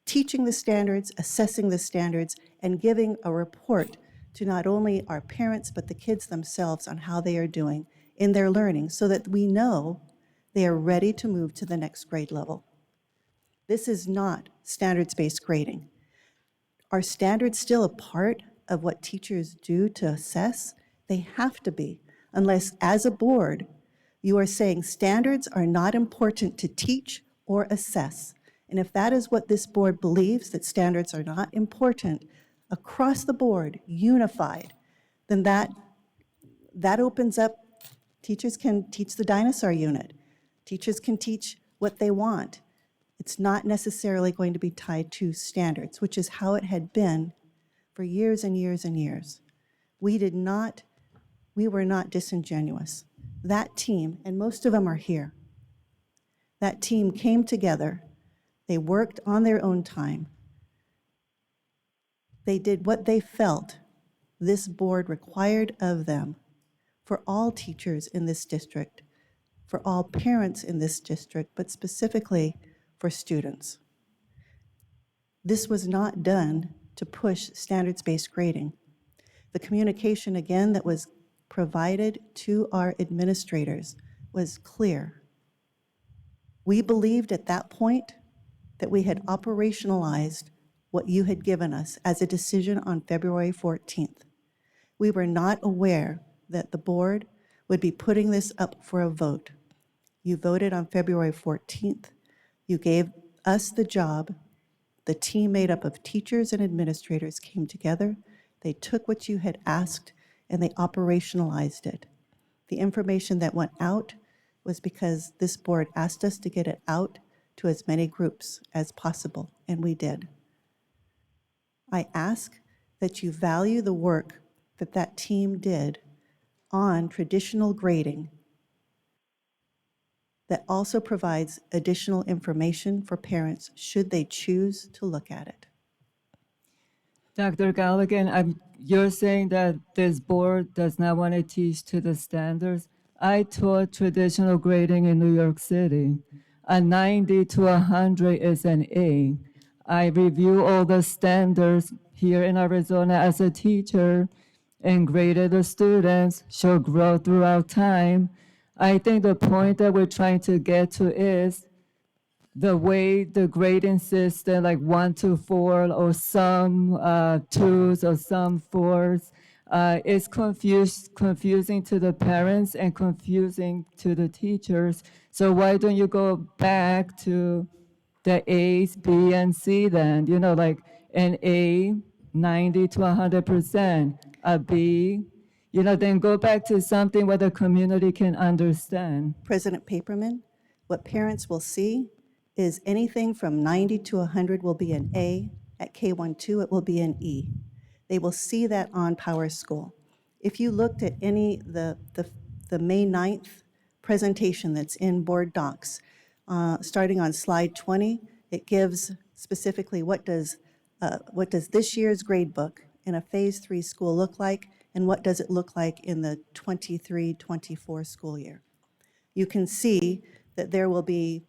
teaching the standards, assessing the standards, and giving a report to not only our parents, but the kids themselves on how they are doing in their learning so that we know they are ready to move to the next grade level. This is not standards-based grading. Are standards still a part of what teachers do to assess? They have to be, unless as a board, you are saying standards are not important to teach or assess. And if that is what this board believes, that standards are not important across the board, unified, then that opens up, teachers can teach the dinosaur unit. Teachers can teach what they want. It's not necessarily going to be tied to standards, which is how it had been for years and years and years. We were not disingenuous. That team, and most of them are here, that team came together. They worked on their own time. They did what they felt this board required of them for all teachers in this district, for all parents in this district, but specifically for students. This was not done to push standards-based grading. The communication, again, that was provided to our administrators was clear. We believed at that point that we had operationalized what you had given us as a decision on February 14th. We were not aware that the board would be putting this up for a vote. You voted on February 14th. You gave us the job. The team made up of teachers and administrators came together. They took what you had asked and they operationalized it. The information that went out was because this board asked us to get it out to as many groups as possible, and we did. I ask that you value the work that that team did on traditional grading that also provides additional information for parents should they choose to look at it. Dr. Galligan, you're saying that this board does not want to teach to the standards. I taught traditional grading in New York City. A 90 to 100 is an A. I review all the standards here in Arizona as a teacher and graded the students, show growth throughout time. I think the point that we're trying to get to is the way the grading system, like 1 to 4, or some 2s or some 4s, is confusing to the parents and confusing to the teachers. So why don't you go back to the A's, B, and C then? You know, like an A, 90 to 100%, a B, you know, then go back to something where the community can understand. President Paperman, what parents will see is anything from 90 to 100 will be an A. At K12, it will be an E. They will see that on Power School. If you looked at the May 9th presentation that's in board docs, starting on slide 20, it gives specifically what does this year's grade book in a phase 3 school look like, and what does it look like in the 23-24 school year. You can see that there will be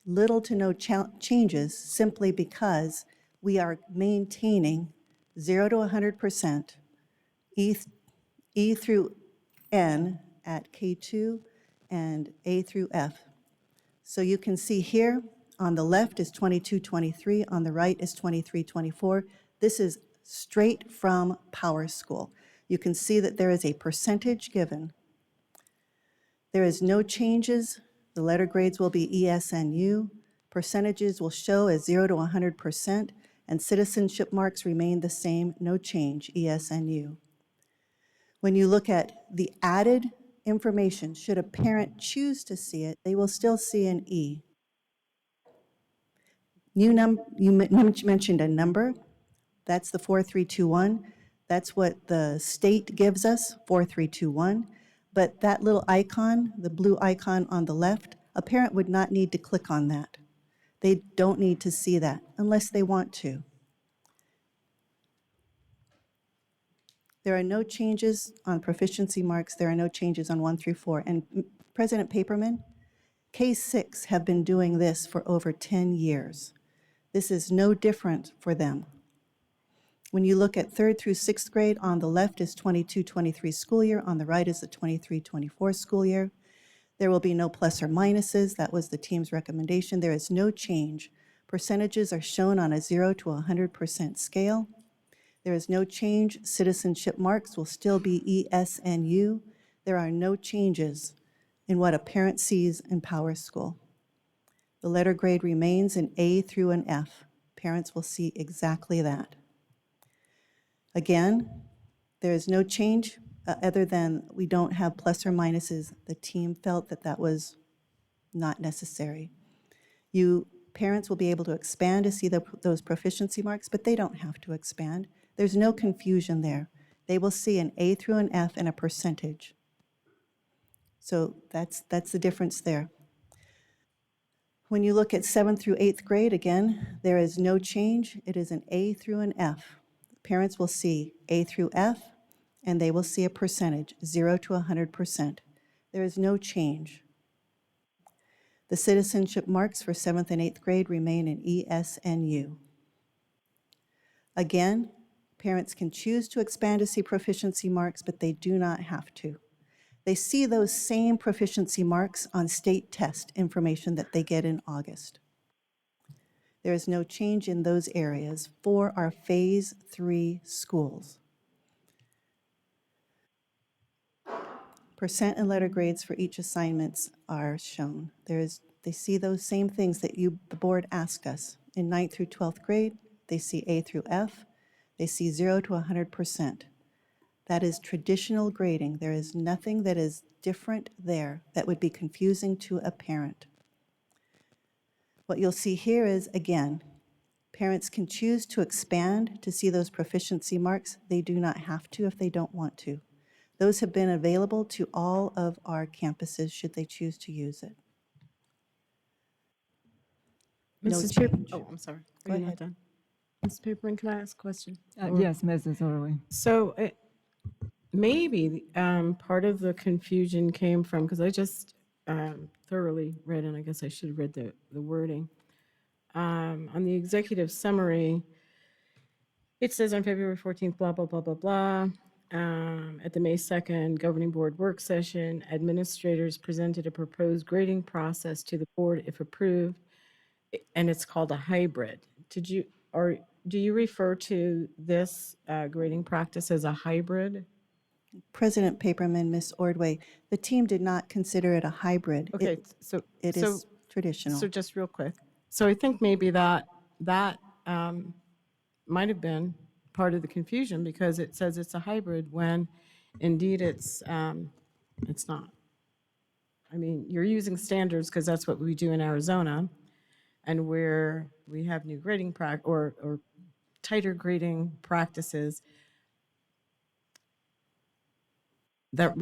little to no changes simply because we are maintaining 0 to 100%, E through N at K2 and A through F. So you can see here on the left is 22-23, on the right is 23-24. This is straight from Power School. You can see that there is a percentage given. There is no changes. The letter grades will be ES and U. Percentages will show as 0 to 100%, and citizenship marks remain the same, no change, ES and U. When you look at the added information, should a parent choose to see it, they will still see an E. You mentioned a number. That's the 4321. That's what the state gives us, 4321. But that little icon, the blue icon on the left, a parent would not need to click on that. They don't need to see that unless they want to. There are no changes on proficiency marks. There are no changes on 1 through 4. And President Paperman, K6 have been doing this for over 10 years. This is no different for them. When you look at 3rd through 6th grade, on the left is 22-23 school year, on the right is the 23-24 school year. There will be no plus or minuses. That was the team's recommendation. There is no change. Percentages are shown on a 0 to 100% scale. There is no change. Citizenship marks will still be ES and U. There are no changes in what a parent sees in Power School. The letter grade remains an A through an F. Parents will see exactly that. Again, there is no change other than we don't have plus or minuses. The team felt that that was not necessary. Parents will be able to expand to see those proficiency marks, but they don't have to expand. There's no confusion there. They will see an A through an F and a percentage. So that's the difference there. When you look at 7th through 8th grade, again, there is no change. It is an A through an F. Parents will see A through F, and they will see a percentage, 0 to 100%. There is no change. The citizenship marks for 7th and 8th grade remain in ES and U. Again, parents can choose to expand to see proficiency marks, but they do not have to. They see those same proficiency marks on state test information that they get in August. There is no change in those areas for our Phase 3 schools. Percent and letter grades for each assignments are shown. They see those same things that the board asked us. In 9th through 12th grade, they see A through F. They see 0 to 100%. That is traditional grading. There is nothing that is different there that would be confusing to a parent. What you'll see here is, again, parents can choose to expand to see those proficiency marks. They do not have to if they don't want to. Those have been available to all of our campuses should they choose to use it. No Mrs. change. Oh, I'm sorry. Go Are you not ahead. done? Ms. Paperman, can I ask a question? Yes, Mrs. Orwin. So maybe part of the confusion came from, because I just thoroughly read, and I guess I should have read the wording. On the executive summary, it says on February 14th, blah, blah, blah, blah, blah. At the May 2nd governing board work session, administrators presented a proposed grading process to the board if approved. and it's called a hybrid. Do you refer to this grading practice as a hybrid? President Paperman, Ms. Ordway, the team did not consider it a hybrid. Okay, It is traditional. So just real quick. So I think maybe that might have been part of the confusion because it says it's a hybrid when indeed it's not. I mean, you're using standards because that's what we do in Arizona, and where we have new grading or tighter grading practices that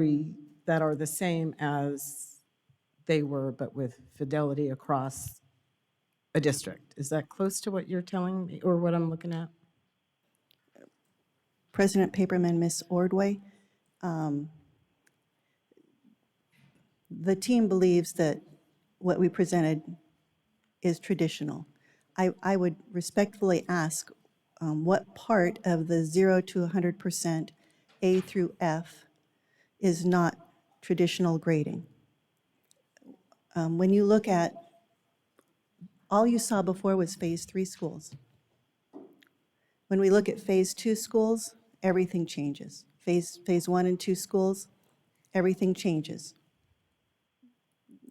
are the same as they were, but with fidelity across a district. Is that close to what you're telling me or what I'm looking at? President Paperman, Ms. Ordway, the team believes that what we presented is traditional. I would respectfully ask what part of the 0 to 100% A through F is not traditional grading? When you look at, all you saw before was phase 3 schools. When we look at phase 2 schools, everything changes. Phase 1 and 2 schools, everything changes.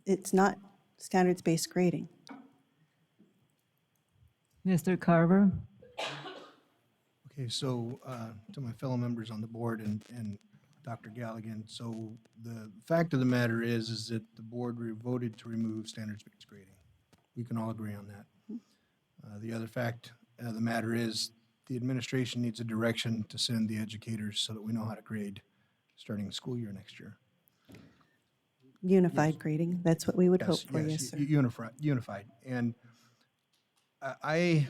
It's not standards-based grading. Mr. Carver? Okay, so to my fellow members on the board and Dr. Galligan, so the fact of the matter is that the board voted to remove standards-based grading. We can all agree on that. The other fact of the matter is the administration needs a direction to send the educators so that we know how to grade starting the school year next year. Unified grading, that's what we would hope for, yes, sir. Unified. And I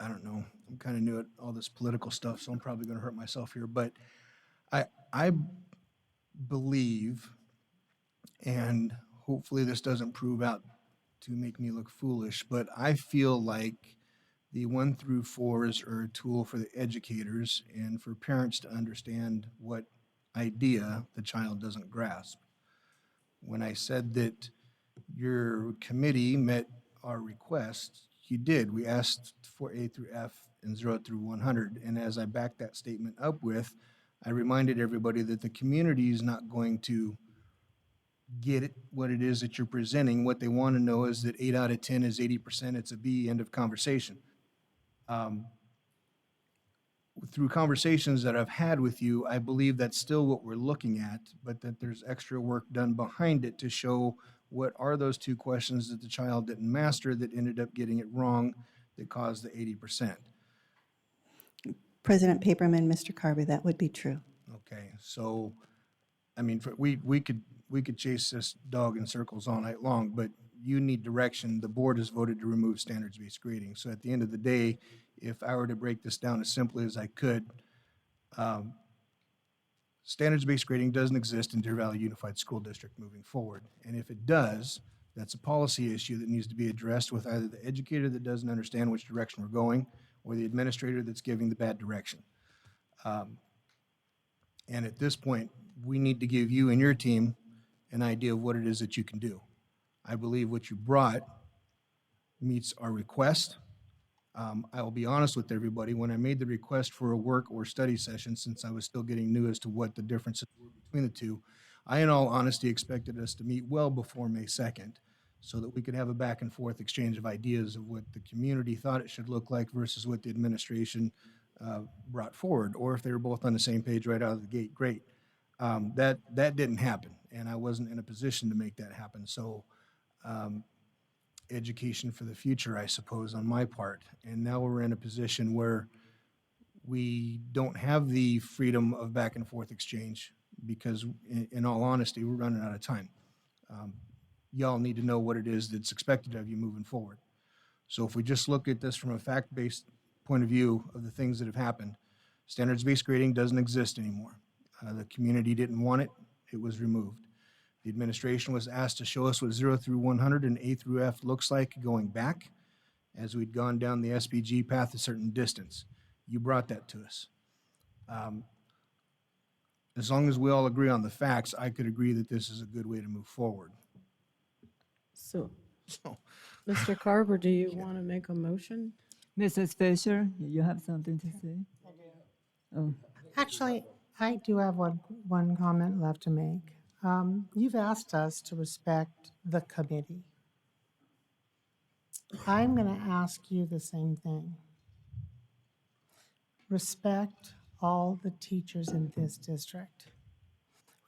don't know, I'm kind of new at all this political stuff, so I'm probably going to hurt myself here, but I believe, and hopefully this doesn't prove out to make me look foolish, but I feel like the 1 through 4s are a tool for the educators and for parents to understand what idea the child doesn't grasp. When I said that your committee met our request, you did. We asked for A through F and 0 through 100. And as I backed that statement up with, I reminded everybody that the community is not going to get it, what it is that you're presenting. What they want to know is that 8 out of 10 is 80%, it's a B, end of conversation. Through conversations that I've had with you, I believe that's still what we're looking at, but that there's extra work done behind it to show what are those 2 questions that the child didn't master that ended up getting it wrong that caused the 80%. President Paperman, Mr. Carver, that would be true. Okay, so, I mean, we could chase this dog in circles all night long, but you need direction. The board has voted to remove standards-based grading. So at the end of the day, if I were to break this down as simply as I could, standards-based grading doesn't exist in Deer Valley Unified School District moving forward. And if it does, that's a policy issue that needs to be addressed with either the educator that doesn't understand which direction we're going or the administrator that's giving the bad direction. And at this point, we need to give you and your team an idea of what it is that you can do. I believe what you brought meets our request. I will be honest with everybody, when I made the request for a work or study session, since I was still getting new as to what the differences were between the two, I in all honesty expected us to meet well before May 2nd so that we could have a back and forth exchange of ideas of what the community thought it should look like versus what the administration brought forward, or if they were both on the same page right out of the gate, great. That didn't happen, and I wasn't in a position to make that happen. So education for the future, I suppose, on my part. And now we're in a position where we don't have the freedom of back and forth exchange because, in all honesty, we're running out of time. Y'all need to know what it is that's expected of you moving forward. So if we just look at this from a fact-based point of view of the things that have happened, standards-based grading doesn't exist anymore. The community didn't want it. It was removed. The administration was asked to show us what 0 through 100 and A through F looks like going back as we'd gone down the SBG path a certain distance. You brought that to us. As long as we all agree on the facts, I could agree that this is a good way to move forward. So Mr. Carver, do you want to make a motion? Mrs. Fisher, you have something to say? Oh, Actually, I do have one comment left to make. You've asked us to respect the committee. I'm going to ask you the same thing. Respect all the teachers in this district.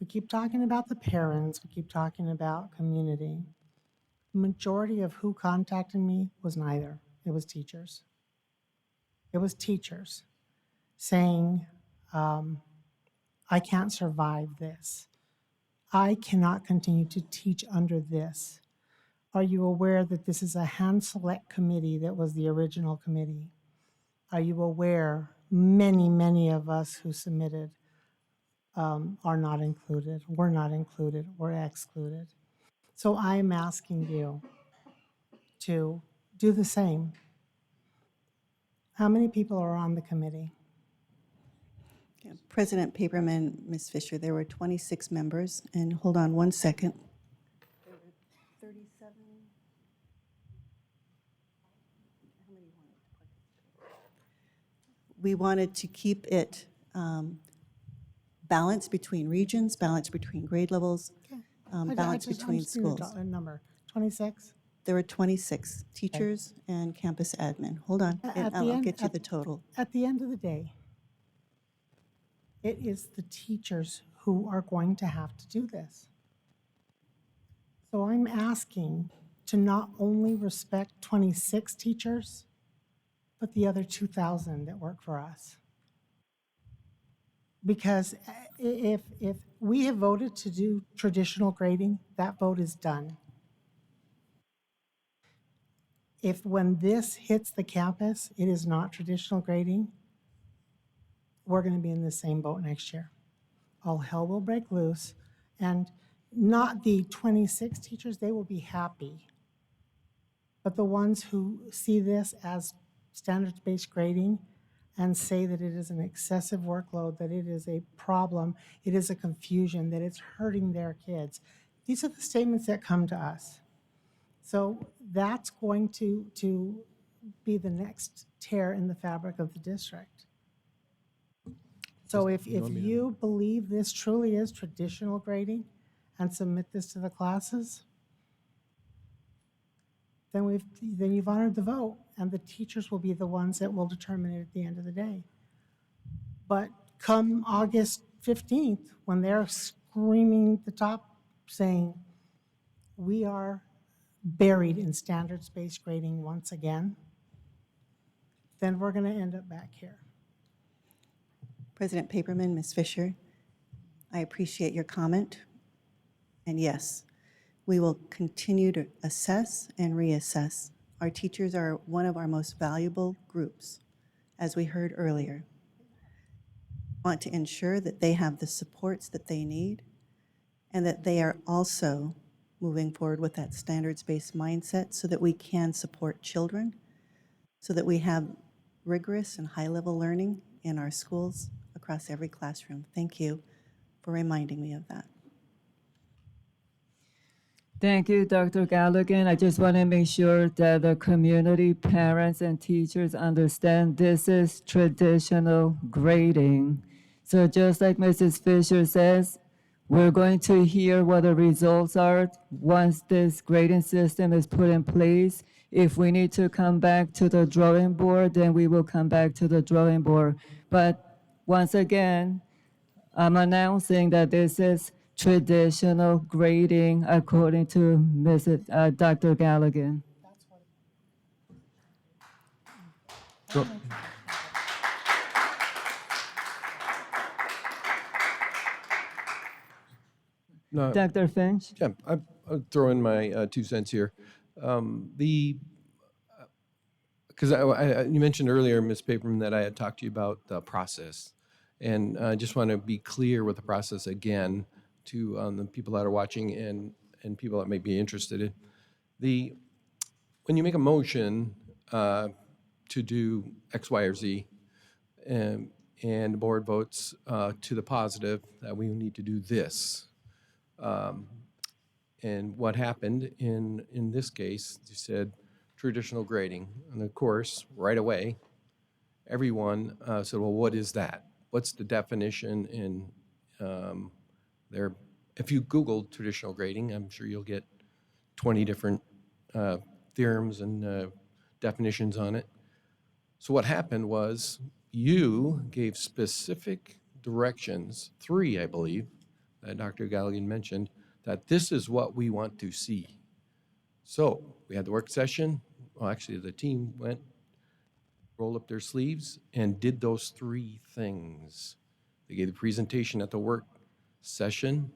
We keep talking about the parents, we keep talking about community. Majority of who contacted me was neither. It was teachers. It was teachers saying, I can't survive this. I cannot continue to teach under this. Are you aware that this is a hand select committee that was the original committee? Are you aware many of us who submitted are not included, were not included, or excluded? So I'm asking you to do the same. How many people are on the committee? Yeah, President Paperman, Ms. Fisher, there were 26 members, and hold on one second. There were 37. How many wanted to participate? We wanted to keep it balanced between regions, balanced between grade levels, balanced between schools. A number, 26? There were 26 teachers and campus admin. Hold on, and I'll get you the total. At the end of the day, it is the teachers who are going to have to do this. So I'm asking to not only respect 26 teachers, but the other 2,000 that work for us. Because if we have voted to do traditional grading, that vote is done. If when this hits the campus, it is not traditional grading, we're going to be in the same boat next year. All hell will break loose, and not the 26 teachers, they will be happy. But the ones who see this as standards-based grading and say that it is an excessive workload, that it is a problem, it is a confusion, that it's hurting their kids. These are the statements that come to us. So that's going to be the next tear in the fabric of the district. So if you believe this truly is traditional grading and submit this to the classes, then you've honored the vote, and the teachers will be the ones that will determine it at the end of the day. But come August 15th, when they're screaming at the top saying, we are buried in standards-based grading once again, then we're going to end up back here. President Paperman, Ms. Fisher, I appreciate your comment. And yes, we will continue to assess and reassess. Our teachers are one of our most valuable groups, as we heard earlier. Want to ensure that they have the supports that they need and that they are also moving forward with that standards-based mindset so that we can support children, so that we have rigorous and high-level learning in our schools across every classroom. Thank you for reminding me of that. thank you, Dr. Galligan. I just want to make sure that the community, parents, and teachers understand this is traditional grading. So just like Mrs. Fisher says, we're going to hear what the results are once this grading system is put in place. If we need to come back to the drawing board, then we will come back to the drawing board. But once again, I'm announcing that this is traditional grading according to Dr. Galligan. Go- No, Dr. Finch? yeah, I'll throw in my 2 cents here. Because you mentioned earlier, Ms. Paperman, that I had talked to you about the process. And I just want to be clear with the process again to the people that are watching and people that may be interested in. When you make a motion to do X, Y, or Z, and the board votes to the positive that we need to do this. And what happened in this case, you said, traditional grading. And of course, right away, everyone said, well, what is that? What's the definition in there? If you Google traditional grading, I'm sure you'll get 20 different theorems and definitions on it. So what happened was you gave specific directions, 3, I believe, that Dr. Galligan mentioned, that this is what we want to see. So we had the work session. Well, actually, the team went, rolled up their sleeves, and did those 3 things. They gave the presentation at the work session.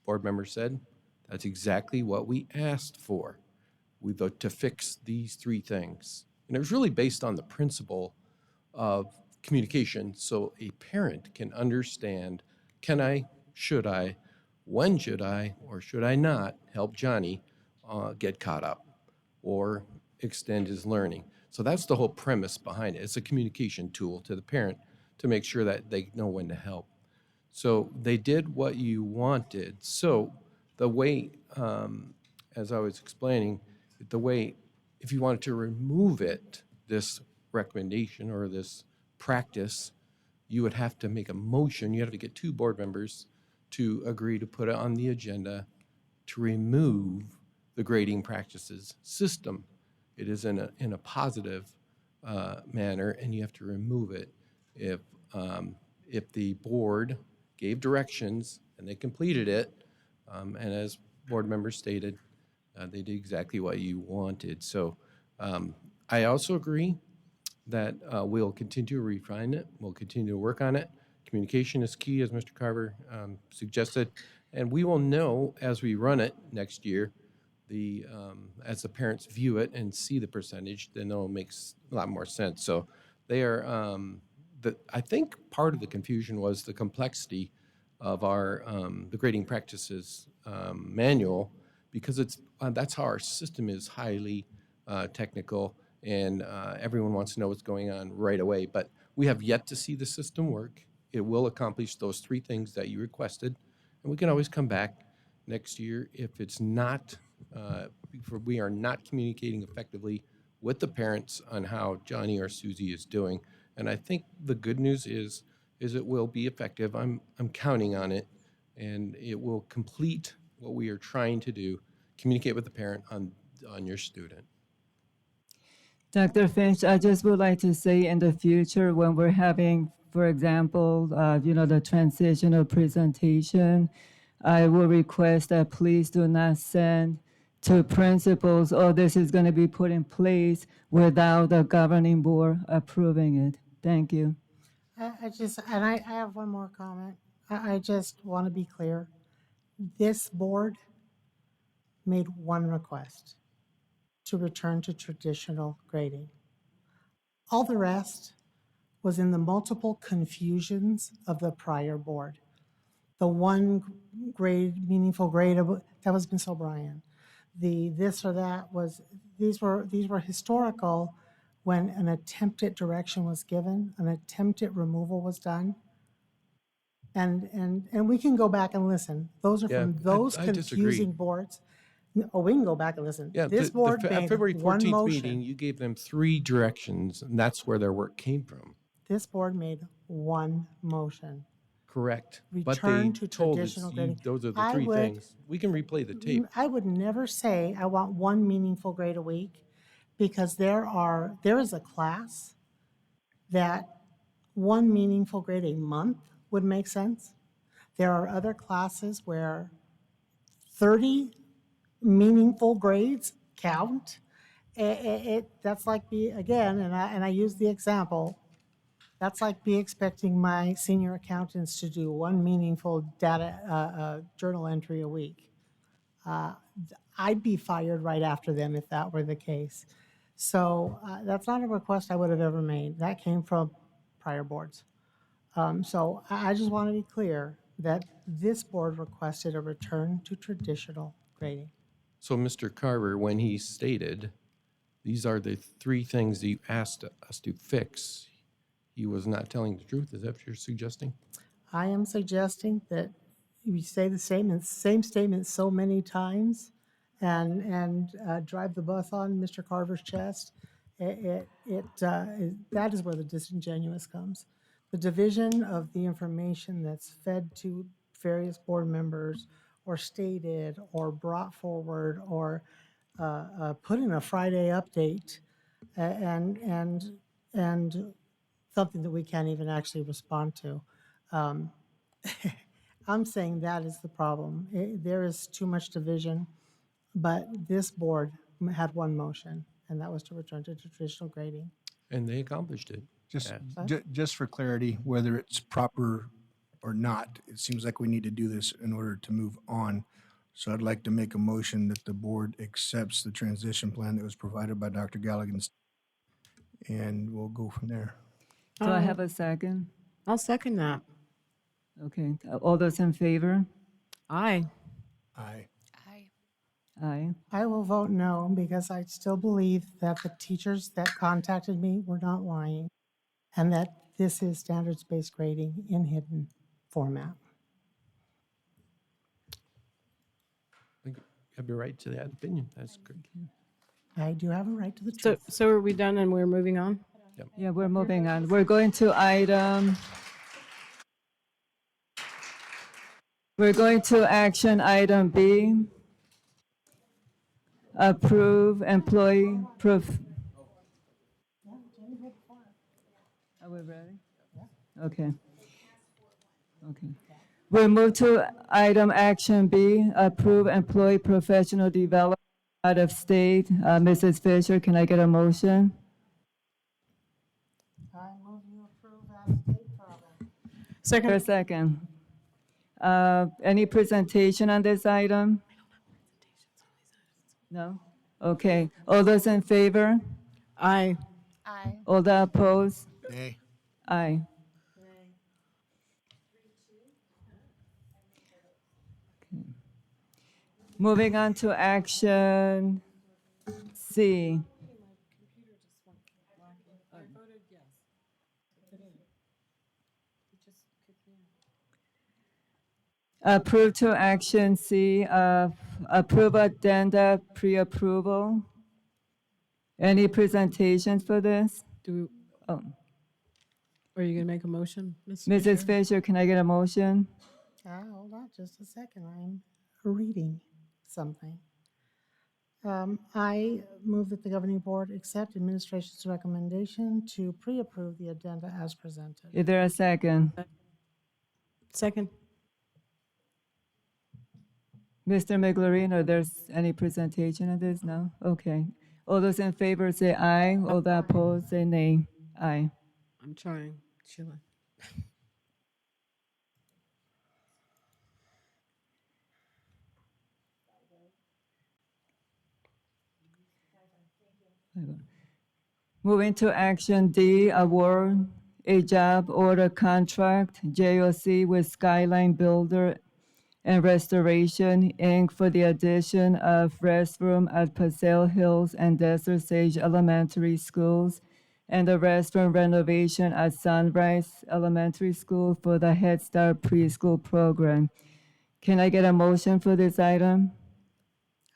Board member said, that's exactly what we asked for. We vote to fix these 3 things. And it was really based on the principle of communication, so a parent can understand, can I, should I, when should I, or should I not help Johnny get caught up or extend his learning. So that's the whole premise behind it. It's a communication tool to the parent to make sure that they know when to help. So they did what you wanted. So the way, as I was explaining, the way, if you wanted to remove it, this recommendation or this practice, you would have to make a motion. You have to get 2 board members to agree to put it on the agenda to remove the grading practices system. It is in a positive manner, and you have to remove it if the board gave directions and they completed it, and as board members stated, they did exactly what you wanted. So I also agree that we'll continue to refine it. We'll continue to work on it. Communication is key, as Mr. Carver suggested, and we will know as we run it next year, as the parents view it and see the percentage, then it'll make a lot more sense. So they are, I think part of the confusion was the complexity of our the grading practices manual, because that's how our system is highly technical, and everyone wants to know what's going on right away. But we have yet to see the system work. It will accomplish those 3 things that you requested, and we can always come back next year if it's not, if we are not communicating effectively with the parents on how Johnny or Susie is doing. And I think the good news is it will be effective. I'm counting on it, and it will complete what we are trying to do, communicate with the parent on your student. Dr. Finch, I just would like to say in the future when we're having, for example, the transitional presentation, I will request that please do not send to principals, oh, this is going to be put in place without the governing board approving it. Thank you. I have one more comment. I just want to be clear. This board made one request to return to traditional grading. All the rest was in the multiple confusions of the prior board. The one grade, meaningful grade, that was Ms. O'Brien. The this or that was, these were historical when an attempted direction was given, an attempted removal was done. And we can go back and listen. Those are from those I disagree. confusing boards. Oh, we can go back and listen. Yeah, This board at made February one 14th motion. meeting, you gave them 3 directions, and that's where their work came from. This board made one motion. Correct. But Return they to told us traditional grading. those are the I 3 would- things. We can replay the tape. I would never say I want one meaningful grade a week, because there is a class that one meaningful grade a month would make sense. There are other classes where 30 meaningful grades count. That's like again, and I use the example, that's like me expecting my senior accountants to do one meaningful data journal entry a week. I'd be fired right after them if that were the case. So that's not a request I would have ever made. That came from prior boards. So I just want to be clear that this board requested a return to traditional grading. So Mr. Carver, when he stated, these are the 3 things that you asked us to fix, he was not telling the truth. Is that what you're suggesting? I am suggesting that you say the same statement so many times and drive the bus on Mr. Carver's chest, that is where the disingenuous comes. The division of the information that's fed to various board members or stated or brought forward or put in a Friday update and something that we can't even actually respond to. Um, I'm saying that is the problem. There is too much division, but this board had one motion, and that was to return to traditional grading. And they accomplished it. Just, Yeah. just for clarity, whether it's proper or not, it seems like we need to do this in order to move on. So I'd like to make a motion that the board accepts the transition plan that was provided by Dr. Galligan, and we'll go from there. Do I have a second? I'll second that. Okay, all those in favor? Aye. Aye. Aye. Aye. I will vote no because I still believe that the teachers that contacted me were not lying and that this is standards-based grading in hidden format. You have your right to that opinion. That's good. I do have a right to the So, truth. so are we done and we're moving on? Yeah, we're moving on. We're going to action item B. Approve employee proof. Are we ready? Okay. Okay. We'll move to item action B, approve employee professional development out of state. Mrs. Fisher, can I get a motion? I move you approve out-of-state travel. Second. For a second. Any presentation on this item? No? Okay. All those in favor? Aye. Aye. All that opposed? Nay. Aye. Okay. Moving on to action C. Approve to action C, approve addenda pre-approval. Any presentations for this? Do, Oh, are you gonna make a motion, Ms. Mrs. Fisher, can I get a motion? Hold on just a second. I'm reading something. I move that the governing board accept administration's recommendation to pre-approve the addenda as presented. Is there a second? Second. Mr. Miglerino, there's any presentation of this? No? Okay. All those in favor say aye. All that opposed say nay. Aye. I'm trying, Sheila. Moving to action D, award a job order contract, JOC with Skyline Builder and Restoration, Inc. for the addition of restroom at Paseo Hills and Desert Sage Elementary Schools and the restroom renovation at Sunrise Elementary School for the Head Start preschool program. Can I get a motion for this item?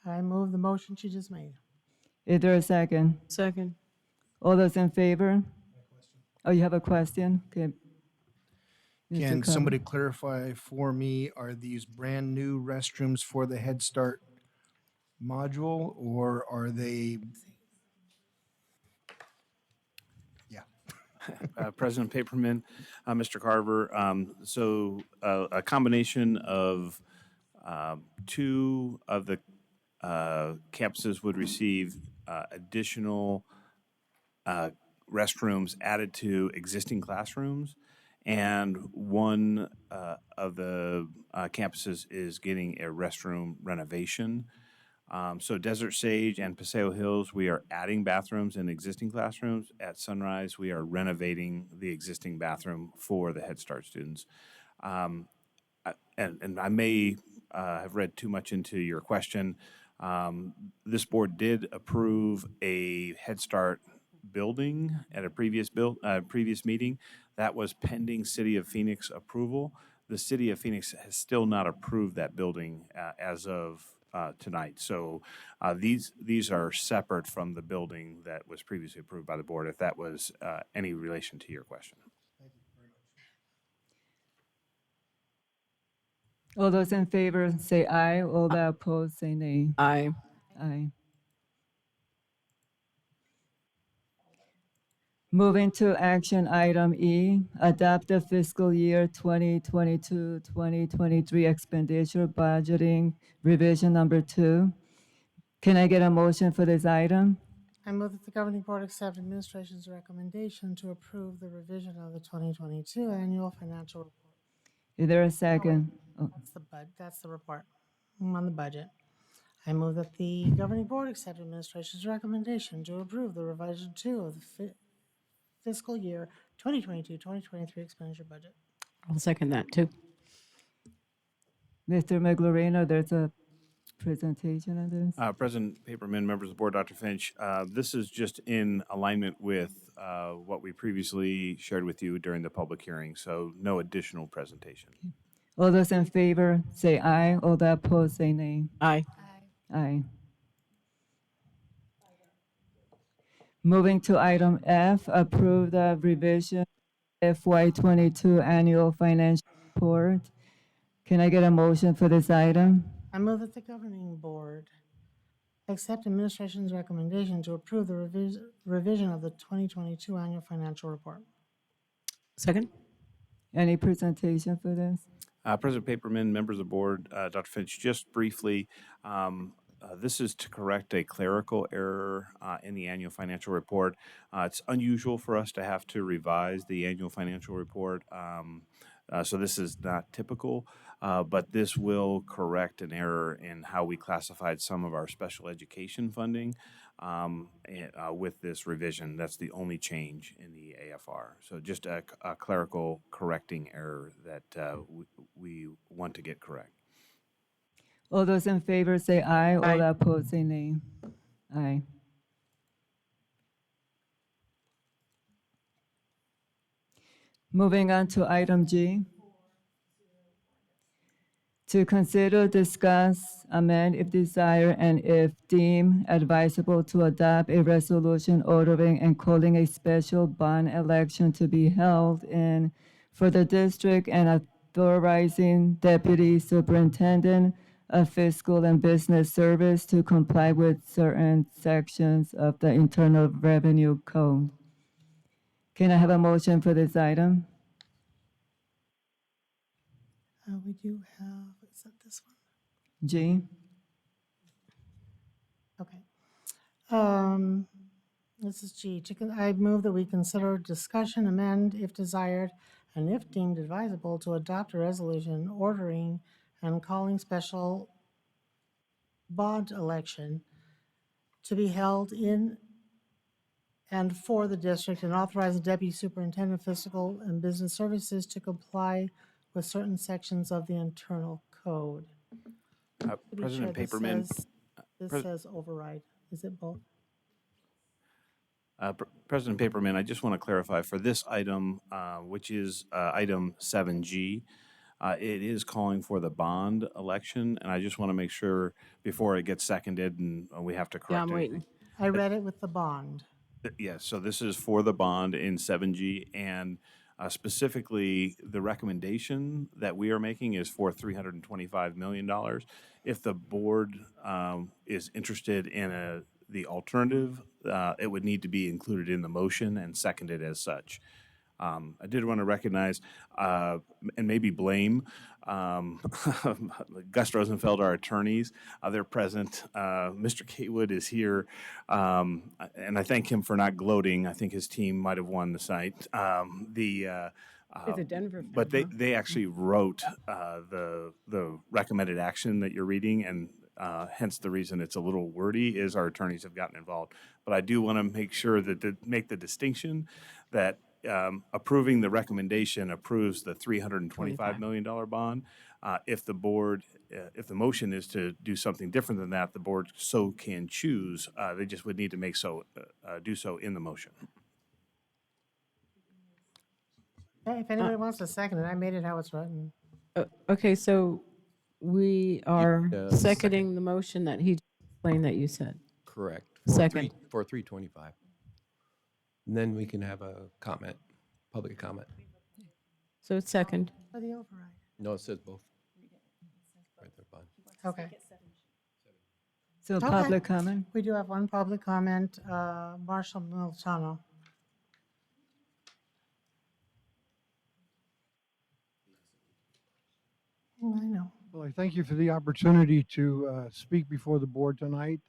I move the motion she just made. Is there a second? Second. All those in favor? Oh, you have a question? Okay. Mr. Can Carver. somebody clarify for me, are these brand new restrooms for the Head Start module, or are they? Yeah. President Paperman, Mr. Carver, so a combination of two of the campuses would receive additional restrooms added to existing classrooms, and one of the campuses is getting a restroom renovation. So Desert Sage and Paseo Hills, we are adding bathrooms in existing classrooms. At Sunrise, we are renovating the existing bathroom for the Head Start students. And I may have read too much into your question. This board did approve a Head Start building at a previous meeting. That was pending City of Phoenix approval. The City of Phoenix has still not approved that building as of tonight. So these are separate from the building that was previously approved by the board, if that was any relation to your question. All those in favor say aye. All that oppose say nay. Aye. Aye. Moving to action item E, adopt the fiscal year 2022-2023 expenditure budgeting revision number 2. Can I get a motion for this item? I move that the governing board accept administration's recommendation to approve the revision of the 2022 annual financial report. Is there a second? Oh, That's the report. I'm on the budget. I move that the governing board accept administration's recommendation to approve the revision 2 of the fiscal year 2022-2023 expenditure budget. I'll second that too. Mr. Miglorino, there's a presentation on this. President Paperman, members of the board, Dr. Finch, this is just in alignment with what we previously shared with you during the public hearing, so no additional presentation. All those in favor say aye. All that oppose say nay. Aye. Aye. Moving to item F, approve the revision FY22 annual financial report. Can I get a motion for this item? I move that the governing board accept administration's recommendation to approve the revision of the 2022 annual financial report. Second? Any presentation for this? President Paperman, members of the board, Dr. Finch, just briefly, this is to correct a clerical error in the annual financial report. It's unusual for us to have to revise the annual financial report, so this is not typical, but this will correct an error in how we classified some of our special education funding with this revision. That's the only change in the AFR. So just a clerical correcting error that we want to get correct. All those in favor say aye. All that oppose say nay. Aye. Moving on to item G. To consider, discuss, amend if desired, and if deemed advisable to adopt a resolution ordering and calling a special bond election to be held in for the district and authorizing Deputy Superintendent of Fiscal and Business Service to comply with certain sections of the Internal Revenue Code. Can I have a motion for this item? We do have, is that this one? G. Okay. This is G. I move that we consider discussion, amend if desired, and if deemed advisable to adopt a resolution ordering and calling special bond election to be held in and for the district and authorize the Deputy Superintendent of Fiscal and Business Services to comply with certain sections of the internal code. President This Paperman. says override. Is it both? President Paperman, I just want to clarify for this item, which is item 7G, it is calling for the bond election, and I just want to make sure before it gets seconded and we have to correct Yeah, I'm anything. waiting. I read it with the bond. Yes, so this is for the bond in 7G, and specifically, the recommendation that we are making is for $325 million. If the board is interested in the alternative, it would need to be included in the motion and seconded as such. I did want to recognize and maybe blame Gus Rosenfeld, our attorneys. They're present. Mr. Catewood is here, and I thank him for not gloating. I think his team might have won the site. He's a Denver fan. But they actually wrote the recommended action that you're reading, and hence the reason it's a little wordy is our attorneys have gotten involved. But I do want to make sure that make the distinction that approving the recommendation approves the $325 million bond. If the board, if the motion is to do something different than that, the board so can choose. They just would need to do so in the motion. If anybody wants to second it, I made it how it's written. Okay, so We are Second. seconding the motion that he explained that you said. Correct. Second. For 325. And then we can have a comment, public comment. So it's second. For the override. No, it says both. Right there, bud. Okay. So Okay. public comment? We do have one public comment, Marshall Militano. I know. Well, I thank you for the opportunity to speak before the board tonight.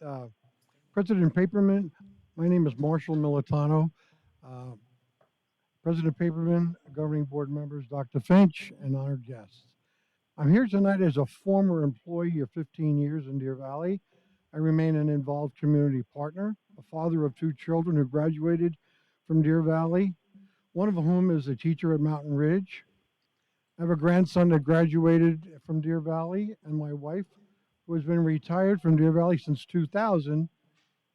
President Paperman, my name is Marshall Militano. President Paperman, governing board members, Dr. Finch, and honored guests. I'm here tonight as a former employee of 15 years in Deer Valley. I remain an involved community partner, a father of 2 children who graduated from Deer Valley, one of whom is a teacher at Mountain Ridge. I have a grandson that graduated from Deer Valley, and my wife, who has been retired from Deer Valley since 2000,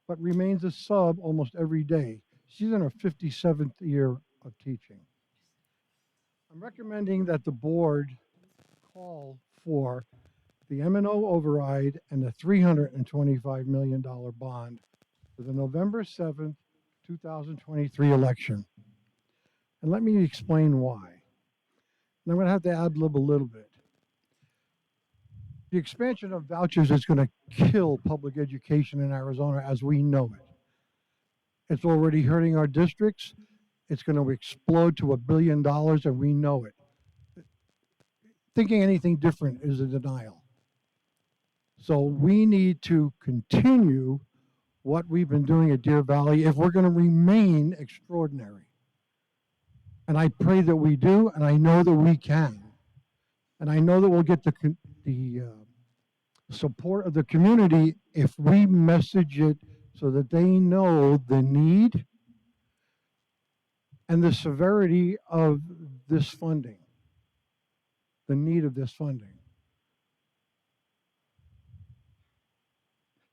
but remains a sub almost every day. She's in her 57th year of teaching. I'm recommending that the board call for the M&O override and the $325 million bond for the November 7th, 2023 election. And let me explain why. And I'm going to have to ad-lib a little bit. The expansion of vouchers is going to kill public education in Arizona as we know it. It's already hurting our districts. It's going to explode to $1 billion, and we know it. Thinking anything different is a denial. So we need to continue what we've been doing at Deer Valley if we're going to remain extraordinary. And I pray that we do, and I know that we can. And I know that we'll get the support of the community if we message it so that they know the need and the severity of this funding, the need of this funding.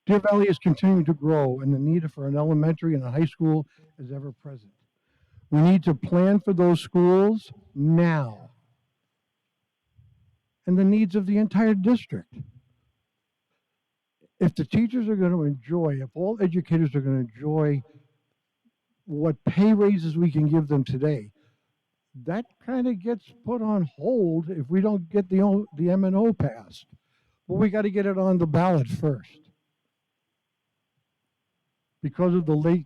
Deer Valley is continuing to grow, and the need for an elementary and a high school is ever present. We need to plan for those schools now and the needs of the entire district. If the teachers are going to enjoy, if all educators are going to enjoy what pay raises we can give them today, that kind of gets put on hold if we don't get the M&O passed. But we got to get it on the ballot first. Because of the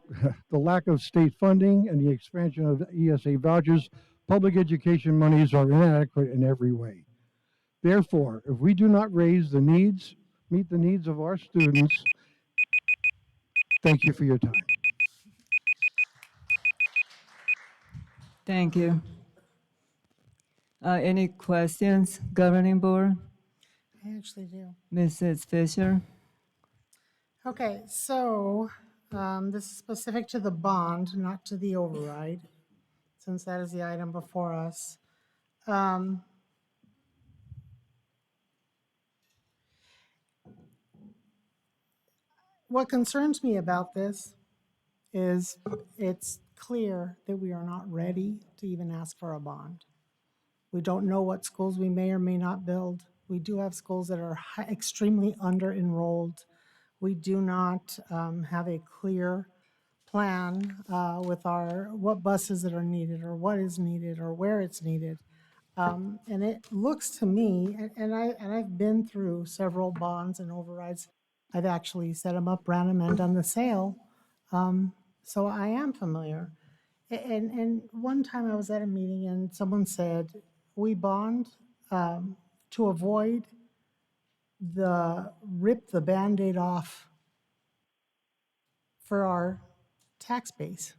lack of state funding and the expansion of ESA vouchers, public education monies are inadequate in every way. Therefore, if we do not raise the needs, meet the needs of our students, thank you for your time. Thank you. Any questions, governing board? I actually do. Mrs. Fisher? Okay, so this is specific to the bond, not to the override, since that is the item before us. What concerns me about this is it's clear that we are not ready to even ask for a bond. We don't know what schools we may or may not build. We do have schools that are extremely under-enrolled. We do not have a clear plan with what buses that are needed or what is needed or where it's needed. And it looks to me, and I've been through several bonds and overrides. I've actually set them up, ran them, and done the sale. So I am familiar. And one time I was at a meeting and someone said, we bond to avoid rip the Band-Aid off for our tax base.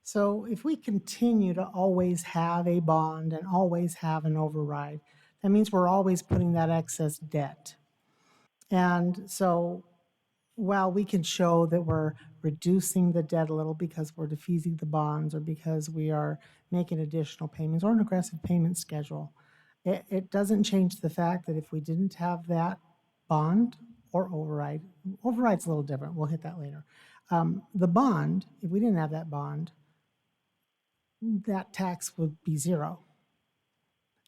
So if we continue to always have a bond and always have an override, that means we're always putting that excess debt. And so while we can show that we're reducing the debt a little because we're defeasing the bonds or because we are making additional payments or an aggressive payment schedule, it doesn't change the fact that if we didn't have that bond or override's a little different, we'll hit that later. The bond, if we didn't have that bond, that tax would be zero.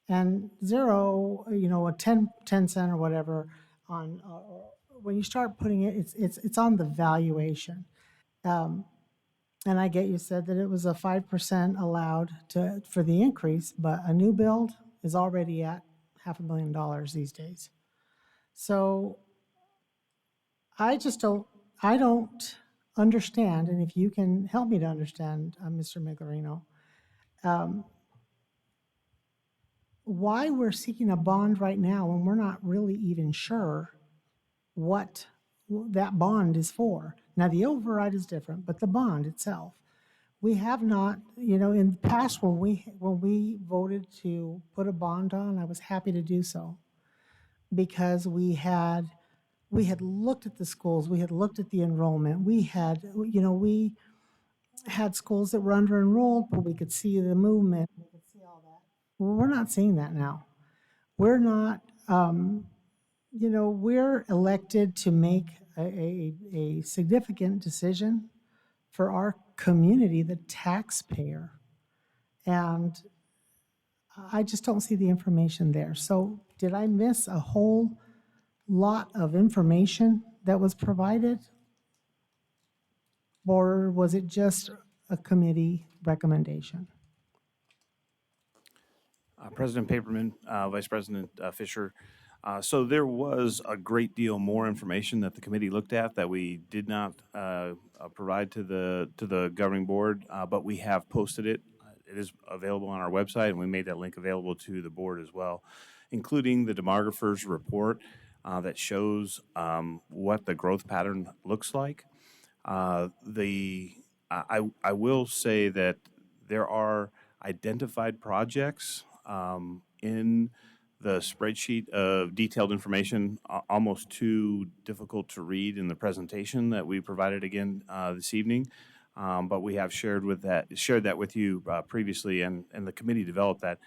And zero, a 10 cent or whatever on, when you start putting it, it's on the valuation. And I get you said that it was a 5% allowed for the increase, but a new build is already at $500,000 these days. So I don't understand, and if you can help me to understand, Mr. Miglerino, why we're seeking a bond right now when we're not really even sure what that bond is for. Now, the override is different, but the bond itself, we have not, in the past when we voted to put a bond on, I was happy to do so because we had looked at the schools, we had looked at the enrollment, we had schools that were under enrolled, but we could see the movement, we could see all that. Well, we're not seeing that now. We're not, we're elected to make a significant decision for our community, the taxpayer. And I just don't see the information there. So did I miss a whole lot of information that was provided? Or was it just a committee recommendation? President Paperman, Vice President Fisher. So there was a great deal more information that the committee looked at that we did not provide to the governing board, but we have posted it. It is available on our website, and we made that link available to the board as well, including the demographer's report that shows what the growth pattern looks like. I will say that there are identified projects in the spreadsheet of detailed information, almost too difficult to read in the presentation that we provided again this evening. But we have shared that with you previously, and the committee developed that.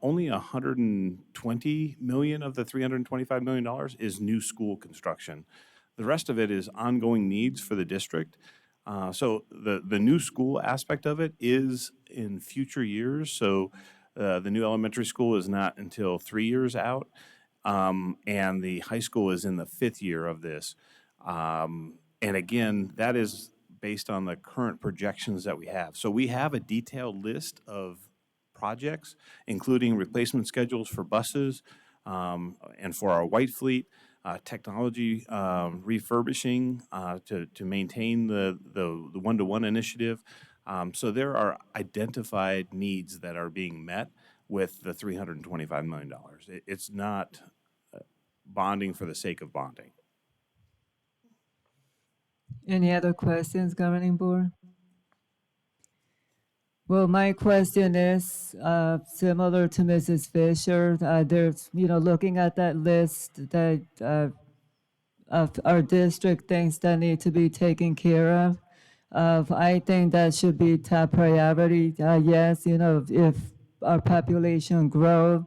Only $120 million of the $325 million is new school construction. The rest of it is ongoing needs for the district. So the new school aspect of it is in future years. So the new elementary school is not until 3 years out, and the high school is in the 5th year of this. And again, that is based on the current projections that we have. So we have a detailed list of projects, including replacement schedules for buses and for our white fleet, technology refurbishing to maintain the one-to-one initiative. So there are identified needs that are being met with the $325 million. It's not bonding for the sake of bonding. Any other questions, governing board? Well, my question is similar to Mrs. Fisher. There's, looking at that list that of our district things that need to be taken care of. I think that should be top priority. Yes, if our population grows,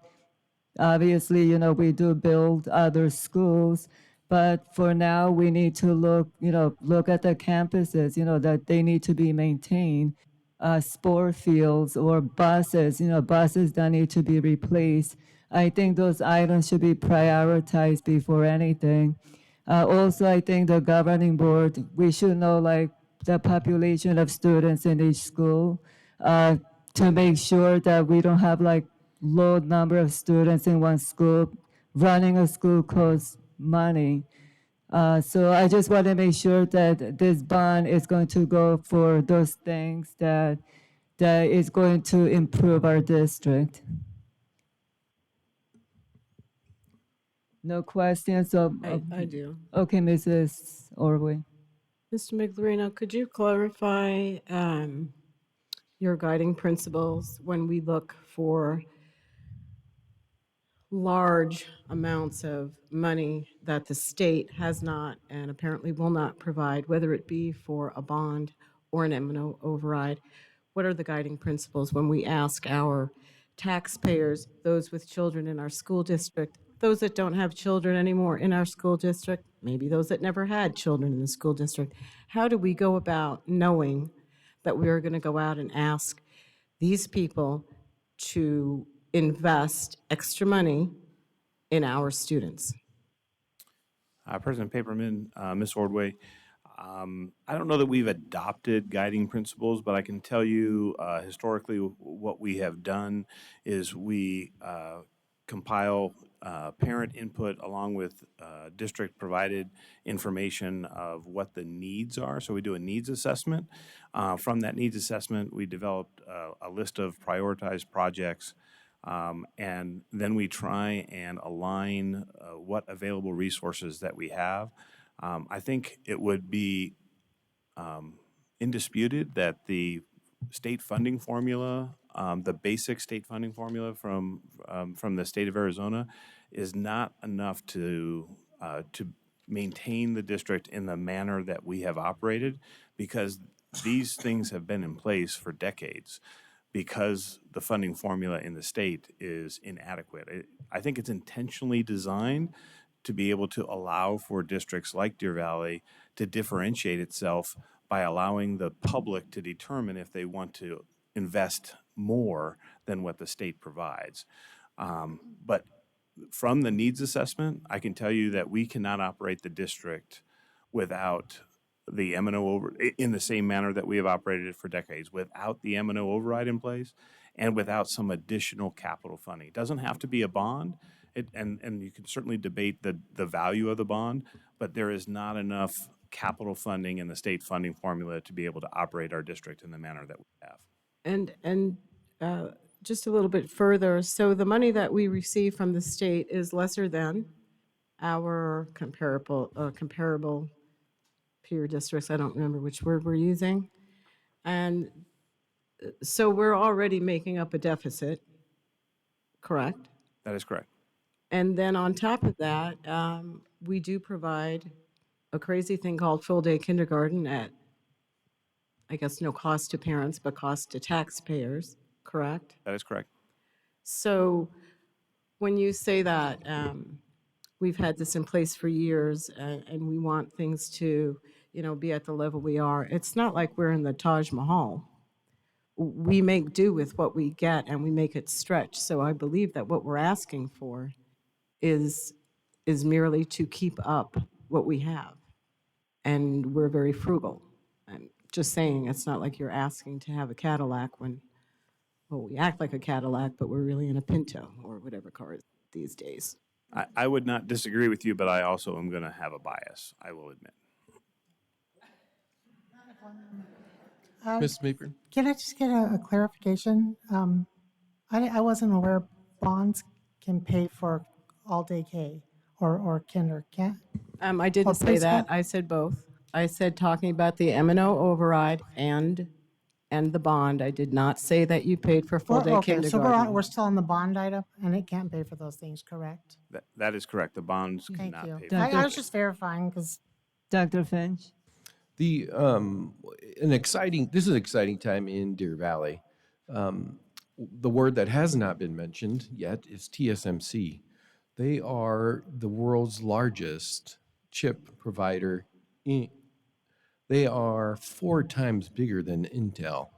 obviously, we do build other schools, but for now, we need to look at the campuses, that they need to be maintained. Sport fields or buses, buses that need to be replaced. I think those items should be prioritized before anything. Also, I think the governing board, we should know the population of students in each school to make sure that we don't have low number of students in one school. Running a school costs money. So I just want to make sure that this bond is going to go for those things that is going to improve our district. No questions? So, I do. okay, Mrs. Orway. Mr. Miglerino, could you clarify your guiding principles when we look for large amounts of money that the state has not and apparently will not provide, whether it be for a bond or an M&O override? What are the guiding principles when we ask our taxpayers, those with children in our school district, those that don't have children anymore in our school district, maybe those that never had children in the school district, how do we go about knowing that we are going to go out and ask these people to invest extra money in our students? President Paperman, Ms. Ordway, I don't know that we've adopted guiding principles, but I can tell you historically what we have done is we compile parent input along with district-provided information of what the needs are. So we do a needs assessment. From that needs assessment, we developed a list of prioritized projects. And then we try and align what available resources that we have. I think it would be indisputed that the state funding formula, the basic state funding formula from the state of Arizona, is not enough to maintain the district in the manner that we have operated, because these things have been in place for decades. Because the funding formula in the state is inadequate. I think it's intentionally designed to be able to allow for districts like Deer Valley to differentiate itself by allowing the public to determine if they want to invest more than what the state provides. But from the needs assessment, I can tell you that we cannot operate the district without the M&O in the same manner that we have operated it for decades, without the M&O override in place and without some additional capital funding. It doesn't have to be a bond, and you can certainly debate the value of the bond, but there is not enough capital funding in the state funding formula to be able to operate our district in the manner that we have. And just a little bit further, so the money that we receive from the state is lesser than our comparable peer districts. I don't remember which word we're using. And so we're already making up a deficit, correct? That is correct. And then on top of that, we do provide a crazy thing called full-day kindergarten at, I guess, no cost to parents, but cost to taxpayers, correct? That is correct. So when you say that we've had this in place for years and we want things to, be at the level we are, it's not like we're in the Taj Mahal. We make do with what we get and we make it stretch. So I believe that what we're asking for is merely to keep up what we have. And we're very frugal. I'm just saying, it's not like you're asking to have a Cadillac when, well, we act like a Cadillac, but we're really in a Pinto or whatever car is these days. I would not disagree with you, but I also am going to have a bias, I will admit. Ms. Maper? Can I just get a clarification? I wasn't aware bonds can pay for all-day K or kinder, can't? I didn't say that. I said both. I said talking about the M&O override and the bond. I did not say that you paid for full-day Okay, so kindergarten. we're still on the bond item, and it can't pay for those things, correct? That is correct. The bonds Thank cannot you. pay for I was just verifying, because Dr. Finch? This is an exciting time in Deer Valley. The word that has not been mentioned yet is TSMC. They are the world's largest chip provider. They are 4 times bigger than Intel.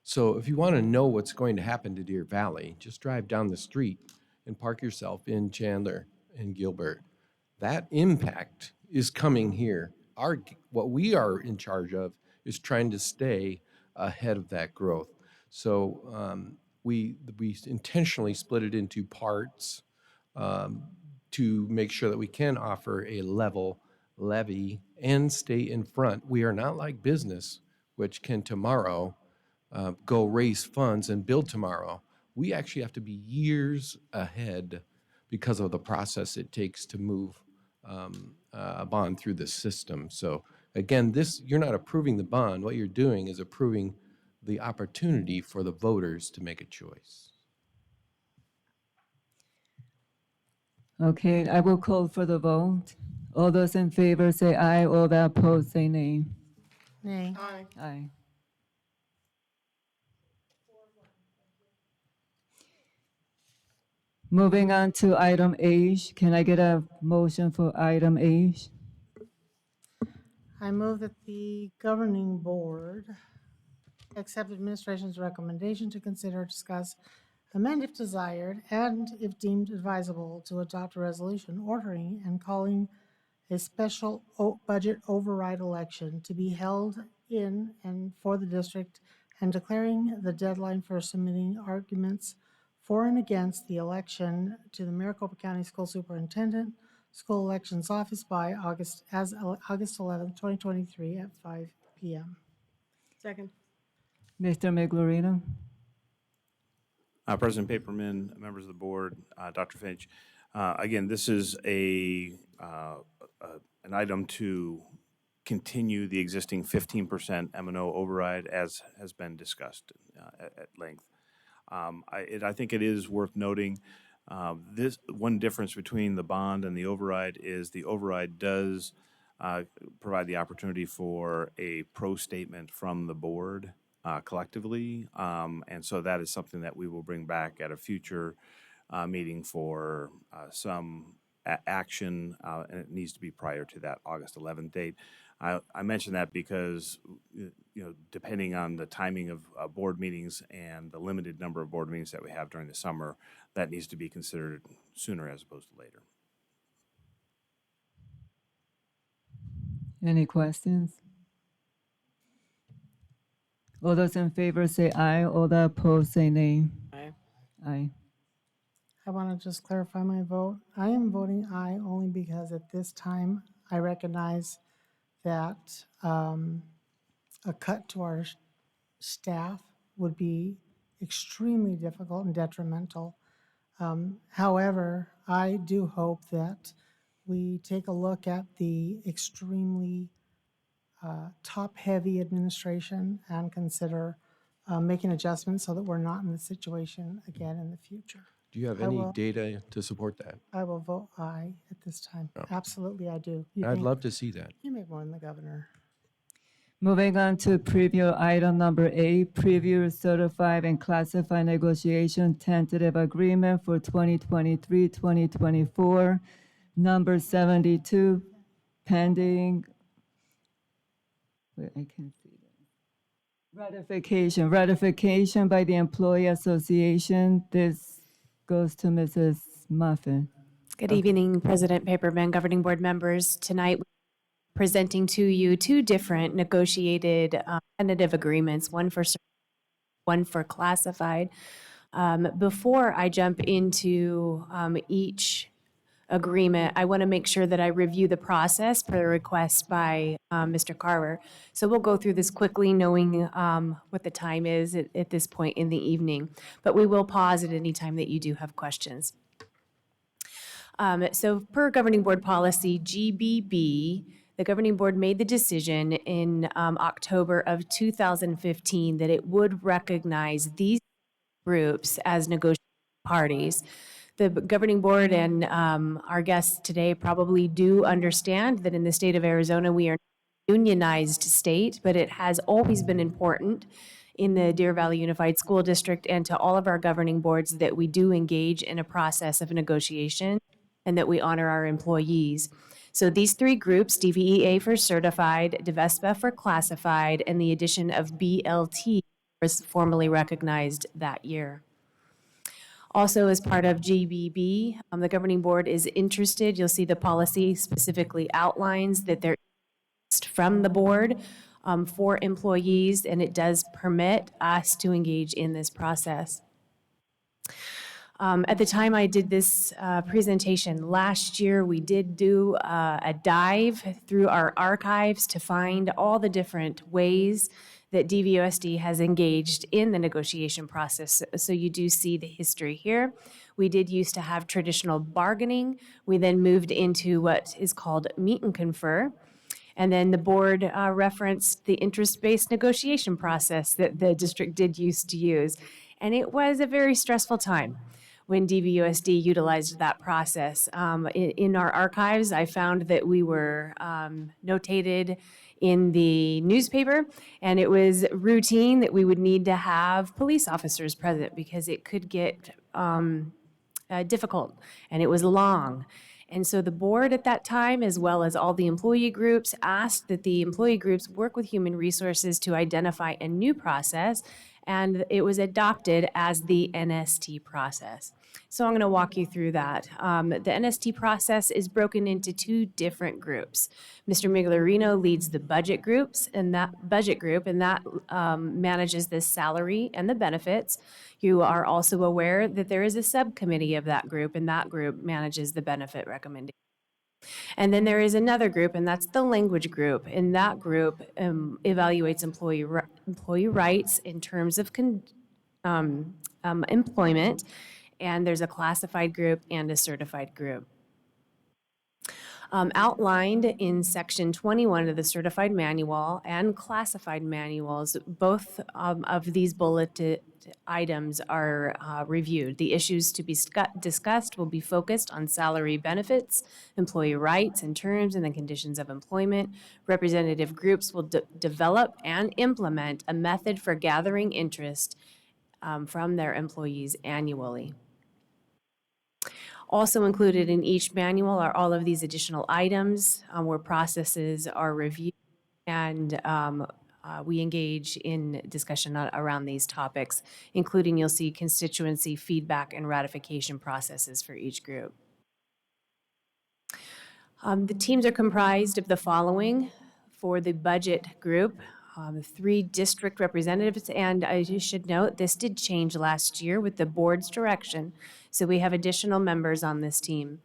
So if you want to know what's going to happen to Deer Valley, just drive down the street and park yourself in Chandler and Gilbert. That impact is coming here. What we are in charge of is trying to stay ahead of that growth. So we intentionally split it into parts to make sure that we can offer a level levy and stay in front. We are not like business, which can tomorrow go raise funds and build tomorrow. We actually have to be years ahead because of the process it takes to move a bond through the system. So again, you're not approving the bond. What you're doing is approving the opportunity for the voters to make a choice. Okay, I will call for the vote. All those in favor say aye, all that oppose say nay. nay. Aye. Moving on to item H, can I get a motion for item H? I move that the governing board accept administration's recommendation to consider, discuss, amend if desired, and if deemed advisable, to adopt a resolution ordering and calling a special budget override election to be held in and for the district and declaring the deadline for submitting arguments for and against the election to the Maricopa County School Superintendent, School Elections Office by August 11th, 2023 at 5 p.m. Second. Mr. Miglorino? President Paperman, members of the board, Dr. Finch. Again, this is an item to continue the existing 15% M&O override as has been discussed at length. I think it is worth noting this one difference between the bond and the override is the override does provide the opportunity for a pro statement from the board collectively. And so that is something that we will bring back at a future meeting for some action, and it needs to be prior to that August 11th date. I mention that because, depending on the timing of board meetings and the limited number of board meetings that we have during the summer, that needs to be considered sooner as opposed to later. Any questions? All those in favor say aye. All the opposed say nay. Aye. Aye. I want to just clarify my vote. I am voting aye only because at this time I recognize that a cut to our staff would be extremely difficult and detrimental. However, I do hope that we take a look at the extremely top-heavy administration and consider making adjustments so that we're not in this situation again in the future. Do you have I any will- data to support that? I will vote aye at this time. Absolutely, I do. You I'd think- love to see that. You make more than the governor. Moving on to preview item number 8, preview certified and classified negotiation tentative agreement for 2023-2024, number 72, pending. Wait, I can't see that. Ratification by the Employee Association. This goes to Mrs. Muffin. Good evening, President Paperman, governing board members. Tonight, we're presenting to you two different negotiated tentative agreements, one for classified. Before I jump into each agreement, I want to make sure that I review the process per request by Mr. Carver. So we'll go through this quickly, knowing what the time is at this point in the evening. But we will pause at any time that you do have questions. So per governing board policy GBB, the governing board made the decision in October of 2015 that it would recognize these groups as negotiating parties. The governing board and our guests today probably do understand that in the state of Arizona, we are a unionized state, but it has always been important in the Deer Valley Unified School District and to all of our governing boards that we do engage in a process of negotiation and that we honor our employees. So these three groups, DVEA for certified, DVESPA for classified, and the addition of BLT was formally recognized that year. Also, as part of GBB, the governing board is interested, you'll see the policy specifically outlines that there is from the board for employees, and it does permit us to engage in this process. At the time I did this presentation last year, we did do a dive through our archives to find all the different ways that DVUSD has engaged in the negotiation process. So you do see the history here. We did used to have traditional bargaining. We then moved into what is called meet and confer. And then the board referenced the interest-based negotiation process that the district did used to use. And it was a very stressful time when DVUSD utilized that process. In our archives, I found that we were notated in the newspaper, and it was routine that we would need to have police officers present because it could get difficult, and it was long. And so the board at that time, as well as all the employee groups, asked that the employee groups work with human resources to identify a new process and it was adopted as the NST process. So I'm going to walk you through that. The NST process is broken into two different groups. Mr. Miglerino leads the budget group, and that manages the salary and the benefits. You are also aware that there is a subcommittee of that group, and that group manages the benefit recommendation. And then there is another group, and that's the language group. And that group evaluates employee rights in terms of employment. And there's a classified group and a certified group. Outlined in Section 21 of the Certified Manual and Classified Manuals, both of these bulleted items are reviewed. The issues to be discussed will be focused on salary benefits, employee rights and terms and the conditions of employment. Representative groups will develop and implement a method for gathering interest from their employees annually. Also included in each manual are all of these additional items where processes are reviewed, and we engage in discussion around these topics, including you'll see constituency feedback and ratification processes for each group. The teams are comprised of the following. For the budget group, 3 district representatives, and I should note this did change last year with the board's direction, so we have additional members on this team.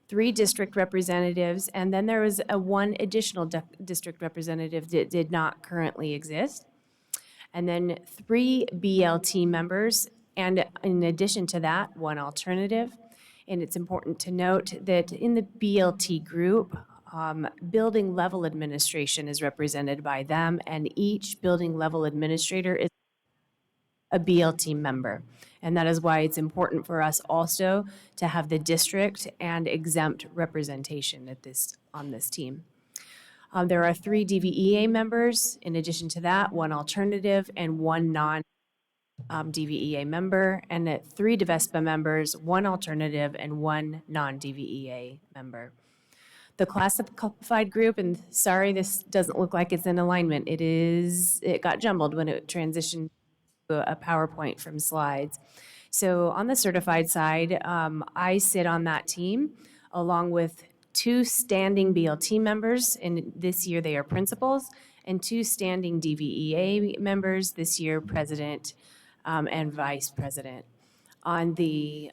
3 district representatives, and then there was one additional district representative that did not currently exist. And then 3 BLT members, and in addition to that, 1 alternative. And it's important to note that in the BLT group, building level administration is represented by them, and each building level administrator is a BLT member. And that is why it's important for us also to have the district and exempt representation on this team. There are 3 DVEA members. In addition to that, 1 alternative and 1 non-DVEA member, and 3 DVESPA members, 1 alternative and 1 non-DVEA member. The classified group, and sorry, this doesn't look like it's in alignment. It got jumbled when it transitioned to a PowerPoint from slides. So on the certified side, I sit on that team along with 2 standing BLT members, and this year they are principals, and 2 standing DVEA members, this year president and vice president. On the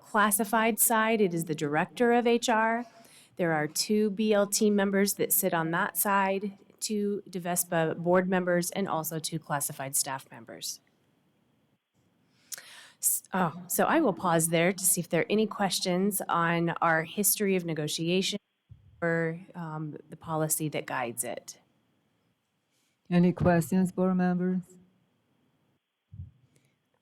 classified side, it is the director of HR. There are 2 BLT members that sit on that side, 2 DVESPA board members, and also 2 classified staff members. So I will pause there to see if there are any questions on our history of negotiation or the policy that guides it. Any questions, board members?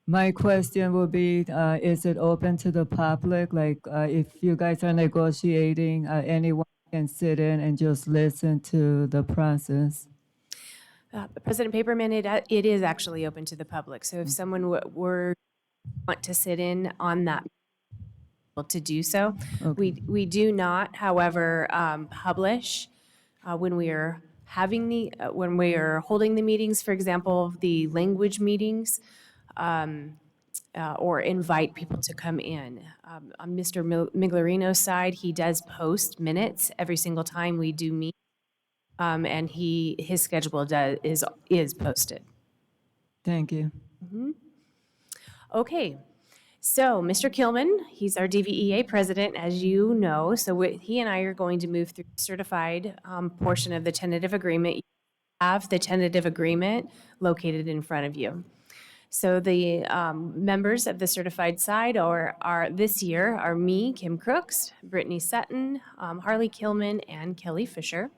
My question will be, is it open to the public? Like, if you guys are negotiating, anyone can sit in and just listen to the process? President Paperman, it is actually open to the public. So if someone want to sit in on that, to do so. Okay. We do not, however, publish when we are when we are holding the meetings, for example, the language meetings, or invite people to come in. On Mr. Miglerino's side, he does post minutes every single time we do meet, and his schedule is posted. Thank you. Mm-hmm. Okay, so Mr. Kilman, he's our DVEA president, as you know. So he and I are going to move through the certified portion of the tentative agreement. You have the tentative agreement located in front of you. So the members of the certified side are this year are me, Kim Crooks, Brittany Sutton, Harley Kilman, and Kelly Fisher.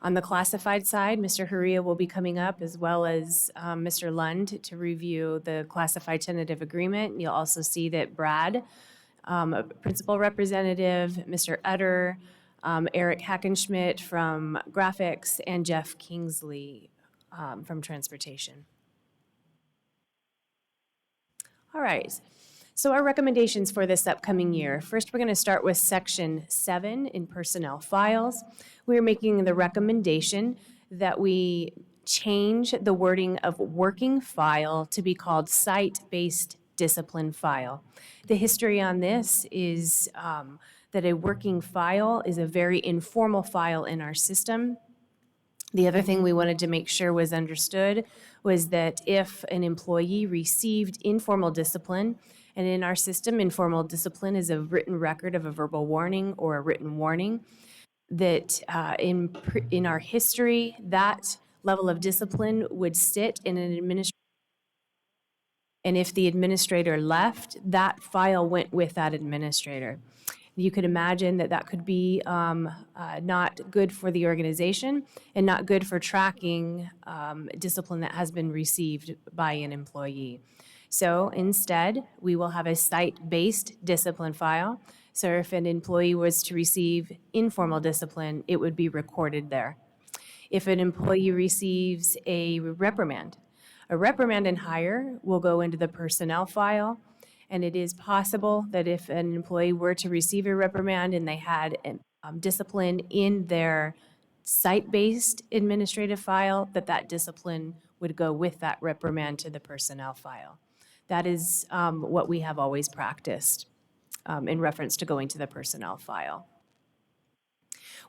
On the classified side, Mr. Huria will be coming up, as well as Mr. Lund, to review the classified tentative agreement. You'll also see that Brad, principal representative, Mr. Utter, Eric Hackenschmidt from graphics, and Jeff Kingsley from transportation. All right, so our recommendations for this upcoming year. First, we're going to start with Section 7 in personnel files. We're making the recommendation that we change the wording of working file to be called site-based discipline file. The history on this is that a working file is a very informal file in our system. The other thing we wanted to make sure was understood was that if an employee received informal discipline, and in our system, informal discipline is a written record of a verbal warning or a written warning, that in our history, that level of discipline would sit in an administrator. And if the administrator left, that file went with that administrator. You could imagine that that could be not good for the organization and not good for tracking discipline that has been received by an employee. So instead, we will have a site-based discipline file. So if an employee was to receive informal discipline, it would be recorded there. If an employee receives a reprimand and hire will go into the personnel file. And it is possible that if an employee were to receive a reprimand and they had discipline in their site-based administrative file, that discipline would go with that reprimand to the personnel file. That is what we have always practiced in reference to going to the personnel file.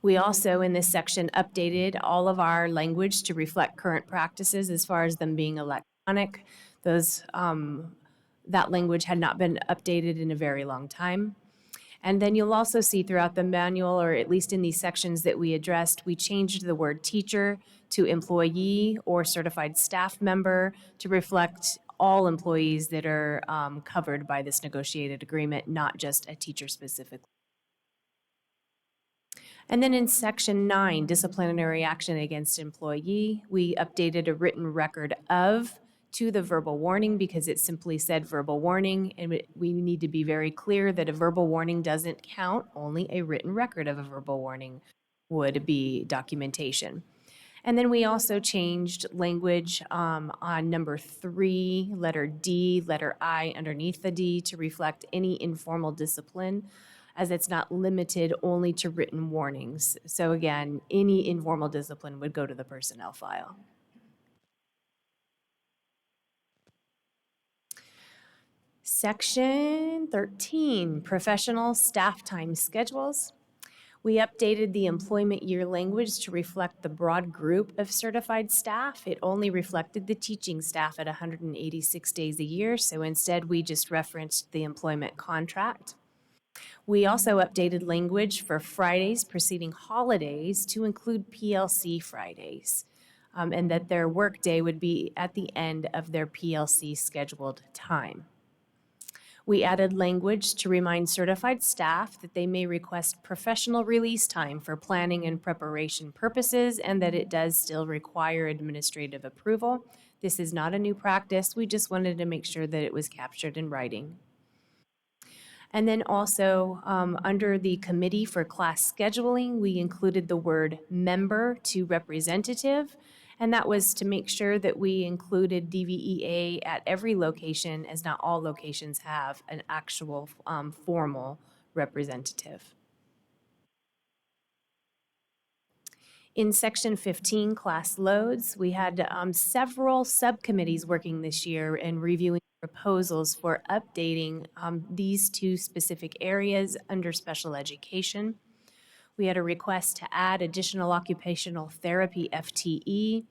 We also, in this section, updated all of our language to reflect current practices as far as them being electronic. Those, that language had not been updated in a very long time. And then you'll also see throughout the manual, or at least in these sections that we addressed, we changed the word teacher to employee or certified staff member to reflect all employees that are covered by this negotiated agreement, not just a teacher specifically. And then in section 9, disciplinary action against employee, we updated a written record of to the verbal warning because it simply said verbal warning, and we need to be very clear that a verbal warning doesn't count. Only a written record of a verbal warning would be documentation. And then we also changed language on number 3, letter D, letter I underneath the D to reflect any informal discipline, as it's not limited only to written warnings. So again, any informal discipline would go to the personnel file. Section 13, professional staff time schedules. We updated the employment year language to reflect the broad group of certified staff. It only reflected the teaching staff at 186 days a year, so instead we just referenced the employment contract. We also updated language for Fridays preceding holidays to include PLC Fridays, and that their workday would be at the end of their PLC scheduled time. We added language to remind certified staff that they may request professional release time for planning and preparation purposes, and that it does still require administrative approval. This is not a new practice. We just wanted to make sure that it was captured in writing. And then also, under the committee for class scheduling, we included the word member to representative, and that was to make sure that we included DVEA at every location, as not all locations have an actual formal representative. In section 15, class loads, we had several subcommittees working this year and reviewing proposals for updating these two specific areas under special education. We had a request to add additional occupational therapy FTE.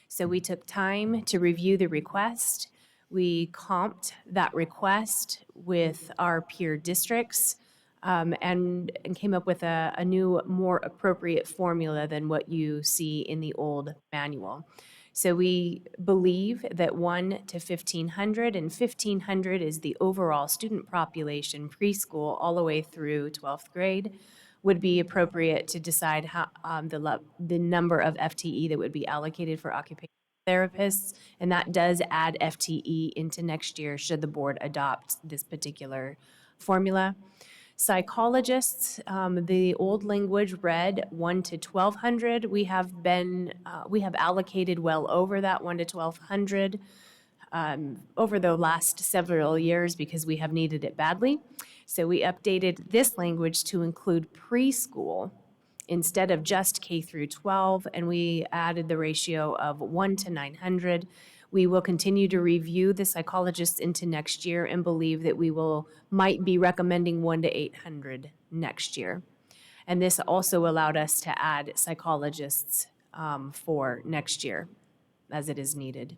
So we took time to review the request. We comped that request with our peer districts and came up with a new, more appropriate formula than what you see in the old manual. So we believe that 1 to 1,500, and 1,500 is the overall student population preschool all the way through 12th grade, would be appropriate to decide how the number of FTE that would be allocated for occupational therapists, and that does add FTE into next year should the board adopt this particular formula. Psychologists, the old language read 1 to 1,200. We have allocated well over that 1 to 1,200 over the last several years because we have needed it badly. So we updated this language to include preschool instead of just K through 12, and we added the ratio of 1 to 900. We will continue to review the psychologists into next year and believe that might be recommending 1 to 800 next year. And this also allowed us to add psychologists for next year as it is needed.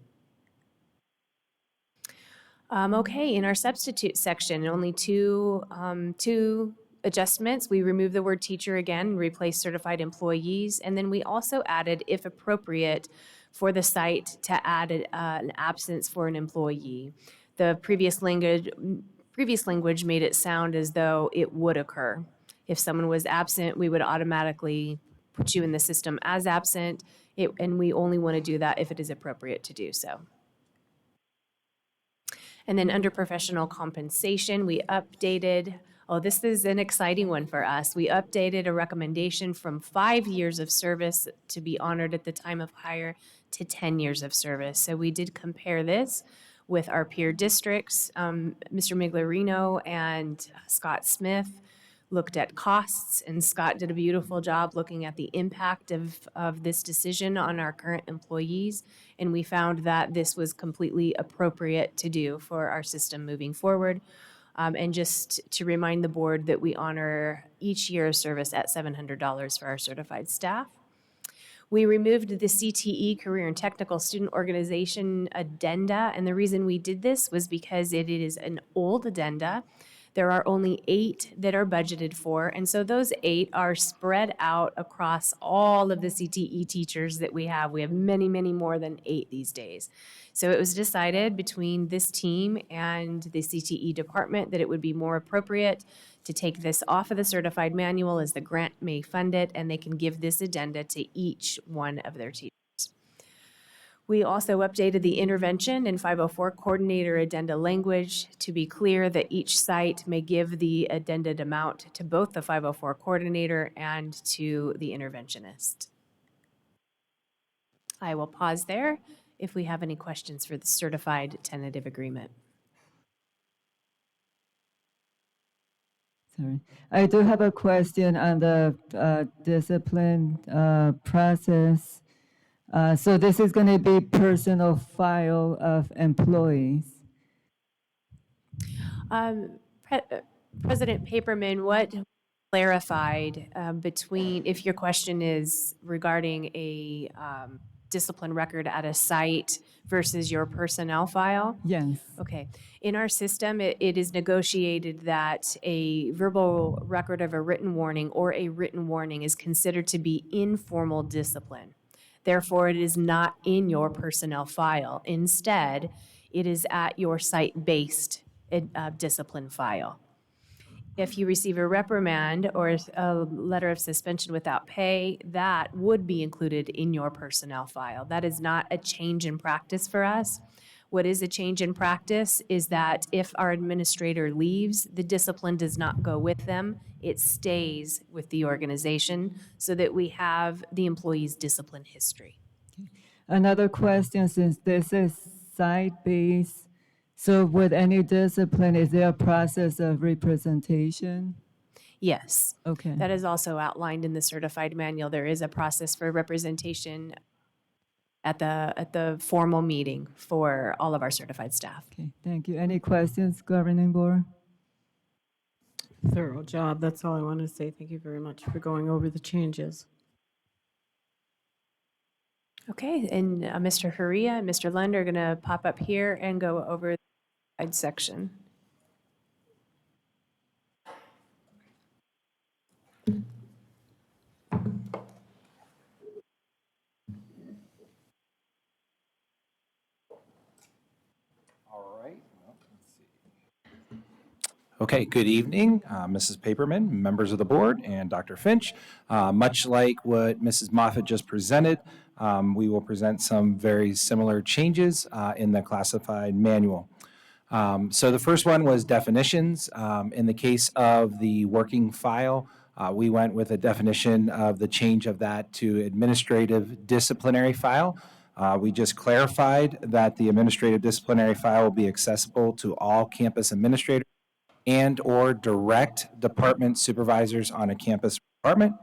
Okay, in our substitute section, only two adjustments. We removed the word teacher again and replaced certified employees. And then we also added, if appropriate, for the site to add an absence for an employee. The previous language made it sound as though it would occur. If someone was absent, we would automatically put you in the system as absent, and we only want to do that if it is appropriate to do so. And then under professional compensation, we updated, this is an exciting one for us. We updated a recommendation from 5 years of service to be honored at the time of hire to 10 years of service. So we did compare this with our peer districts. Mr. Miglerino and Scott Smith looked at costs, and Scott did a beautiful job looking at the impact of this decision on our current employees, and we found that this was completely appropriate to do for our system moving forward. And just to remind the board that we honor each year of service at $700 for our certified staff. We removed the CTE, Career and Technical Student Organization addenda, and the reason we did this was because it is an old addenda. There are only 8 that are budgeted for, and so those 8 are spread out across all of the CTE teachers that we have. We have many, many more than 8 these days. So it was decided between this team and the CTE department that it would be more appropriate to take this off of the certified manual as the grant may fund it, and they can give this addenda to each one of their teachers. We also updated the intervention and 504 coordinator addenda language to be clear that each site may give the addended amount to both the 504 coordinator and to the interventionist. I will pause there if we have any questions for the certified tentative agreement. Sorry. I do have a question on the discipline process. So this is going to be personal file of employees. President Paperman, what clarified between, if your question is regarding a discipline record at a site versus your personnel file? Yes. Okay. In our system, it is negotiated that a verbal record of a written warning or a written warning is considered to be informal discipline. Therefore, it is not in your personnel file. Instead, it is at your site-based discipline file. If you receive a reprimand or a letter of suspension without pay, that would be included in your personnel file. That is not a change in practice for us. What is a change in practice is that if our administrator leaves, the discipline does not go with them. It stays with the organization so that we have the employee's discipline history. Another question, since this is site-based, so with any discipline, is there a process of representation? Yes. Okay. That is also outlined in the certified manual. There is a process for representation at the formal meeting for all of our certified staff. Okay, thank you. Any questions, Governing Board? Thorough job. That's all I want to say. Thank you very much for going over the changes. Okay, and Mr. Haria and Mr. Lund are going to pop up here and go over the side section. Okay, good evening, Mrs. Paperman, members of the board, and Dr. Finch. Much like what Mrs. Moffett just presented, we will present some very similar changes in the classified manual. So the first one was definitions. In the case of the working file, we went with a definition of the change of that to administrative disciplinary file. We just clarified that the administrative disciplinary file will be accessible to all campus administrators and or direct department supervisors on a campus department.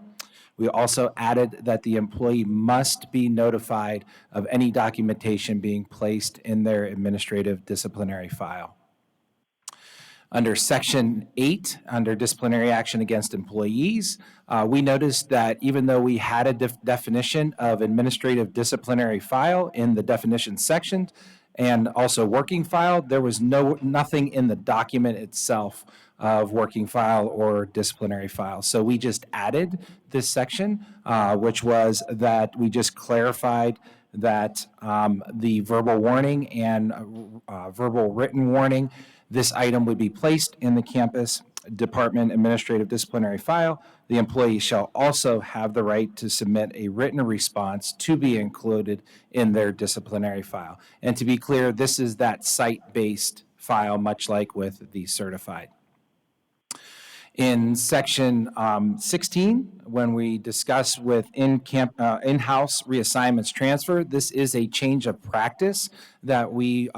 We also added that the employee must be notified of any documentation being placed in their administrative disciplinary file. Under Section 8, under disciplinary action against employees, we noticed that even though we had a definition of administrative disciplinary file in the definition section and also working file, there was nothing in the document itself of working file or disciplinary file. So we just added this section, which was that we just clarified that the verbal warning and verbal written warning, this item would be placed in the campus department administrative disciplinary file. The employee shall also have the right to submit a written response to be included in their disciplinary file. And to be clear, this is that site-based file, much like with the certified. In section 16, when we discuss with in-house reassignments transfer, this is a change of practice that we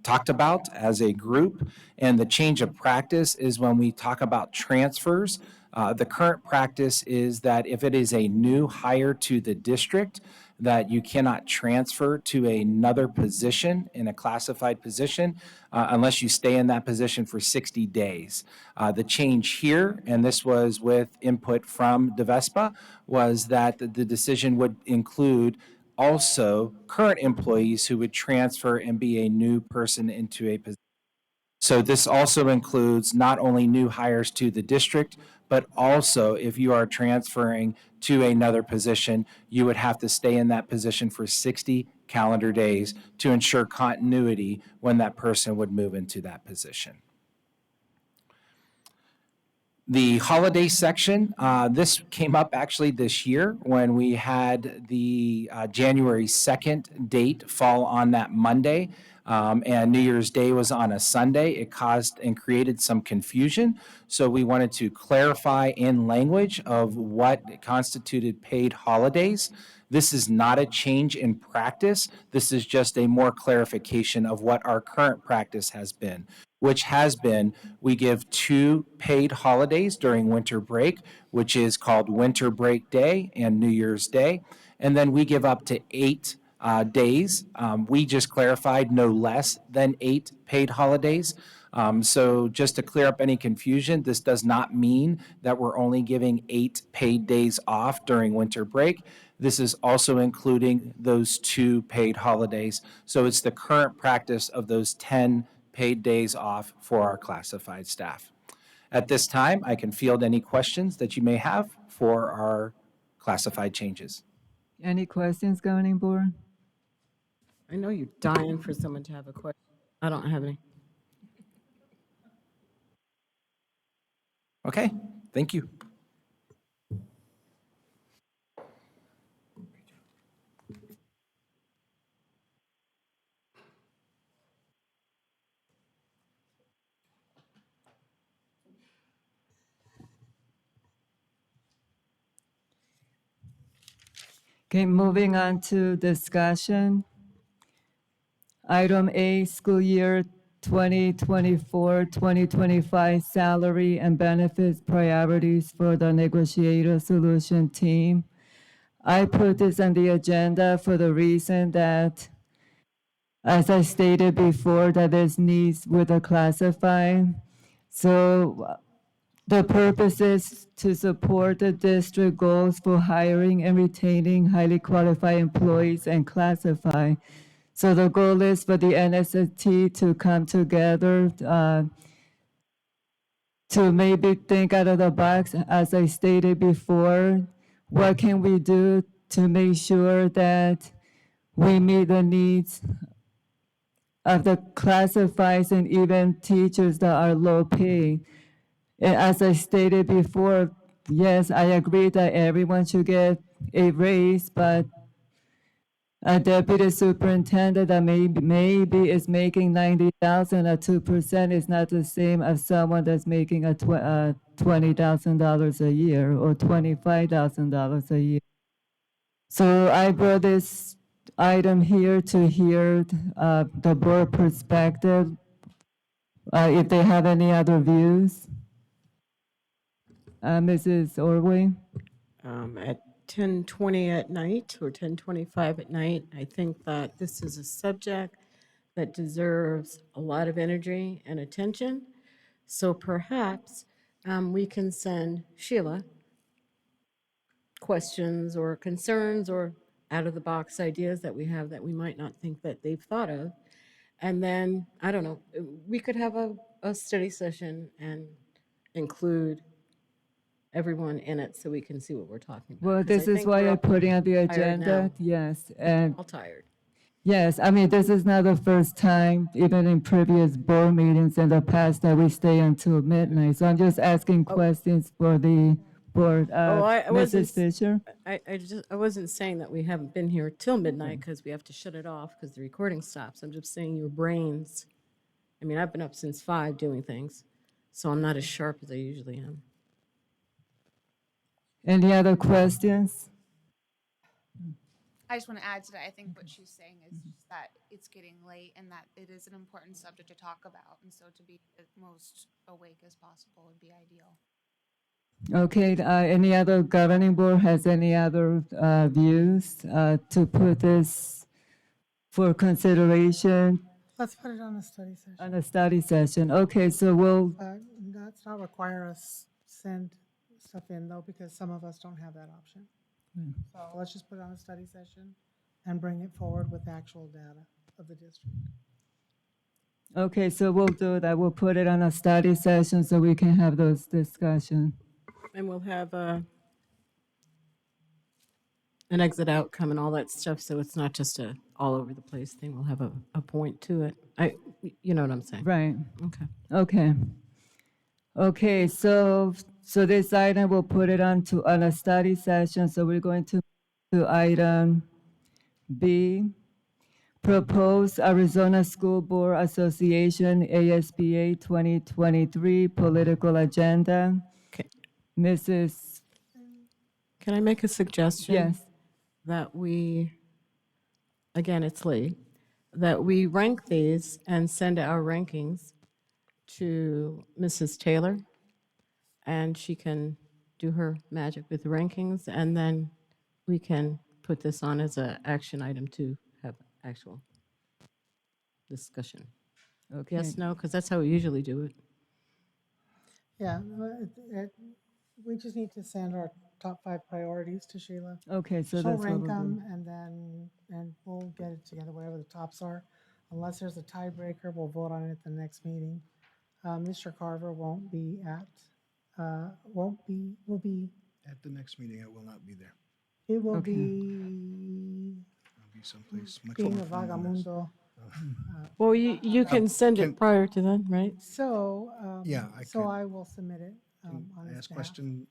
talked about as a group. And the change of practice is when we talk about transfers. The current practice is that if it is a new hire to the district, that you cannot transfer to another position in a classified position unless you stay in that position for 60 days. The change here, and this was with input from DVESPA, was that the decision would include also current employees who would transfer and be a new person into a position. So this also includes not only new hires to the district, but also if you are transferring to another position, you would have to stay in that position for 60 calendar days to ensure continuity when that person would move into that position. The holiday section, this came up actually this year when we had the January 2nd date fall on that Monday, and New Year's Day was on a Sunday. It caused and created some confusion. So we wanted to clarify in language of what constituted paid holidays. This is not a change in practice. This is just a more clarification of what our current practice has been, which has been we give 2 paid holidays during winter break, which is called Winter Break Day and New Year's Day. And then we give up to 8 days. We just clarified no less than 8 paid holidays. So just to clear up any confusion, this does not mean that we're only giving 8 paid days off during winter break. This is also including those 2 paid holidays. So it's the current practice of those 10 paid days off for our classified staff. At this time, I can field any questions that you may have for our classified changes. Any questions, governing board? I know you're dying for someone to have a question. I don't have any. Okay, thank you. Okay, moving on to discussion. Item A, school year 2024-2025 salary and benefits priorities for the negotiator solution team. I put this on the agenda for the reason that, as I stated before, that there's needs with the classified. So the purpose is to support the district goals for hiring and retaining highly qualified employees and classified. So the goal is for the NST to come together to maybe think out of the box, as I stated before. What can we do to make sure that we meet the needs of the classifieds and even teachers that are low paid? And as I stated before, yes, I agree that everyone should get a raise, but a deputy superintendent that maybe is making 90,000 at 2% is not the same as someone that's making a $20,000 a year or $25,000 a year. So I brought this item here to hear the board perspective, if they have any other views. Mrs. Orway? at 10:20 at night or 10:25 at night. I think that this is a subject that deserves a lot of energy and attention. So perhaps we can send Sheila questions or concerns or out-of-the-box ideas that we have that we might not think that they've thought of. And then, I don't know, we could have a study session and include everyone in it so we can see what we're talking about. Well, 'Cause I this is think why we're I all put it on the tired agenda, now. yes, and All tired. yes, I mean, this is not the first time, even in previous board meetings in the past, that we stay until midnight. So I'm just asking questions for the board. I wasn't, Mrs. Fisher? I wasn't saying that we haven't been here till midnight because we have to shut it off because the recording stops. I'm just saying your brains, I mean, I've been up since 5 doing things, so I'm not as sharp as I usually am. Any other questions? I just want to add to that. I think what she's saying is just that it's getting late and that it is an important subject to talk about. And so to be as most awake as possible would be ideal. Okay, any other governing board has any other views to put this for consideration Let's put it on a study session. on a study session? Okay, so we'll, That's not require us send stuff in though, because some of us don't have that option. So let's just put it on a study session and bring it forward with actual data of the district. okay, so we'll do that. We'll put it on a study session so we can have those discussions. And we'll have an exit outcome and all that stuff, so it's not just a all over the place thing. We'll have a point to it. You know what I'm saying? Right. Okay. Okay. Okay, so this item, we'll put it on a study session. So we're going to item B, propose Arizona School Board Association ASBA 2023 political agenda. Okay. Mrs. Can I make a suggestion? Yes. That we, again, it's late, that we rank these and send our rankings to Mrs. Taylor, and she can do her magic with the rankings, and then we can put this on as an action item to have actual discussion. Okay. Yes, no, because that's how we usually do it. Yeah, we just need to send our top 5 priorities to Sheila. Okay, so She'll that's what rank we'll them do. and we'll get it together, whatever the tops are. Unless there's a tiebreaker, we'll vote on it at the next meeting. Mr. Carver won't be will be, At the next meeting, I will not be there. it will Okay. I'll be someplace much being more a fun than this. vagamundo. Well, you can send can- it prior to then, right? So, Yeah, I so can. I will submit it on I his ask a behalf. question.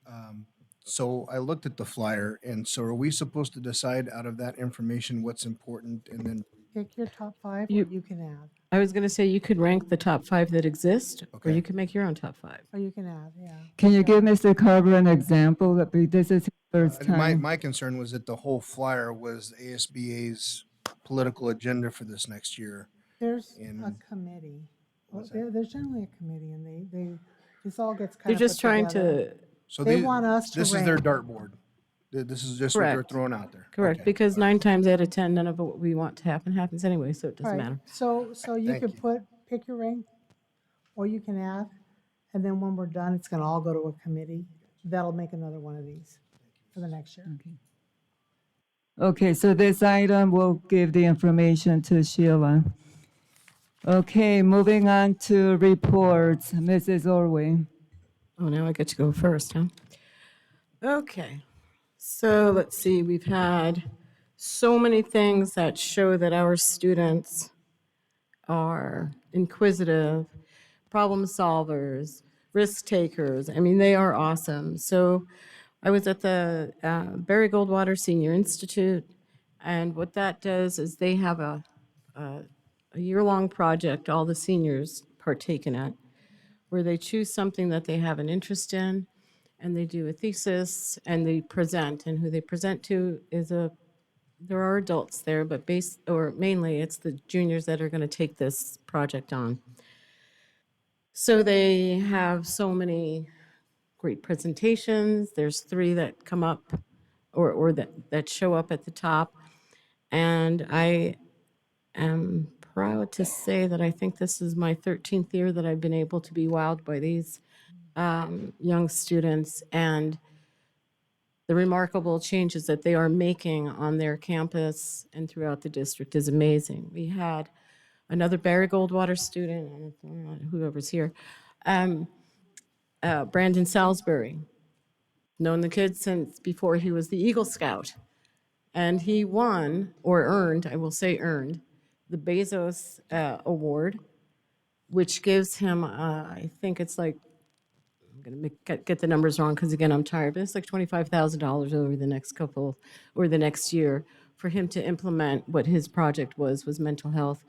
So I looked at the flyer, and so are we supposed to decide out of that information what's important and then, Pick your top 5 or You- you can add, I was going to say you could rank the top 5 that exist, or Okay. you can make your own top 5. or you can add, yeah. Can you give Mr. Carver an example? This is his first my, time. my concern was that the whole flyer was ASBA's political agenda for this next year. There's a In- committee. Well, What's that? there's generally a committee and this all gets kind They're of just put trying together. to, So They want us to This is their rank. dartboard. This is just what they're Correct. throwing out there. correct, Okay. because 9 times out of 10, none of what we want to happen happens anyway, so it doesn't Right. matter. So you Thank could you. pick your rank, or you can add, and then when we're done, it's gonna all go to a committee. That'll make another one of these for the next year. Okay, so this item will give the information to Sheila. Okay, moving on to reports. Mrs. Orway. Oh, now I get to go first, huh? Okay, so let's see, we've had so many things that show that our students are inquisitive, problem solvers, risk takers. I mean, they are awesome. So I was at the Barry Goldwater Senior Institute, and what that does is they have a year-long project all the seniors partake in it, where they choose something that they have an interest in, and they do a thesis, and they present, and who they present to is there are adults there, but mainly it's the juniors that are going to take this project on. So they have so many great presentations. There's 3 that come up or that show up at the top. And I am proud to say that I think this is my 13th year that I've been able to be wowed by these young students and the remarkable changes that they are making on their campus and throughout the district is amazing. We had another Barry Goldwater student, whoever's here, Brandon Salisbury, known the kid since before he was the Eagle Scout. And he won, or earned, I will say earned, the Bezos Award, which gives him, I think it's like, I'm going to get the numbers wrong because, again, I'm tired, but it's like $25,000 over the next couple, or the next year, for him to implement what his project was mental health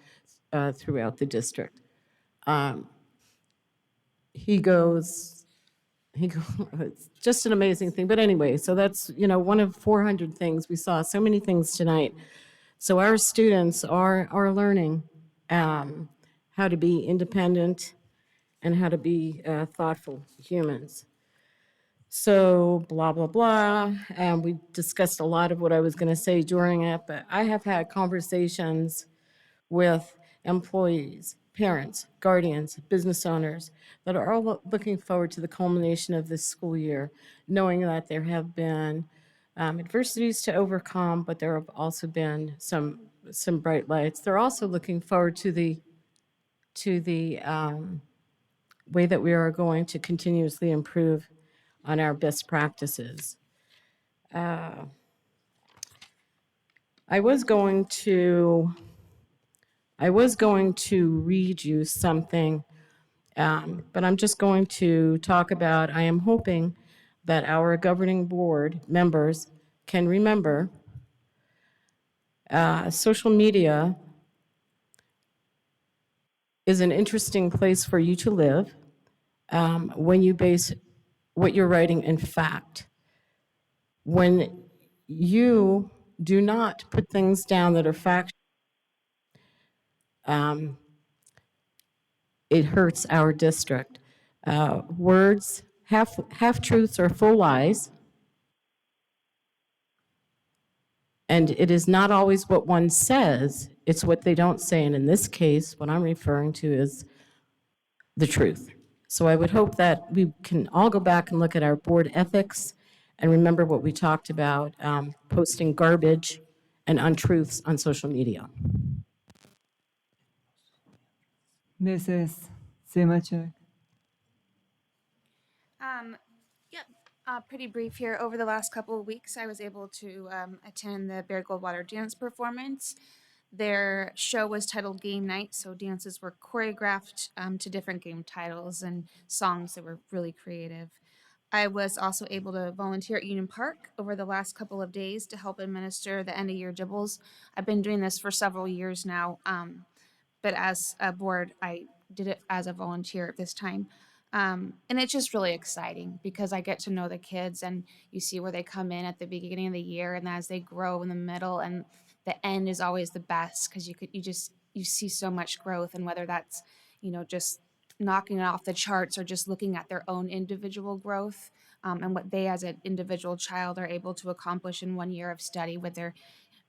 throughout the district. It's just an amazing thing. But anyway, so that's, one of 400 things. We saw so many things tonight. So our students are learning how to be independent and how to be thoughtful humans. So blah, blah, blah. And we discussed a lot of what I was going to say during it, but I have had conversations with employees, parents, guardians, business owners that are all looking forward to the culmination of this school year, knowing that there have been adversities to overcome, but there have also been some bright lights. They're also looking forward to the way that we are going to continuously improve on our best practices. I was going to read you something, but I'm just going to talk about, I am hoping that our governing board members can remember social media is an interesting place for you to live when you base what you're writing in fact. When you do not put things down that are factual, it hurts our district. Words, half truths are full lies, and it is not always what one says, it's what they don't say. And in this case, what I'm referring to is the truth. So I would hope that we can all go back and look at our board ethics and remember what we talked about, posting garbage and untruths on social media. Mrs. Simachek. Yep. Pretty brief here. Over the last couple of weeks, I was able to attend the Bear Goldwater dance performance. Their show was titled Game Night, so dances were choreographed to different game titles and songs that were really creative. I was also able to volunteer at Union Park over the last couple of days to help administer the end-of-year dibbles. I've been doing this for several years now, but as a board, I did it as a volunteer this time. And it's just really exciting because I get to know the kids and you see where they come in at the beginning of the year and as they grow in the middle, and the end is always the best because you see so much growth, and whether that's, just knocking it off the charts or just looking at their own individual growth, and what they as an individual child are able to accomplish in 1 year of study with their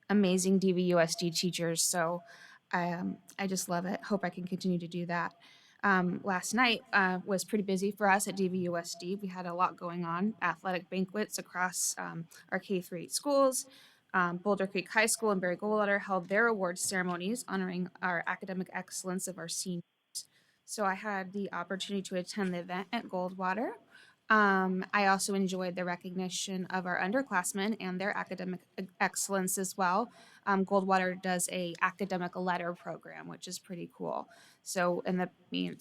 amazing DVUSD teachers. So I just love it. Hope I can continue to do that. Last night was pretty busy for us at DVUSD. We had a lot going on, athletic banquets across our K-8 schools. Boulder Creek High School and Barry Goldwater held their awards ceremonies honoring our academic excellence of our seniors. So I had the opportunity to attend the event at Goldwater. I also enjoyed the recognition of our underclassmen and their academic excellence as well. Goldwater does a academic letter program, which is pretty cool. So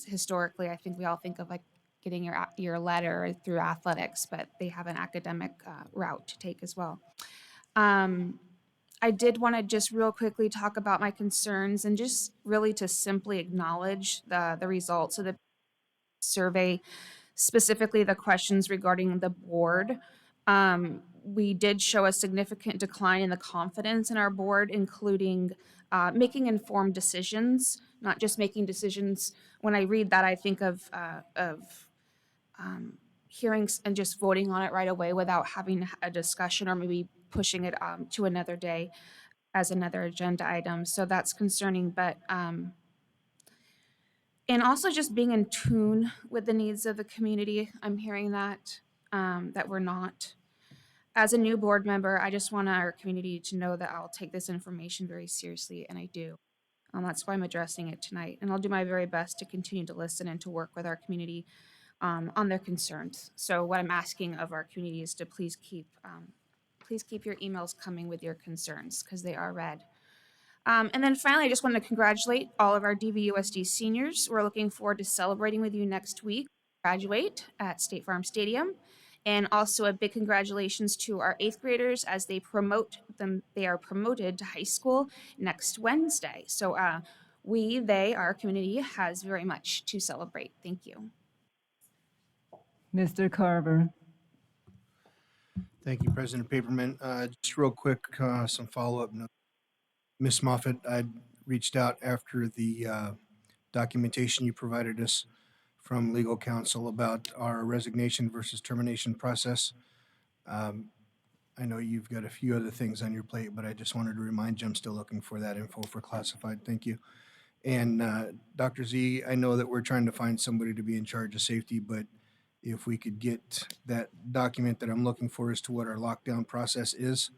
historically, I think we all think of like getting your letter through athletics, but they have an academic route to take as well. I did want to just real quickly talk about my concerns and just really to simply acknowledge the results of the survey, specifically the questions regarding the board. We did show a significant decline in the confidence in our board, including making informed decisions, not just making decisions. When I read that, I think of hearings and just voting on it right away without having a discussion or maybe pushing it to another day as another agenda item. So that's concerning, but and also just being in tune with the needs of the community. I'm hearing that that we're not. As a new board member, I just want our community to know that I'll take this information very seriously, and I do. That's why I'm addressing it tonight, and I'll do my very best to continue to listen and to work with our community on their concerns. So what I'm asking of our community is to please keep your emails coming with your concerns, because they are read. And then finally, I just want to congratulate all of our DVUSD seniors. We're looking forward to celebrating with you next week. Graduate at State Farm Stadium. And also a big congratulations to our 8th graders as they are promoted to high school next Wednesday. So our community has very much to celebrate. Thank you. Mr. Carver. Thank you, President Paperman. Just real quick, some follow-up notes. Ms. Moffett, I reached out after the documentation you provided us from legal counsel about our resignation versus termination process. I know you've got a few other things on your plate, but I just wanted to remind you I'm still looking for that info for classified. Thank you. And Dr. Z, I know that we're trying to find somebody to be in charge of safety, but if we could get that document that I'm looking for as to what our lockdown process is,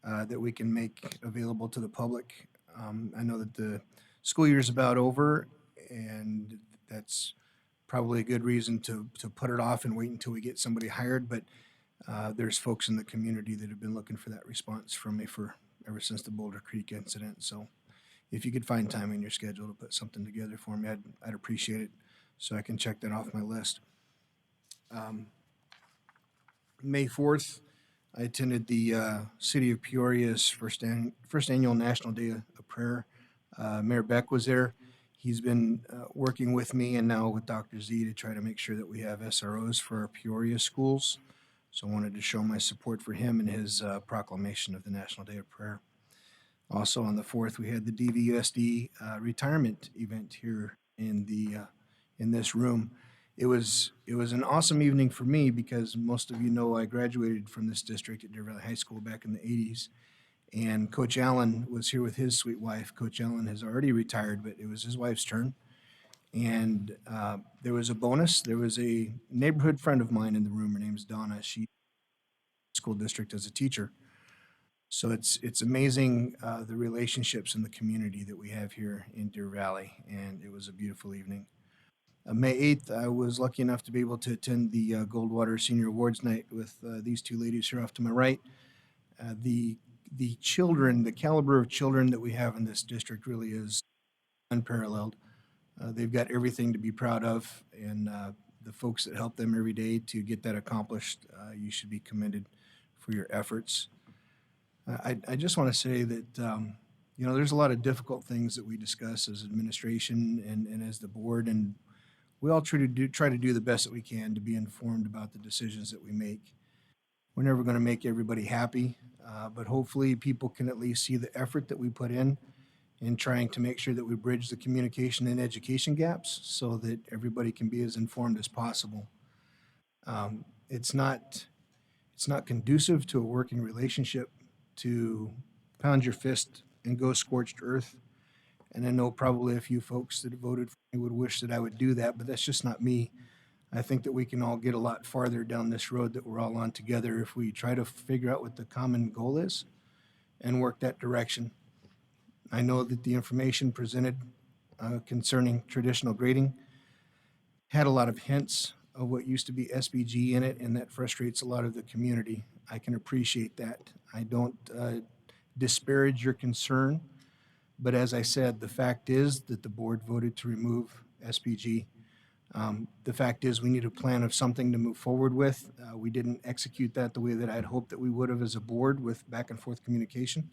that we can make available to the public. I know that the school year is about over, and that's probably a good reason to put it off and wait until we get somebody hired, but there's folks in the community that have been looking for that response from me ever since the Boulder Creek incident. So if you could find time in your schedule to put something together for me, I'd appreciate it, so I can check that off my list. May 4th, I attended the City of Peoria's first annual National Day of Prayer. Mayor Beck was there. He's been working with me and now with Dr. Z to try to make sure that we have SROs for our Peoria schools. So I wanted to show my support for him and his proclamation of the National Day of Prayer. Also on the 4th, we had the DVUSD retirement event here in this room. It was an awesome evening for me because most of you know I graduated from this district at Deer Valley High School back in the 80s. And Coach Allen was here with his sweet wife. Coach Allen has already retired, but it was his wife's turn. And there was a bonus. There was a neighborhood friend of mine in the room. Her name's Donna. She school district as a teacher. So it's amazing the relationships in the community that we have here in Deer Valley. And it was a beautiful evening. May 8th, I was lucky enough to be able to attend the Goldwater Senior Awards Night with these two ladies here off to my right. The children, the caliber of children that we have in this district really is unparalleled. They've got everything to be proud of, and the folks that help them every day to get that accomplished, you should be commended for your efforts. I just want to say that, there's a lot of difficult things that we discuss as administration and as the board, and we all try to do the best that we can to be informed about the decisions that we make. We're never going to make everybody happy, but hopefully people can at least see the effort that we put in trying to make sure that we bridge the communication and education gaps so that everybody can be as informed as possible. It's not conducive to a working relationship to pound your fist and go scorched earth. And I know probably a few folks that voted for me would wish that I would do that, but that's just not me. I think that we can all get a lot farther down this road that we're all on together if we try to figure out what the common goal is and work that direction. I know that the information presented concerning traditional grading had a lot of hints of what used to be SBG in it, and that frustrates a lot of the community. I can appreciate that. I don't disparage your concern, but as I said, the fact is that the board voted to remove SBG. The fact is we need a plan of something to move forward with. We didn't execute that the way that I'd hoped that we would have as a board with back and forth communication.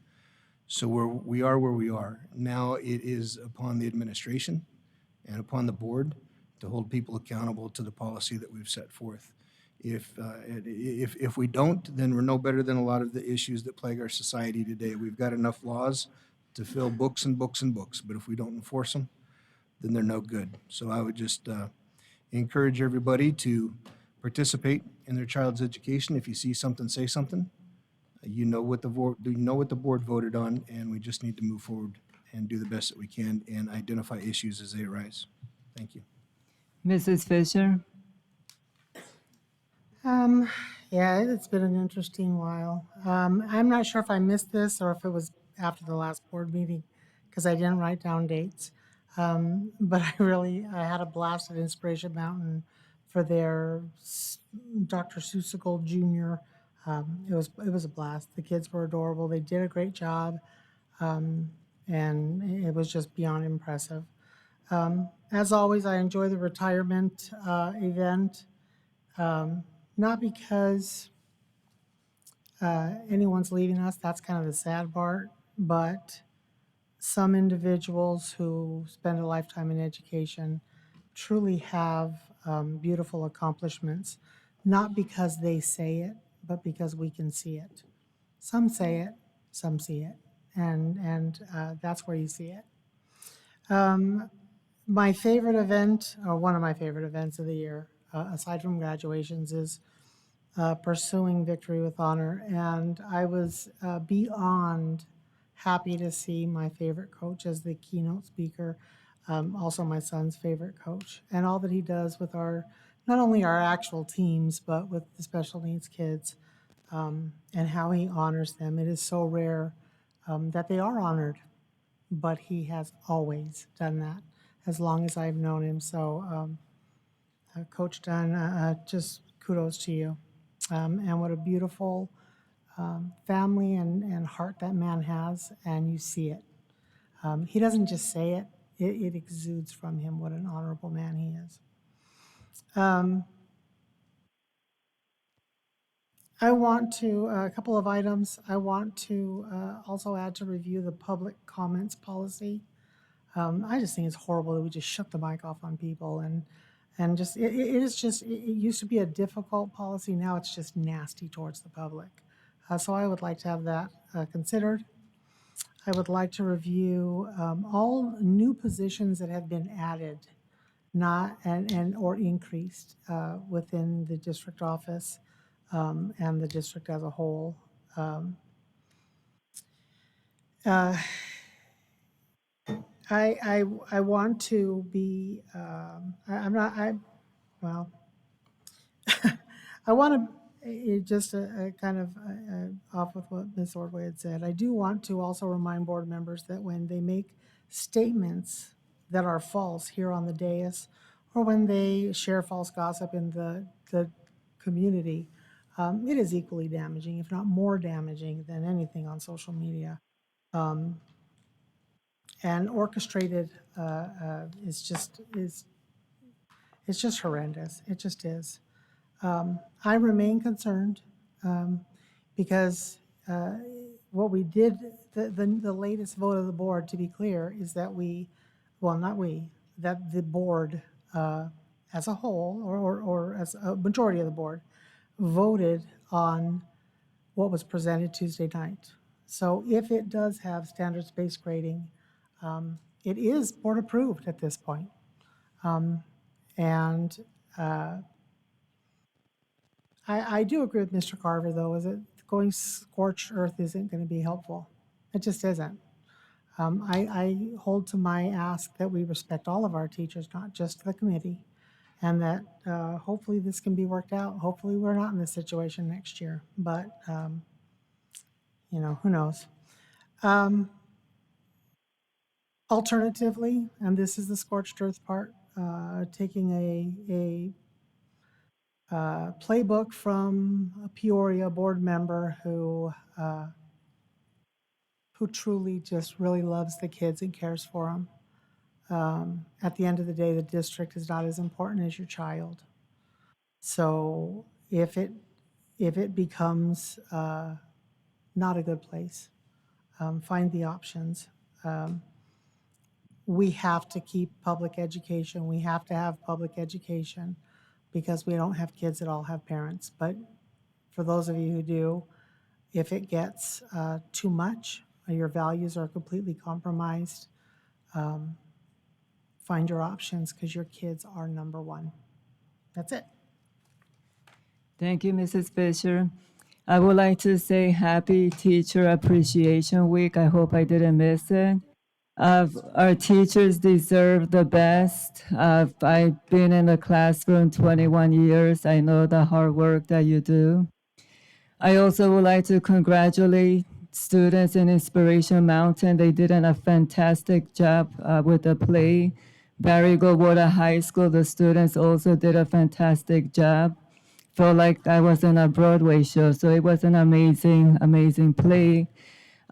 So we are where we are. Now it is upon the administration and upon the board to hold people accountable to the policy that we've set forth. If we don't, then we're no better than a lot of the issues that plague our society today. We've got enough laws to fill books and books and books, but if we don't enforce them, then they're no good. So I would just encourage everybody to participate in their child's education. If you see something, say something. You know what the board voted on, and we just need to move forward and do the best that we can and identify issues as they arise. Thank you. Mrs. Fisher? Yeah, it's been an interesting while. I'm not sure if I missed this or if it was after the last board meeting, because I didn't write down dates. But I had a blast at Inspiration Mountain for their Dr. Seussical Jr. It was a blast. The kids were adorable. They did a great job. And it was just beyond impressive. As always, I enjoy the retirement event. Not because anyone's leaving us, that's kind of the sad part, but some individuals who spend a lifetime in education truly have beautiful accomplishments, not because they say it, but because we can see it. Some say it, some see it, and that's where you see it. My favorite event, or one of my favorite events of the year, aside from graduations, is pursuing victory with honor. And I was beyond happy to see my favorite coach as the keynote speaker, also my son's favorite coach, and all that he does with not only our actual teams, but with the special needs kids, and how he honors them. It is so rare that they are honored, but he has always done that as long as I've known him. So, Coach Dunn, just kudos to you. And what a beautiful family and heart that man has, and you see it. He doesn't just say it, it exudes from him what an honorable man he is. I want to, a couple of items, I want to also add to review the public comments policy. I just think it's horrible that we just shut the mic off on people and just, it used to be a difficult policy, now it's just nasty towards the public. So I would like to have that considered. I would like to review all new positions that have been added, not or increased within the district office and the district as a whole. I want to be, well, I want to, just kind of off with what Ms. Ordway had said, I do want to also remind board members that when they make statements that are false here on the dais, or when they share false gossip in the community, it is equally damaging, if not more damaging than anything on social media. And orchestrated it's just horrendous. It just is. I remain concerned because what we did, the latest vote of the board, to be clear, is that that the board as a whole, or as a majority of the board, voted on what was presented Tuesday night. So if it does have standards-based grading, it is board approved at this point. And I do agree with Mr. Carver, though, is that going scorched earth isn't going to be helpful. It just isn't. I hold to my ask that we respect all of our teachers, not just the committee, and that hopefully this can be worked out. Hopefully we're not in this situation next year, but who knows. Alternatively, and this is the scorched earth part, taking a playbook from a Peoria board member who truly just really loves the kids and cares for them. At the end of the day, the district is not as important as your child. So if it becomes not a good place, find the options. We have to keep public education. We have to have public education because we don't have kids that all have parents. But for those of you who do, if it gets too much, your values are completely compromised, find your options because your kids are number one. That's it. Thank you, Mrs. Fisher. I would like to say Happy Teacher Appreciation Week. I hope I didn't miss it. Our teachers deserve the best. I've been in the classroom 21 years. I know the hard work that you do. I also would like to congratulate students in Inspiration Mountain. They did a fantastic job with the play. Barry Goldwater High School, the students also did a fantastic job. Felt like I was in a Broadway show, so it was an amazing, amazing play.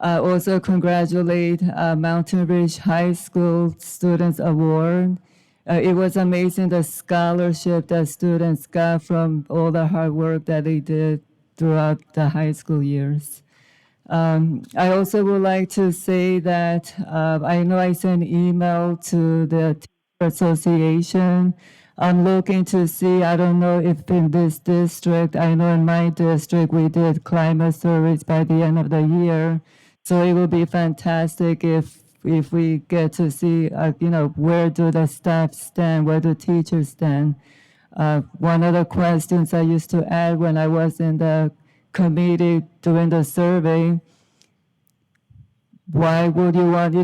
Also congratulate Mountain Ridge High School Students Award. It was amazing the scholarship that students got from all the hard work that they did throughout the high school years. I also would like to say that I know I sent email to the Teacher Association. I'm looking to see, I don't know if in this district, I know in my district, we did climate surveys by the end of the year. So it would be fantastic if we get to see, where do the staff stand, where do teachers stand. One of the questions I used to add when I was in the committee doing the survey, why would you want,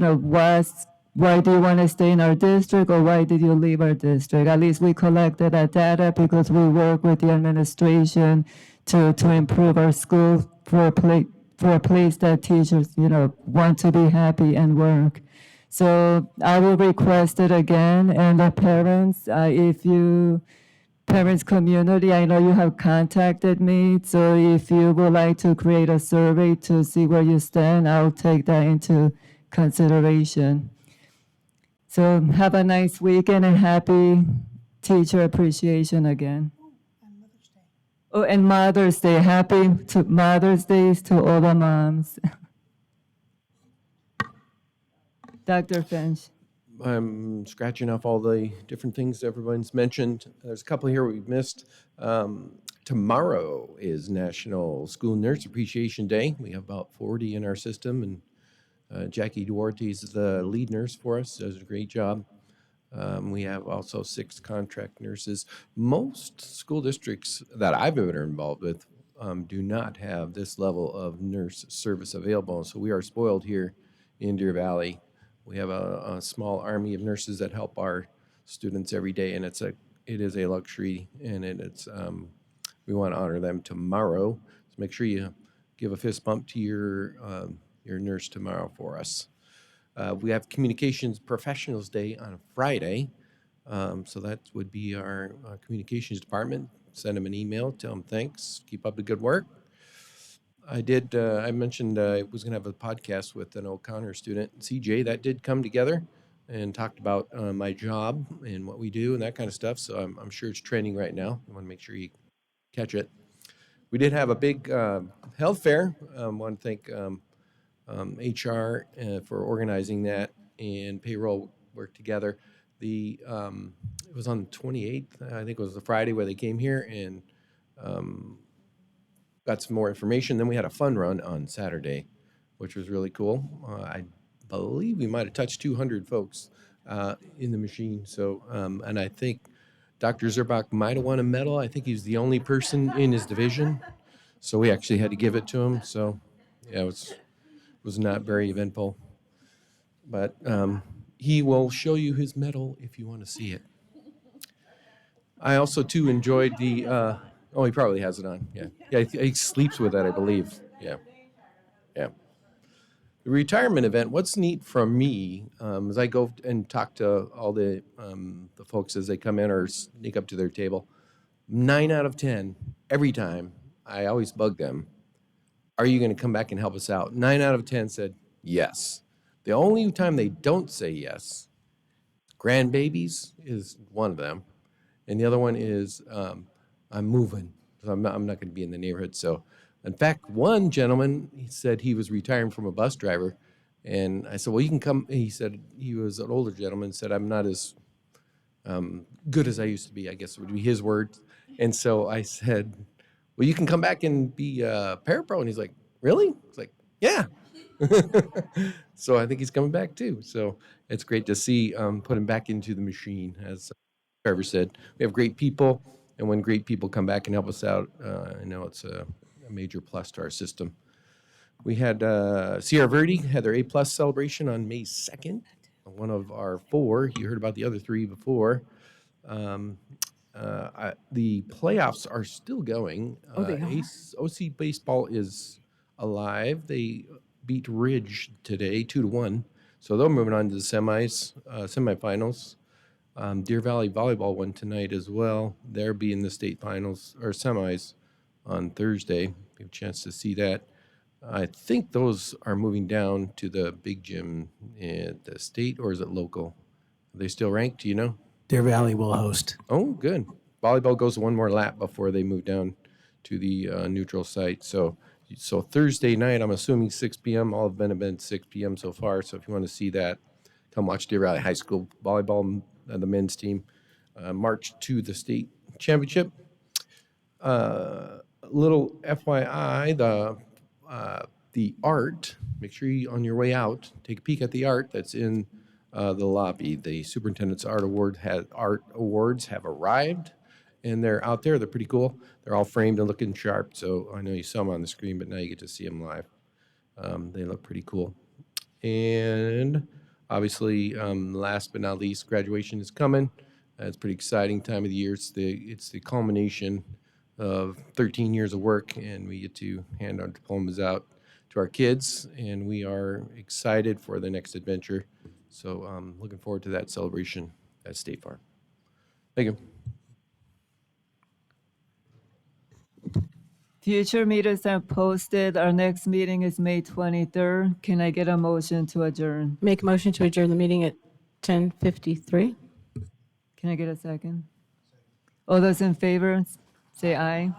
why do you want to stay in our district, or why did you leave our district? At least we collected that data because we work with the administration to improve our school for a place that teachers, want to be happy and work. So I will request it again, and the parents, parents community, I know you have contacted me, so if you would like to create a survey to see where you stand, I'll take that into consideration. So have a nice weekend and happy Teacher Appreciation again. Oh, and Mother's Day. Happy Mother's Days to all the moms. Dr. Finch. I'm scratching off all the different things everyone's mentioned. There's a couple here we've missed. Tomorrow is National School Nurse Appreciation Day. We have about 40 in our system, and Jackie Duarte is the lead nurse for us, does a great job. We have also 6 contract nurses. Most school districts that I've ever been involved with do not have this level of nurse service available, so we are spoiled here in Deer Valley. We have a small army of nurses that help our students every day, and it is a luxury, and we want to honor them tomorrow. So make sure you give a fist bump to your nurse tomorrow for us. We have Communications Professionals Day on Friday, so that would be our communications department. Send them an email, tell them thanks, keep up the good work. I mentioned I was going to have a podcast with an O'Connor student, CJ, that did come together and talked about my job and what we do and that kind of stuff. So I'm sure it's trending right now. I want to make sure you catch it. We did have a big health fair. I want to thank HR for organizing that, and payroll worked together. It was on the 28th, I think it was the Friday where they came here and got some more information. Then we had a fun run on Saturday, which was really cool. I believe we might have touched 200 folks in the machine. So, and I think Dr. Zerbach might have won a medal. I think he's the only person in his division. So we actually had to give it to him. So, yeah, it was not very eventful. But he will show you his medal if you want to see it. I also, too, enjoyed the... oh, he probably has it on. Yeah. Yeah, he sleeps with it, I believe. Yeah. Yeah. The retirement event, what's neat from me, as I go and talk to all the folks as they come in or sneak up to their table, 9 out of 10, every time, I always bug them, are you going to come back and help us out? 9 out of 10 said yes. The only time they don't say yes, grandbabies is one of them, and the other one is I'm moving, so I'm not going to be in the neighborhood. So, in fact, one gentleman, he said he was retiring from a bus driver, and I said, well, you can come. He said he was an older gentleman, said I'm not as good as I used to be, I guess would be his words. And so I said, well, you can come back and be a parapro. And he's like, really? It's like, yeah. So I think he's coming back too. So it's great to see put him back into the machine, as Trevor said. We have great people. And when great people come back and help us out, I know it's a major plus to our system. We had Sierra Verde had their A-plus celebration on May 2nd. One of our 4. You heard about the other 3 before. The playoffs are still going. Oh, they are? OC baseball is alive. They beat Ridge today, 2-1. So they're moving on to the semifinals. Deer Valley volleyball won tonight as well. They'll be in the state finals or semis on Thursday. We have a chance to see that. I think those are moving down to the big gym at the state, or is it local? Are they still ranked? Do you know? Deer Valley will host. Oh, good. Volleyball goes one more lap before they move down to the neutral site. So Thursday night, I'm assuming 6 p.m. All of them have been 6 p.m. so far. So if you want to see that, come watch Deer Valley High School volleyball, the men's team, march to the state championship. Little FYI, the art, make sure you, on your way out, take a peek at the art that's in the lobby. The Superintendent's Art Awards have arrived, and they're out there. They're pretty cool. They're all framed and looking sharp, so I know you saw them on the screen, but now you get to see them live. They look pretty cool. And obviously, last but not least, graduation is coming. It's a pretty exciting time of the year. It's the culmination of 13 years of work, and we get to hand our diplomas out to our kids, and we are excited for the next adventure. So looking forward to that celebration at State Farm. Thank you. Future meetings are posted. Our next meeting is May 23rd. Can I get a motion to adjourn? Make a motion to adjourn the meeting at 10:53. Can I get a second? All those in favor, say aye.